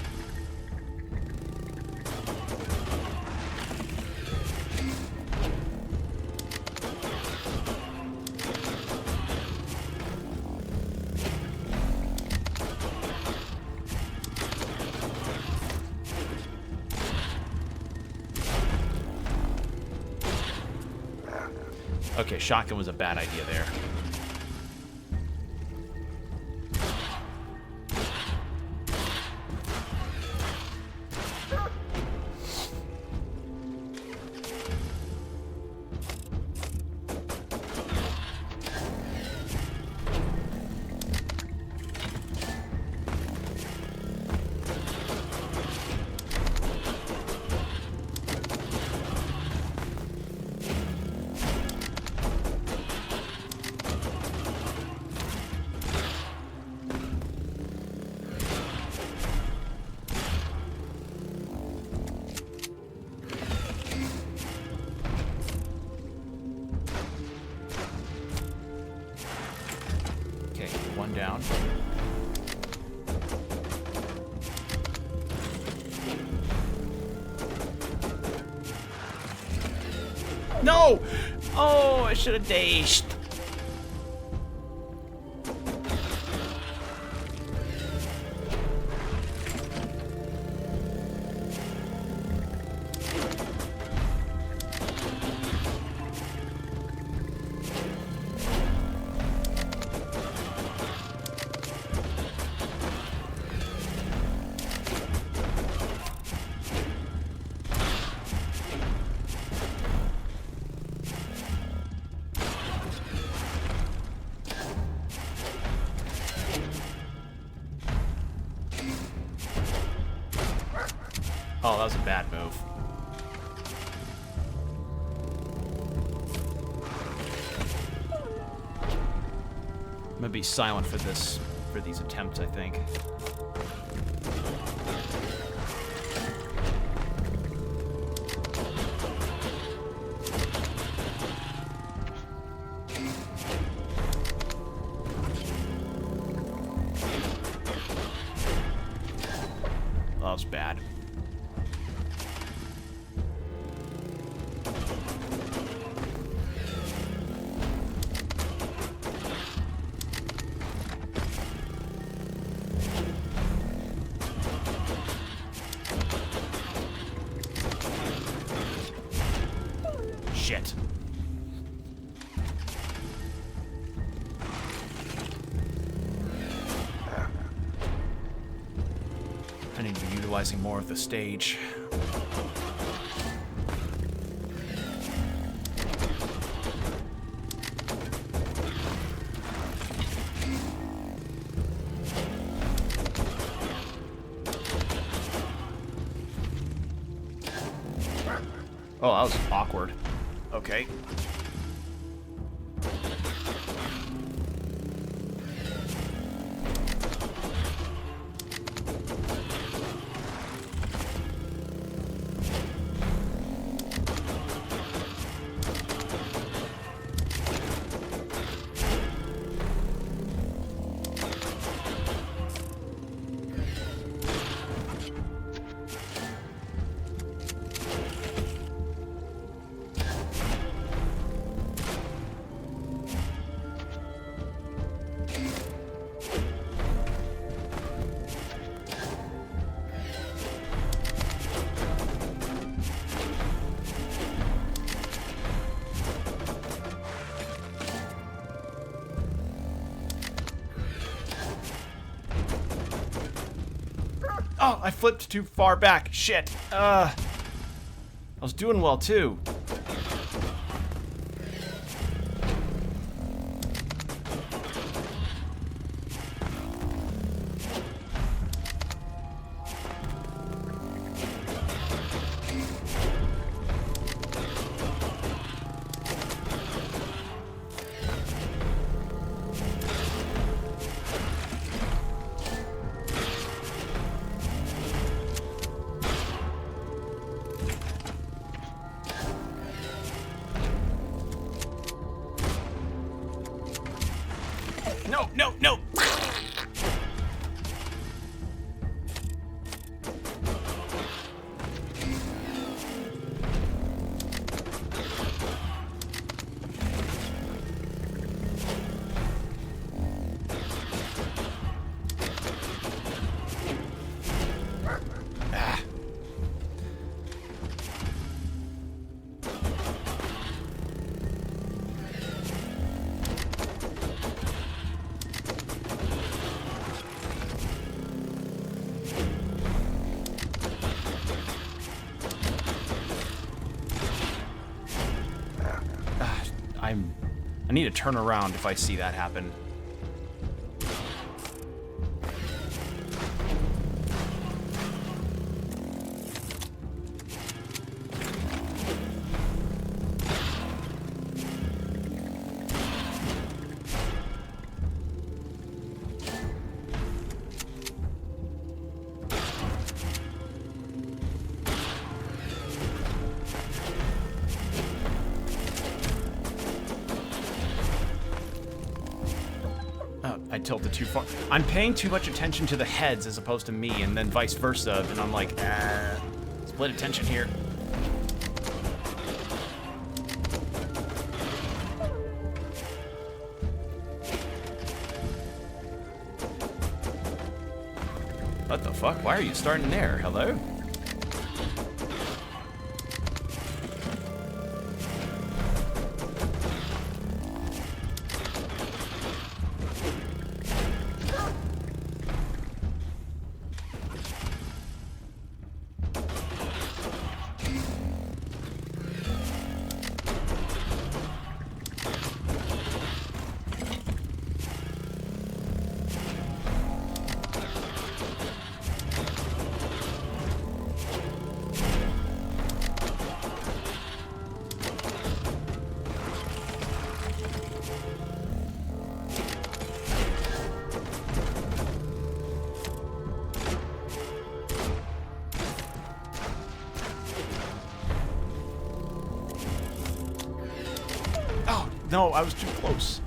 Okay, shotgun was a bad idea there. One down. No! Oh, I should have dashed. Oh, that was a bad move. I'm gonna be silent for these attempts, I think. Oh, that was bad. Shit. I need to be utilizing more of the stage. Oh, that was awkward. Okay. Oh, I flipped too far back. Shit. I was doing well, too. No, no, no! I need to turn around if I see that happen. I tilted too far. I'm paying too much attention to the heads as opposed to me, and then vice versa, and I'm like, split attention here. What the fuck? Why are you starting there? Hello? No, I was too close.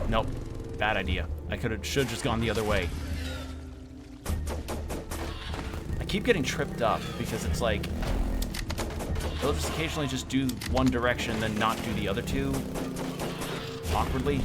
Nope. Bad idea. I should have just gone the other way. I keep getting tripped up because it's like they'll just occasionally just do one direction, then not do the other two awkwardly.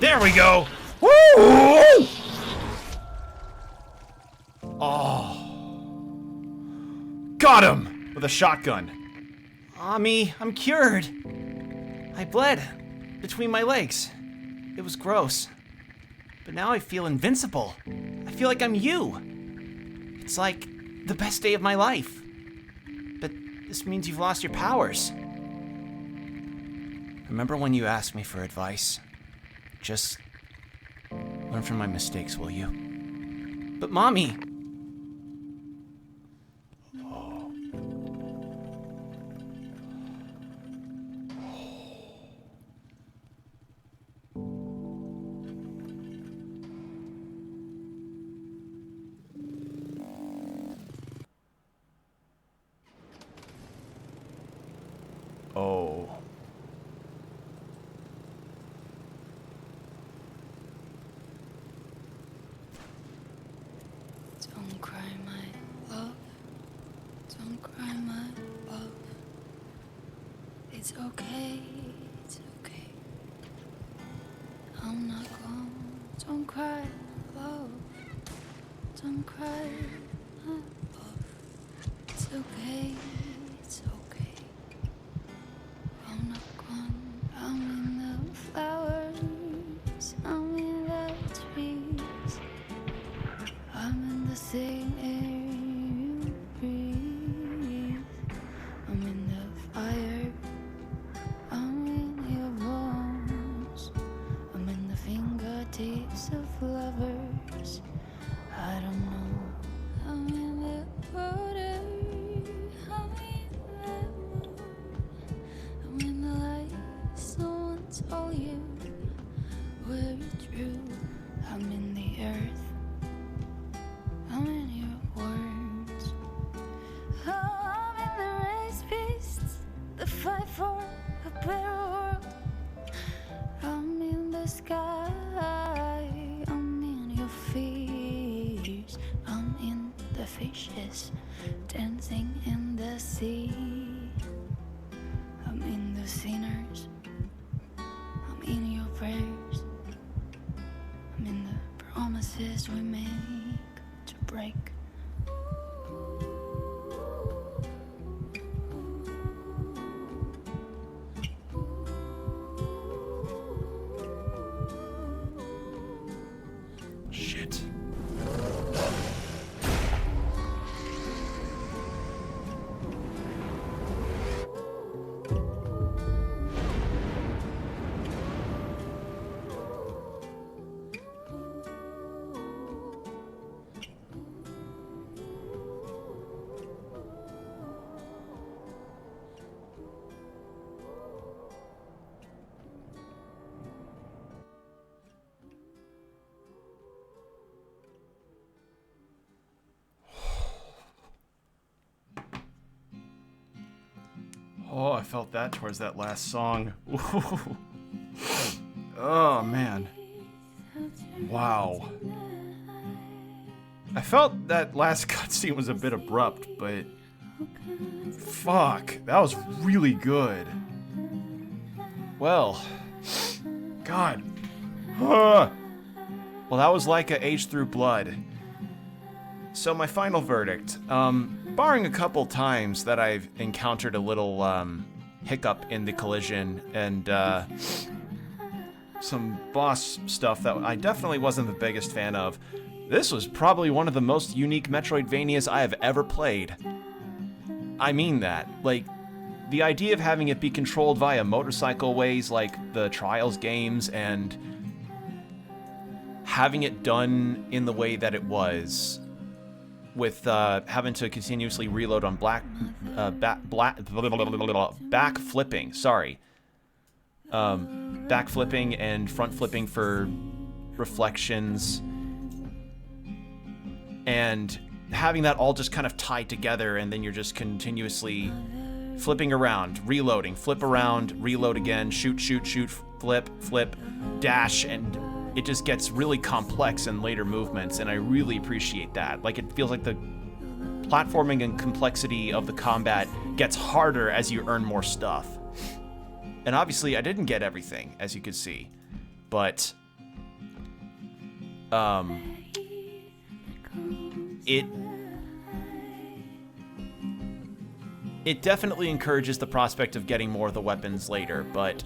There we go! Woo! Oh. Got him! With a shotgun. Aw, me, I'm cured. I bled between my legs. It was gross. But now I feel invincible. I feel like I'm you. It's like the best day of my life. But this means you've lost your powers. Remember when you asked me for advice? Just learn from my mistakes, will you? But Mommy! Oh. Don't cry, my love. Don't cry, my love. It's okay, it's okay. I'm not gone. Don't cry, love. Don't cry, my love. It's okay, it's okay. I'm not gone. I'm in the flowers. I'm in the trees. I'm in the same air you breathe. I'm in the fire. I'm in your bones. I'm in the fingertips of lovers. I don't know. I'm in the water. I'm in the moon. I'm in the light someone told you were true. I'm in the earth. I'm in your words. I'm in the race beasts, the fight for a better world. I'm in the sky. I'm in your fears. I'm in the fishes dancing in the sea. I'm in the sinners. I'm in your prayers. I'm in the promises we make to break. Shit. Oh, I felt that towards that last song. Ooh. Oh, man. Wow. I felt that last cutscene was a bit abrupt, but... fuck, that was really good. Well... God. Well, that was Laika Age Through Blood. So my final verdict. Barring a couple times that I've encountered a little hiccup in the collision and some boss stuff that I definitely wasn't the biggest fan of, this was probably one of the most unique Metroidvanias I have ever played. I mean that. Like, the idea of having it be controlled via motorcycle ways like the Trials games and having it done in the way that it was, with having to continuously reload on back flipping. Sorry, back flipping and front flipping for reflections, and having that all just kind of tied together, and then you're just continuously flipping around, reloading, flip around, reload again, shoot, shoot, shoot, flip, flip, dash, and it just gets really complex in later movements, and I really appreciate that. Like, it feels like the platforming and complexity of the combat gets harder as you earn more stuff. And obviously, I didn't get everything, as you could see, but it definitely encourages the prospect of getting more of the weapons later, but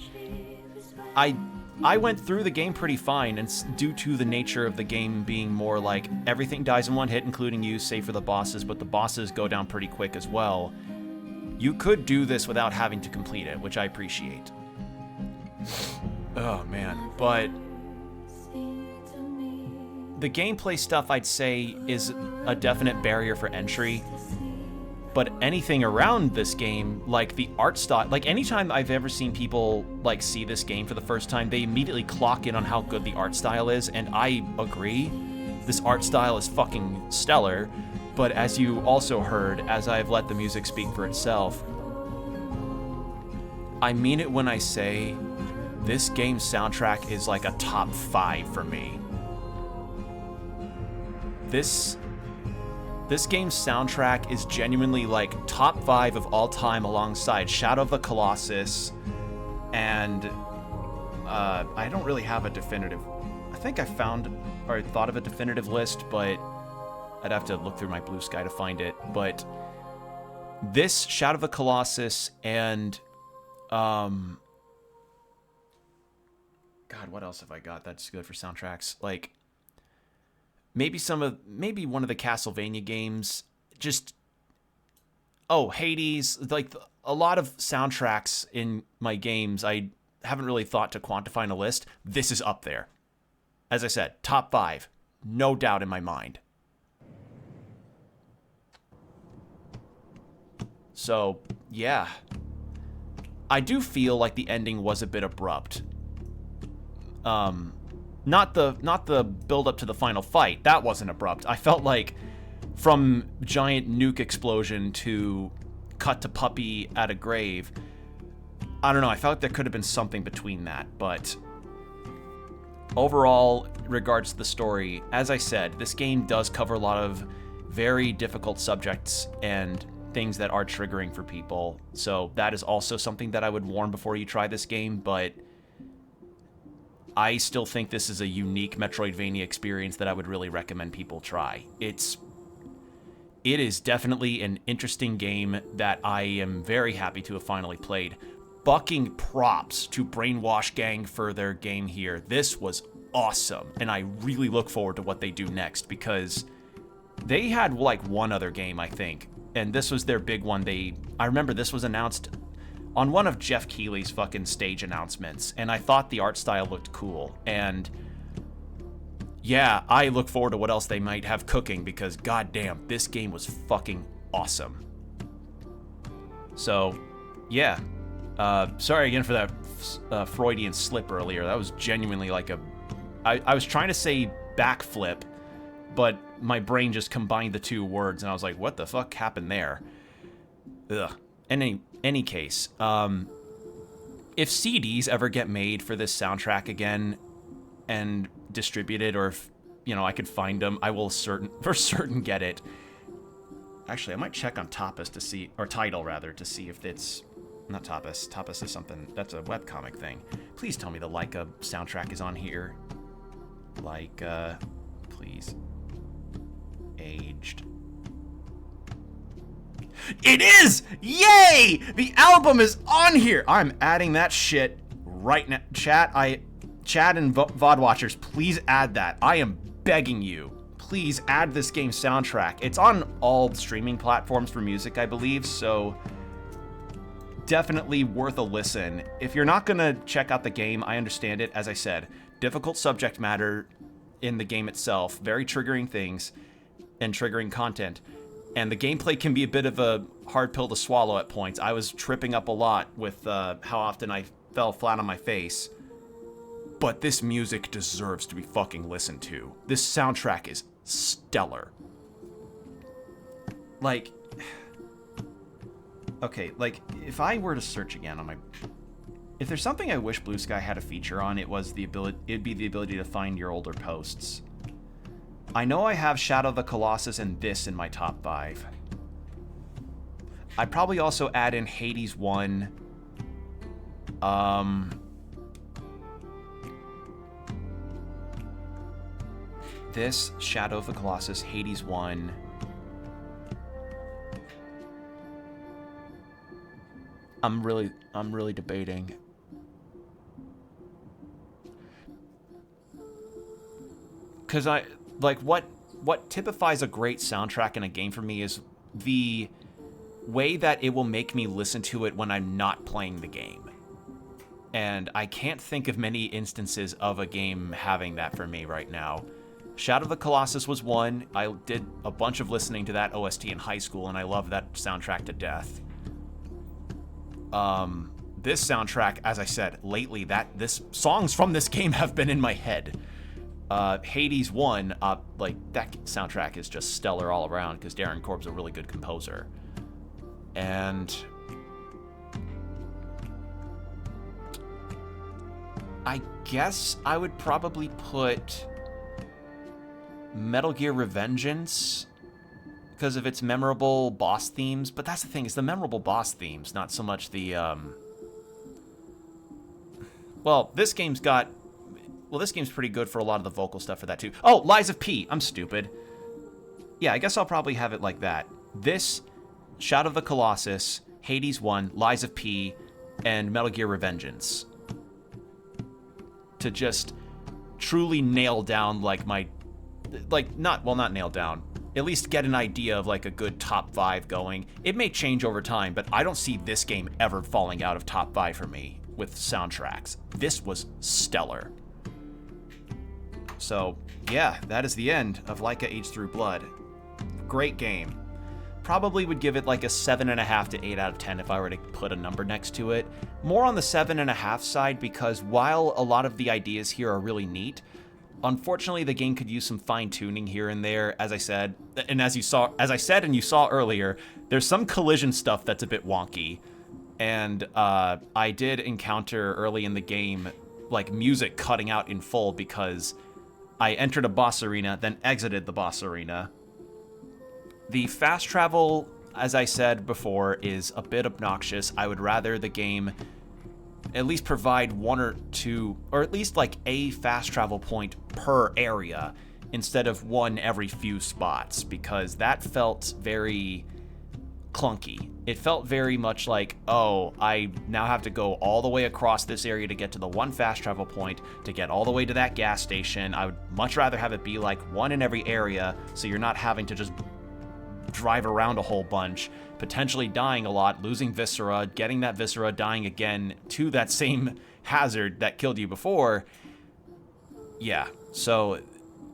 I went through the game pretty fine, and due to the nature of the game being more like everything dies in one hit, including you, save for the bosses, but the bosses go down pretty quick as well. You could do this without having to complete it, which I appreciate. Oh, man. But the gameplay stuff, I'd say, is a definite barrier for entry. But anything around this game, like the art style, like anytime I've ever seen people like see this game for the first time, they immediately clock in on how good the art style is, and I agree. This art style is fucking stellar, but as you also heard, as I've let the music speak for itself, I mean it when I say this game's soundtrack is like a top 5 for me. This game's soundtrack is genuinely like top 5 of all time alongside Shadow of the Colossus and I don't really have a definitive. I think I found or thought of a definitive list, but I'd have to look through my blue sky to find it. But this, Shadow of the Colossus, and God, what else have I got that's good for soundtracks? Like maybe one of the Castlevania games. Just Hades. Like a lot of soundtracks in my games, I haven't really thought to quantify in a list. This is up there. As I said, top 5, no doubt in my mind. So yeah, I do feel like the ending was a bit abrupt. Not the build up to the final fight. That wasn't abrupt. I felt like from giant nuke explosion to cut to puppy at a grave, I don't know, I felt like there could have been something between that, but overall, regards to the story, as I said, this game does cover a lot of very difficult subjects and things that are triggering for people. So that is also something that I would warn before you try this game, but I still think this is a unique Metroidvania experience that I would really recommend people try. It is definitely an interesting game that I am very happy to have finally played. Bucking props to Brainwash Gang for their game here. This was awesome, and I really look forward to what they do next, because they had like one other game, I think, and this was their big one. I remember this was announced on one of Jeff Keighley's fucking stage announcements, and I thought the art style looked cool, and yeah, I look forward to what else they might have cooking, because goddamn, this game was fucking awesome. So, yeah. Sorry again for that Freudian slip earlier. That was genuinely like I was trying to say backflip, but my brain just combined the two words, and I was like, what the fuck happened there? Ugh. In any case, if CDs ever get made for this soundtrack again and distributed, or if, I could find them, I will for certain get it. Actually, I might check on Tapas to see, or Tidal rather, to see if it's not Tapas. Tapas is something, that's a webcomic thing. Please tell me the Laika soundtrack is on here. Laika, please. Aged. It is! Yay! The album is on here! I'm adding that shit right now. Chat and VOD watchers, please add that. I am begging you. Please add this game's soundtrack. It's on all streaming platforms for music, I believe, so definitely worth a listen. If you're not gonna check out the game, I understand it. As I said, difficult subject matter in the game itself, very triggering things and triggering content. And the gameplay can be a bit of a hard pill to swallow at points. I was tripping up a lot with how often I fell flat on my face. But this music deserves to be fucking listened to. This soundtrack is stellar. Like, okay, like, if I were to search again on my... If there's something I wish Blue Sky had a feature on, it'd be the ability to find your older posts. I know I have Shadow of the Colossus and this in my top 5. I'd probably also add in Hades 1. This, Shadow of the Colossus, Hades 1. I'm really debating. Cause what typifies a great soundtrack in a game for me is the way that it will make me listen to it when I'm not playing the game. And I can't think of many instances of a game having that for me right now. Shadow of the Colossus was one. I did a bunch of listening to that OST in high school, and I love that soundtrack to death. This soundtrack, as I said, lately, this songs from this game have been in my head. Hades 1, like, that soundtrack is just stellar all around, because Darren Korb's a really good composer. And I guess I would probably put Metal Gear Revengeance because of its memorable boss themes. But that's the thing, it's the memorable boss themes, not so much the, well, this game's pretty good for a lot of the vocal stuff for that too. Oh, Lies of P. I'm stupid. Yeah, I guess I'll probably have it like that. This, Shadow of the Colossus, Hades 1, Lies of P, and Metal Gear Revengeance. To just truly nail down, like, not nail down, at least get an idea of, like, a good top 5 going. It may change over time, but I don't see this game ever falling out of top 5 for me with soundtracks. This was stellar. So, yeah, that is the end of Laika Age Through Blood. Great game. Probably would give it like a 7.5 to 8 out of 10 if I were to put a number next to it. More on the 7.5 side because while a lot of the ideas here are really neat, unfortunately the game could use some fine-tuning here and there, as I said. And as I said and you saw earlier, there's some collision stuff that's a bit wonky. And I did encounter early in the game like music cutting out in full because I entered a boss arena, then exited the boss arena. The fast travel, as I said before, is a bit obnoxious. I would rather the game at least provide one or two, or at least like a fast travel point per area instead of one every few spots, because that felt very clunky. It felt very much like, oh, I now have to go all the way across this area to get to the one fast travel point, to get all the way to that gas station. I would much rather have it be like one in every area, so you're not having to just drive around a whole bunch, potentially dying a lot, losing viscera, getting that viscera, dying again to that same hazard that killed you before. Yeah, so,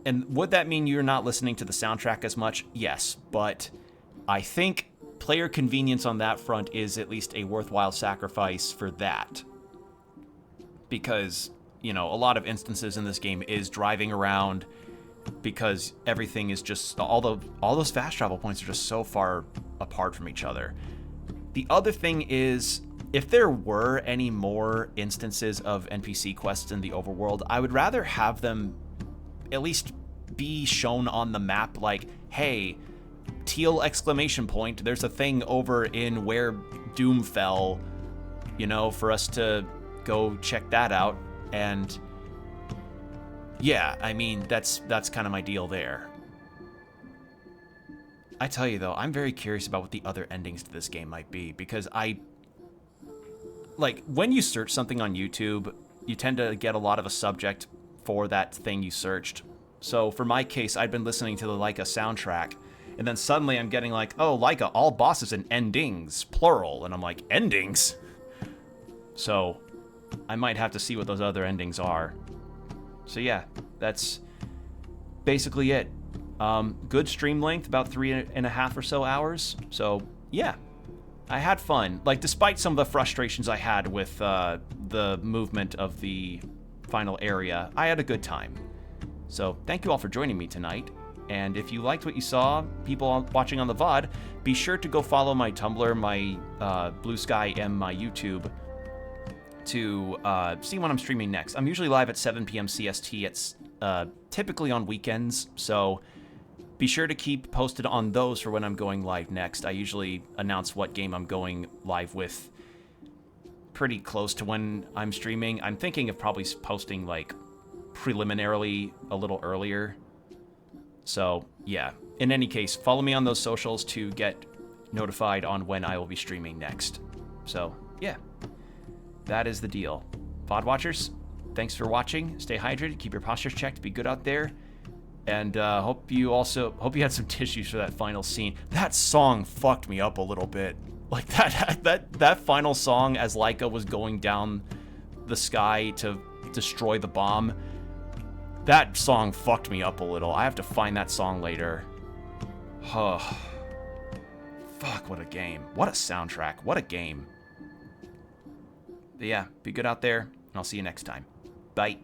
and would that mean you're not listening to the soundtrack as much? Yes, but I think player convenience on that front is at least a worthwhile sacrifice for that. Because, you know, a lot of instances in this game is driving around because everything is just, all those fast travel points are just so far apart from each other. The other thing is, if there were any more instances of NPC quests in the overworld, I would rather have them at least be shown on the map, like, hey, teal exclamation point, there's a thing over in where Doom fell, you know, for us to go check that out. And yeah, I mean, that's kind of my deal there. I tell you though, I'm very curious about what the other endings to this game might be, because like, when you search something on YouTube, you tend to get a lot of a subject for that thing you searched. So for my case, I'd been listening to the Laika soundtrack, and then suddenly I'm getting like, oh, Laika, all bosses and endings, plural, and I'm like, endings? So I might have to see what those other endings are. So yeah, that's basically it. Good stream length, about 3.5 or so hours. So yeah, I had fun. Like, despite some of the frustrations I had with the movement of the final area, I had a good time. So thank you all for joining me tonight. And if you liked what you saw, people watching on the VOD, be sure to go follow my Tumblr, my Blue Sky, and my YouTube to see when I'm streaming next. I'm usually live at 7 p.m. CST. It's typically on weekends, so be sure to keep posted on those for when I'm going live next. I usually announce what game I'm going live with pretty close to when I'm streaming. I'm thinking of probably posting, like, preliminarily a little earlier. So, yeah. In any case, follow me on those socials to get notified on when I will be streaming next. So, yeah. That is the deal. VOD watchers, thanks for watching. Stay hydrated, keep your postures checked, be good out there. And hope you had some tissues for that final scene. That song fucked me up a little bit. Like, that final song as Laika was going down the sky to destroy the bomb. That song fucked me up a little. I have to find that song later. Huh. Fuck, what a game. What a soundtrack. What a game. But yeah, be good out there, and I'll see you next time. Bye.